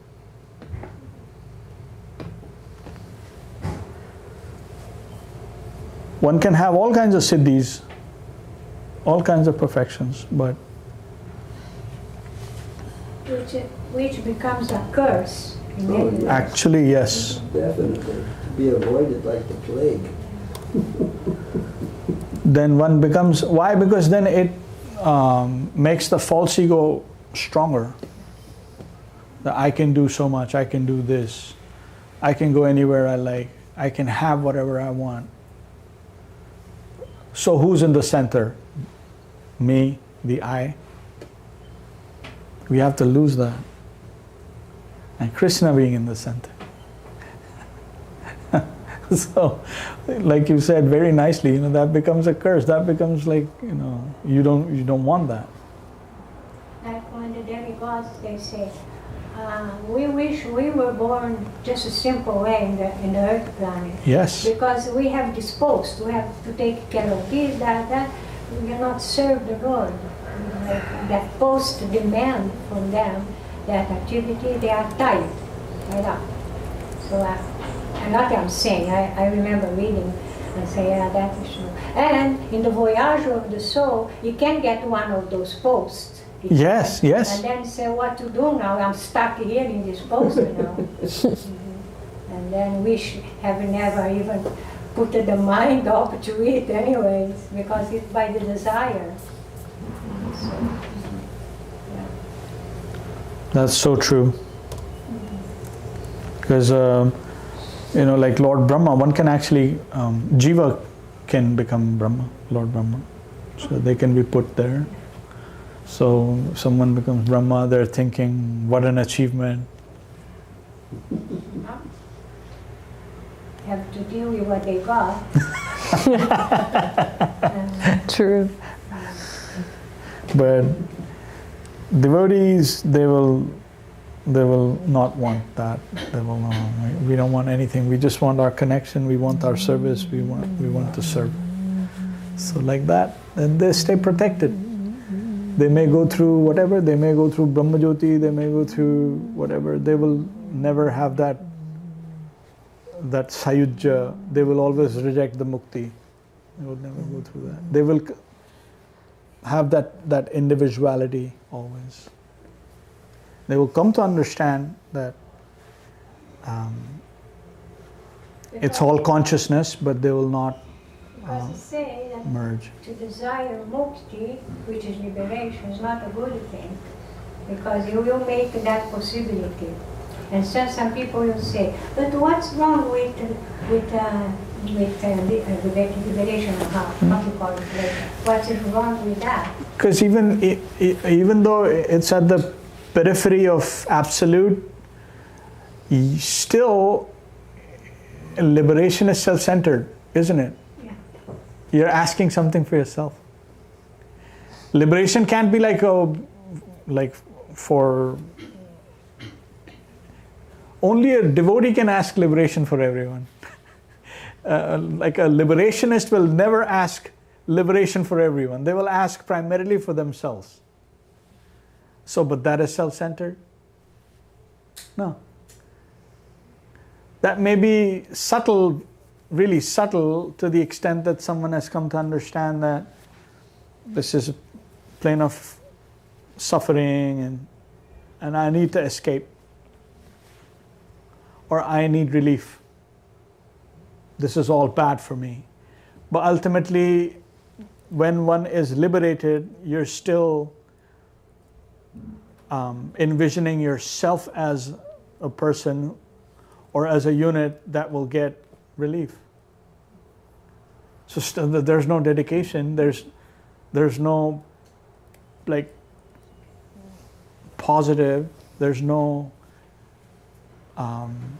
One can have all kinds of siddhis, all kinds of perfections, but which becomes a curse. Actually, yes. Definitely. To be avoided like the plague. Then one becomes, why? Because then it makes the false ego stronger. That I can do so much, I can do this, I can go anywhere I like, I can have whatever I want. So who's in the center? Me, the I. We have to lose that. And Krishna being in the center. So, like you said very nicely, that becomes a curse. That becomes like, you don't want that. Like when the demigods, they say, we wish we were born just a simple way in the earth planet. Yes. Because we have disposed, we have to take care of this, that. We cannot serve the Lord. Like that post demand from them, that activity, they are tired. Right up. So, and what I'm saying, I remember reading and say, yeah, that is true. And in the voyage of the soul, you can get one of those posts. Yes, yes. And then say, what to do now? I'm stuck here in this post now. And then wish have never even put the mind up to it anyways, because it's by the desire. So, yeah. That's so true. Because, like Lord Brahma, one can actually, Jiva can become Brahma, Lord Brahma. So they can be put there. So someone becomes Brahma, they're thinking, what an achievement. Have to deal with what they got. True. But devotees, they will not want that. They will not. We don't want anything. We just want our connection. We want our service. We want to serve. So like that, then they stay protected. They may go through whatever. They may go through Brahma Jyoti. They may go through whatever. They will never have that sayujya. They will always reject the mukti. They will never go through that. They will have that individuality always. They will come to understand that it's all consciousness, but they will not Because they say that merge. to desire mukti, which is liberation, is not a good thing, because you will make that possibility. And so some people will say, but what's wrong with liberation? How you call it later? What is wrong with that? Because even though it's at the periphery of absolute, still liberation is self-centered, isn't it? Yeah. You're asking something for yourself. Liberation can't be for only a devotee can ask liberation for everyone. Like a liberationist will never ask liberation for everyone. They will ask primarily for themselves. So, but that is self-centered? No. That may be subtle, really subtle, to the extent that someone has come to understand that this is a plane of suffering and I need to escape. Or I need relief. This is all bad for me. But ultimately, when one is liberated, you're still envisioning yourself as a person or as a unit that will get relief. So still, there's no dedication. There's no positive. There's no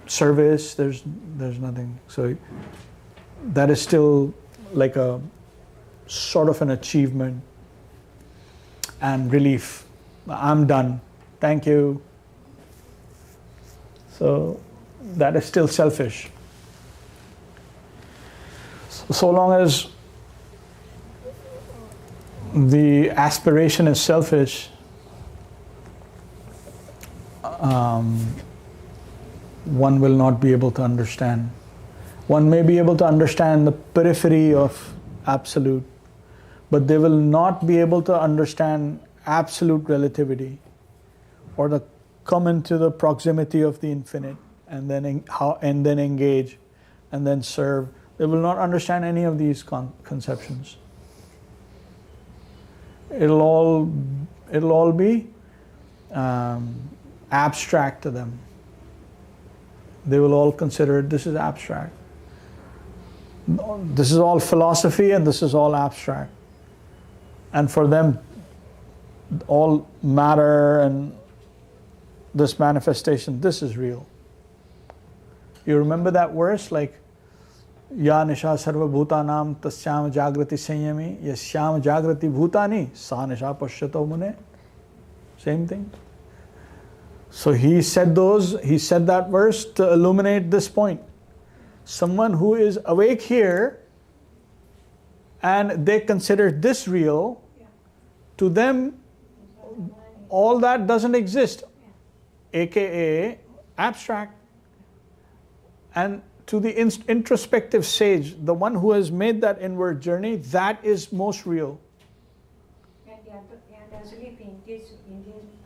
service. There's nothing. So that is still like a sort of an achievement and relief. I'm done. Thank you. So that is still selfish. So long as the aspiration is selfish, one will not be able to understand. One may be able to understand the periphery of Absolute, but they will not be able to understand absolute relativity or the come into the proximity of the infinite and then engage and then serve. They will not understand any of these conceptions. It'll all be abstract to them. They will all consider this is abstract. This is all philosophy and this is all abstract. And for them, all matter and this manifestation, this is real. You remember that verse, like, Ya nisha sarva bhutanam tasyam jagrati sanyami yasyam jagrati bhutani sa nisha pashyato mune. Same thing. So he said that verse to illuminate this point. Someone who is awake here and they consider this real, to them all that doesn't exist, aka abstract. And to the introspective sage, the one who has made that inward journey, that is most real.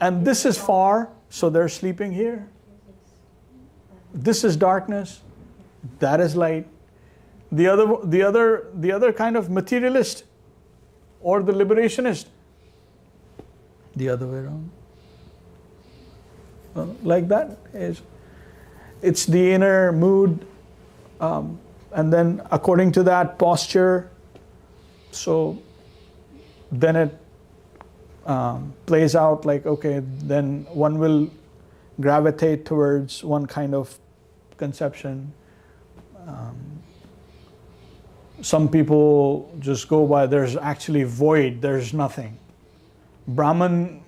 And this is far, so they're sleeping here. This is darkness, that is light. The other kind of materialist or the liberationist, the other way around. Like that is, it's the inner mood, and then according to that posture, so then it plays out like, okay, then one will gravitate towards one kind of conception. Some people just go by, there's actually void, there's nothing. Brahman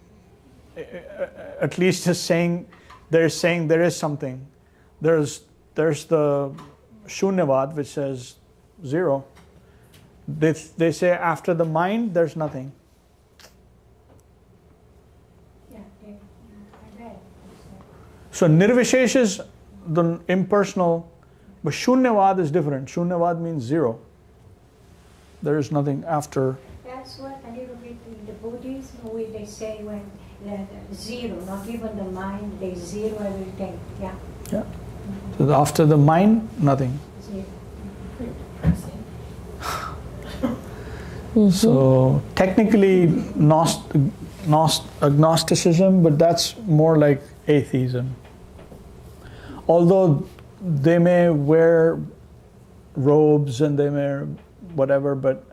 at least is saying, they're saying there is something. There's the Shunyavad, which says zero. They say after the mind, there's nothing. So Nirvishesh is the impersonal, but Shunyavad is different. Shunyavad means zero. There is nothing after. That's what a little bit in the Buddhism, where they say when zero, not even the mind, they zero everything. Yeah. Yeah. So after the mind, nothing. Zero. So technically agnosticism, but that's more like atheism. Although they may wear robes and they may whatever, but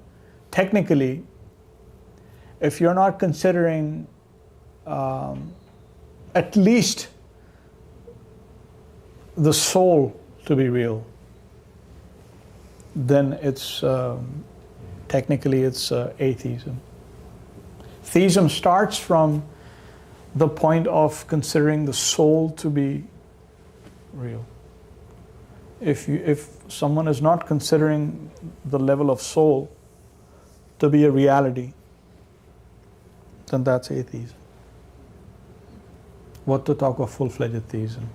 technically, if you're not considering at least the soul to be real, then it's technically it's atheism. Theism starts from the point of considering the soul to be real. If someone is not considering the level of soul to be a reality, then that's atheism. What to talk of full-fledged theism?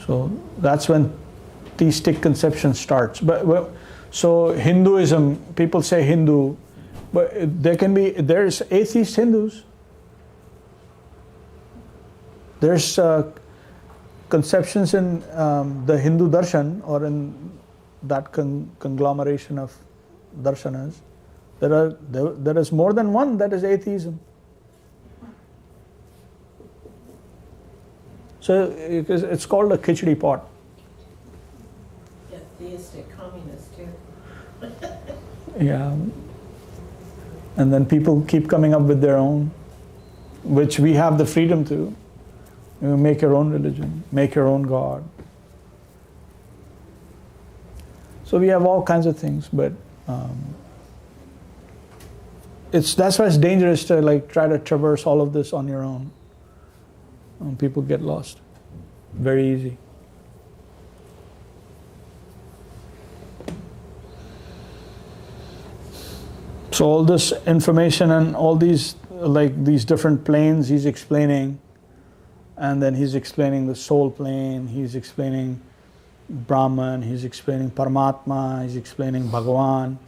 So that's when theistic conception starts. But so Hinduism, people say Hindu, but there's atheist Hindus. There's conceptions in the Hindu darshan or in that conglomeration of darshanas. There is more than one that is atheism. So it's called a khichdi pot. Yeah, theistic communist too. Yeah. And then people keep coming up with their own, which we have the freedom to. You make your own religion, make your own God. So we have all kinds of things, but that's why it's dangerous to like try to traverse all of this on your own. People get lost very easy. So all this information and all these, like these different planes he's explaining, and then he's explaining the soul plane, he's explaining Brahman, he's explaining Paramatma, he's explaining Bhagavan.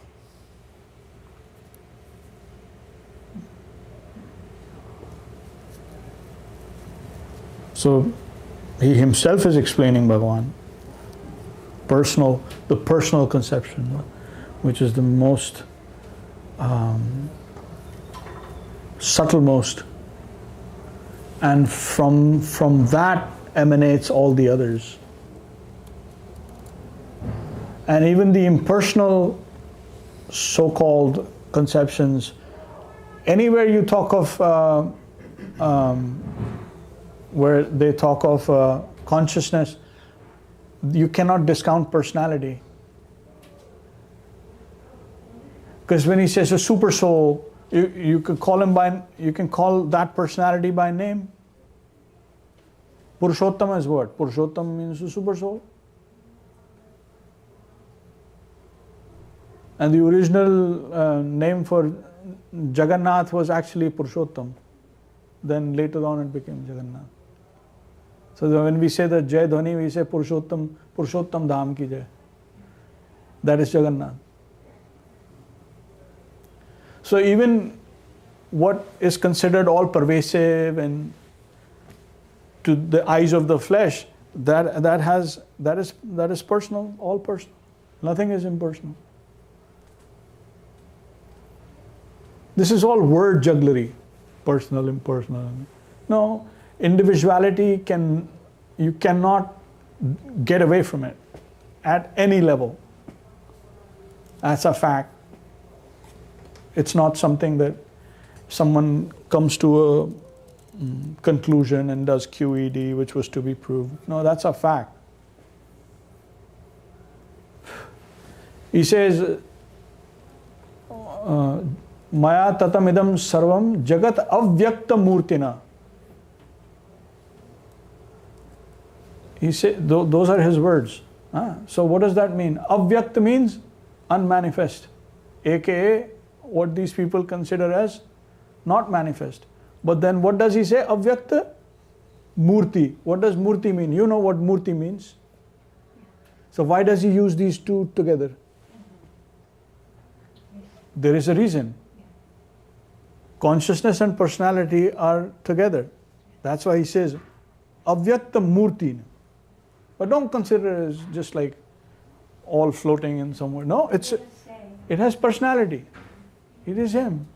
So he himself is explaining Bhagavan, the personal conception, which is the most subtlemost, and from that emanates all the others. And even the impersonal so-called conceptions, anywhere you talk of where they talk of consciousness, you cannot discount personality. Because when he says a super soul, you can call that personality by name. Purushottam is what? Purushottam means a super soul. And the original name for Jagannath was actually Purushottam. Then later on it became Jagannath. So when we say the Jai Dhwani, we say Purushottam Dham ki Jai. That is Jagannath. So even what is considered all pervasive and to the eyes of the flesh, that is personal, all personal. Nothing is impersonal. This is all word jugglery, personal, impersonal. No, individuality you cannot get away from it at any level. That's a fact. It's not something that someone comes to a conclusion and does QED, which was to be proved. No, that's a fact. He says, Maya tatamidam sarvam jagat avyakta murtina. He said, those are his words. So what does that mean? Avyakta means unmanifest, aka what these people consider as not manifest. But then what does he say? Avyakta murti. What does murti mean? You know what murti means. So why does he use these two together? There is a reason. Consciousness and personality are together. That's why he says avyakta murti. But don't consider it as just like all floating in somewhere. No, it has personality. It is him.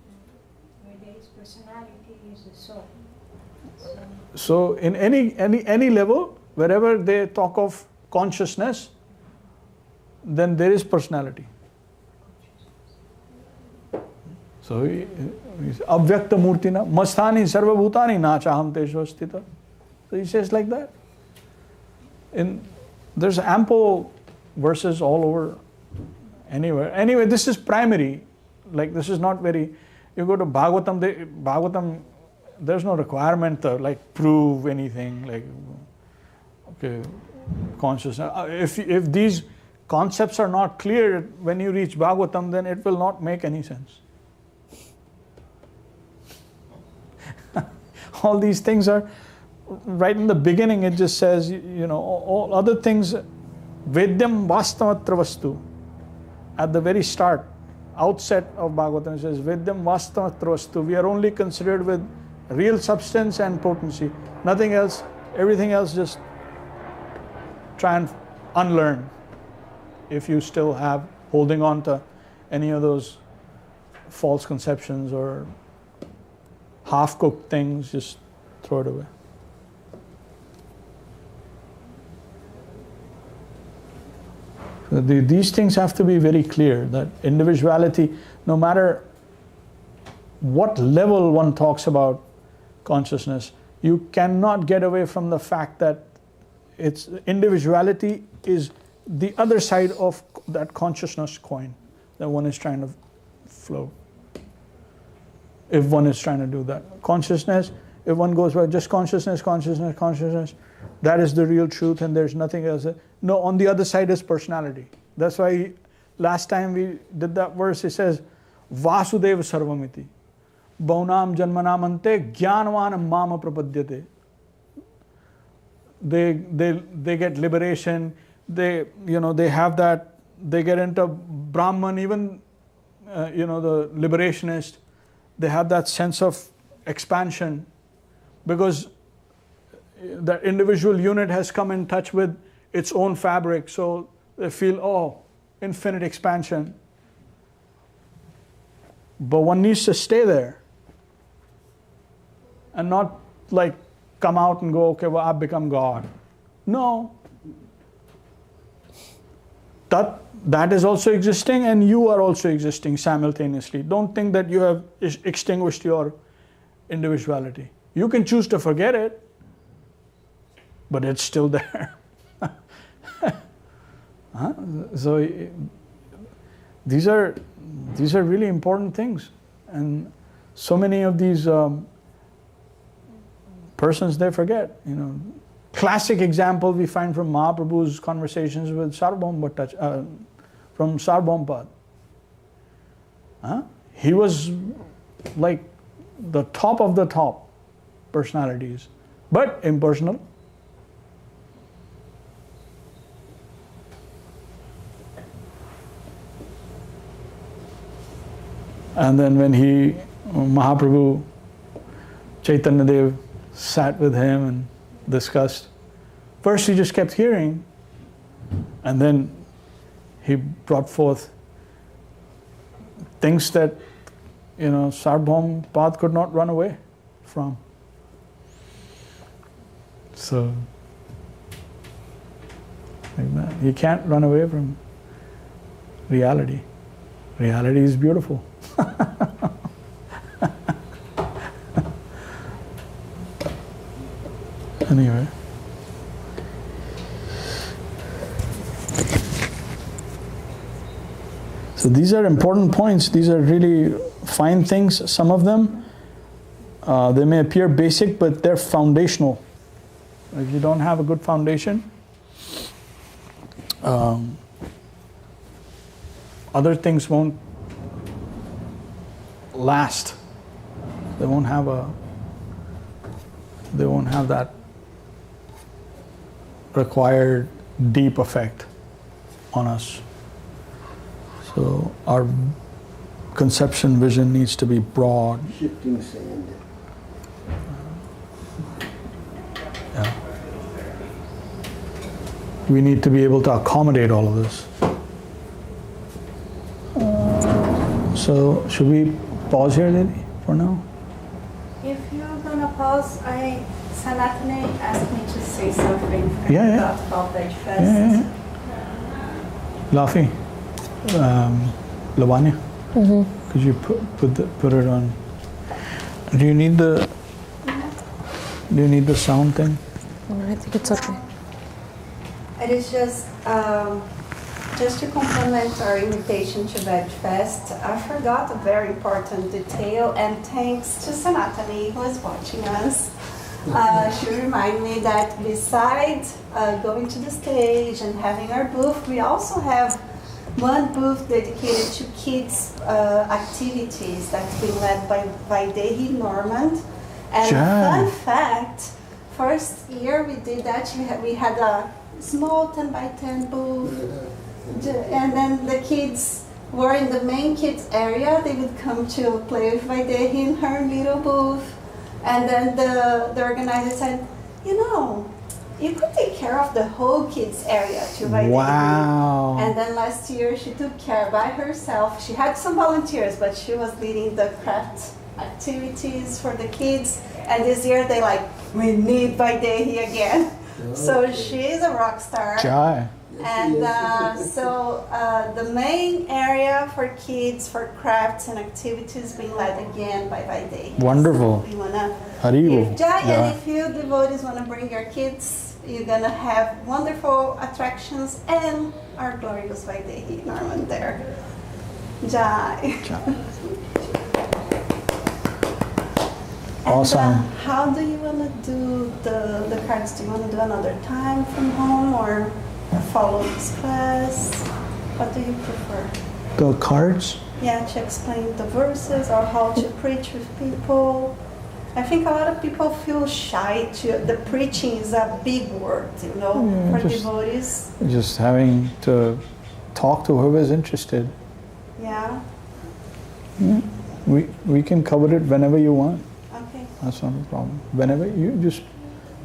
His personality is the soul. So in any level, wherever they talk of consciousness, then there is personality. So avyakta murtina masthani sarvabhutani na chaham teshu astita. So he says like that. There's ample verses all over anywhere. Anyway, this is primary. Like this is not very. You go to Bhagavatam, there's no requirement to like prove anything. Like, okay, consciousness. If these concepts are not clear when you reach Bhagavatam, then it will not make any sense. All these things are right in the beginning. It just says, all other things. Vedyam vastamatra vastu. At the very start, outset of Bhagavatam, it says Vedyam vastamatra vastu. We are only considered with real substance and potency. Nothing else. Everything else just try and unlearn. If you still have holding on to any of those false conceptions or half-cooked things, just throw it away. So these things have to be very clear, that individuality, no matter what level one talks about consciousness, you cannot get away from the fact that individuality is the other side of that consciousness coin that one is trying to float. If one is trying to do that. Consciousness, if one goes by just consciousness, that is the real truth and there's nothing else. No, on the other side is personality. That's why last time we did that verse, it says, Vasudeva sarvamiti. Baunam janmanamante jnanvan mama prapadyate. They get liberation. They have that. They get into Brahman, even the liberationist. They have that sense of expansion because that individual unit has come in touch with its own fabric. So they feel, infinite expansion. But one needs to stay there and not like come out and go, okay, well, I've become God. No. That is also existing and you are also existing simultaneously. Don't think that you have extinguished your individuality. You can choose to forget it, but it's still there. So these are really important things, and so many of these persons they forget. Classic example we find from Mahaprabhu's conversations with from Sarvabhauma. He was like the top of the top personalities, but impersonal. And then when Mahaprabhu, Chaitanya Dev sat with him and discussed, first he just kept hearing, and then he brought forth things that, Sarvabhauma could not run away from. So, like that. You can't run away from reality. Reality is beautiful. Anyway. So these are important points. These are really fine things. Some of them, they may appear basic, but they're foundational. If you don't have a good foundation, other things won't last. They won't have that required deep effect on us. So our conception vision needs to be broad. Shifting sand. Yeah. We need to be able to accommodate all of this. So should we pause here, Lily, for now? If you're gonna pause, Sanatane asked me to say something about Veg Fest. Yeah. Lafi, Lavanya, could you put it on? Do you need the sound thing? I think it's okay. It is just to complement our invitation to Veg Fest, I forgot a very important detail, and thanks to Sanatani who is watching us. She reminded me that besides going to the stage and having our booth, we also have one booth dedicated to kids' activities that's been led by Vaidehi Normand. And fun fact, first year we did that, we had a small 10 by 10 booth, and then the kids were in the main kids area. They would come to play with Vaidehi in her little booth. And then the organizer said, you could take care of the whole kids area to Vaidehi. Wow. And then last year she took care by herself. She had some volunteers, but she was leading the craft activities for the kids. And this year we need Vaidehi again. So she's a rock star. Jai. And so the main area for kids, for crafts and activities being led again by Vaidehi. Wonderful. So we want to Haribo. and if you devotees want to bring your kids, you're going to have wonderful attractions and our glorious Vaidehi Normand there. Jai. Awesome. And, how do you want to do the cards? Do you want to do another time from home or follow this class? What do you prefer? The cards? to explain the verses or how to preach with people. I think a lot of people feel shy the preaching is a big word, for devotees. Just having to talk to whoever is interested. Yeah. We can cover it whenever you want. Okay. That's not a problem. Whenever you just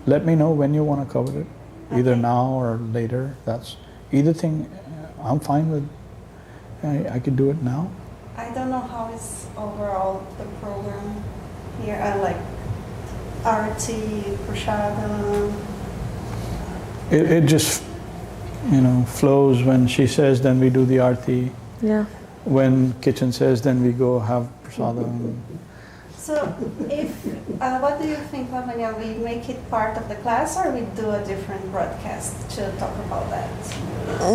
let me know when you want to cover it. Either now or later. That's either thing. I'm fine with. I could do it now. I don't know how is overall the program here. I like Arati, Prashadam. It just flows. When she says, then we do the Arati. Yeah. When kitchen says, then we go have prasadam. So, what do you think, Lavanya? We make it part of the class, or we do a different broadcast to talk about that?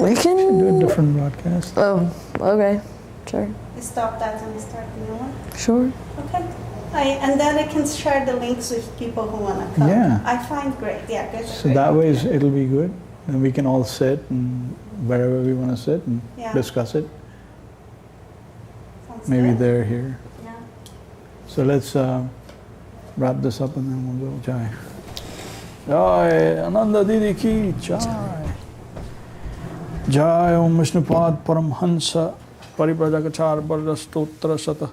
We can do a different broadcast. Oh, okay, sure. We stop that and we start a new one. Sure. Okay. And then I can share the links with people who want to come. Yeah. I find great. Yeah, good. So that way it'll be good, and we can all sit and wherever we want to sit and discuss it. Sounds Maybe good. they're here. Yeah. So let's wrap this up and then we'll go. Jai. Jai Ananda Didi ki Jai. Jai Om Vishnupad Paramhansa Pariprajakachar Bhardastotra Sata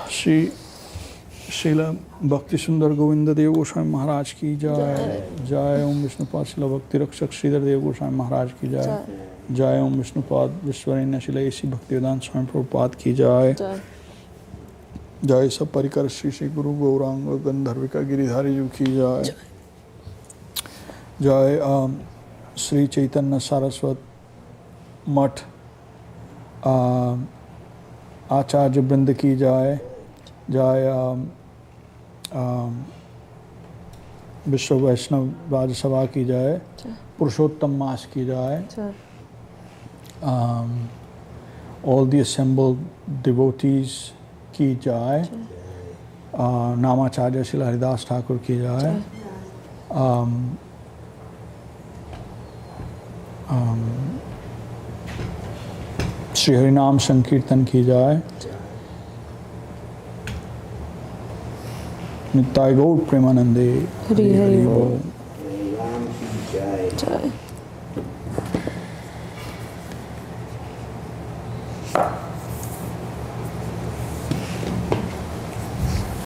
Śrila Bhakti Sundar Govinda Dev Goswāmī Mahārāj ki Jai. Jai Om Vishnupad Śrila Bhakti Rakshak Srīdhar Dev Goswāmī Mahārāj ki Jai. Jai Om Vishnupad Vishwarenya Śrila A.C. Bhaktivedanta Swami Prabhupada ki Jai. Jai Sab Parikar Shri Guru Gauranga Gandharvika Giridhari Ji ki Jai. Jai Sri Chaitanya Saraswat Mat Acharya Brinda ki Jai. Jai Vishwa Vaishnav Raj Sabha ki Jai. Purushottam Mas ki Jai. All the assembled devotees ki Jai. Namacharya Srila Haridas Thakur ki Jai. Shri Harinam Sankirtan ki Jai. Nittai Gaur Premanande. Hari Hari Bol. Ram ki Jai. Jai.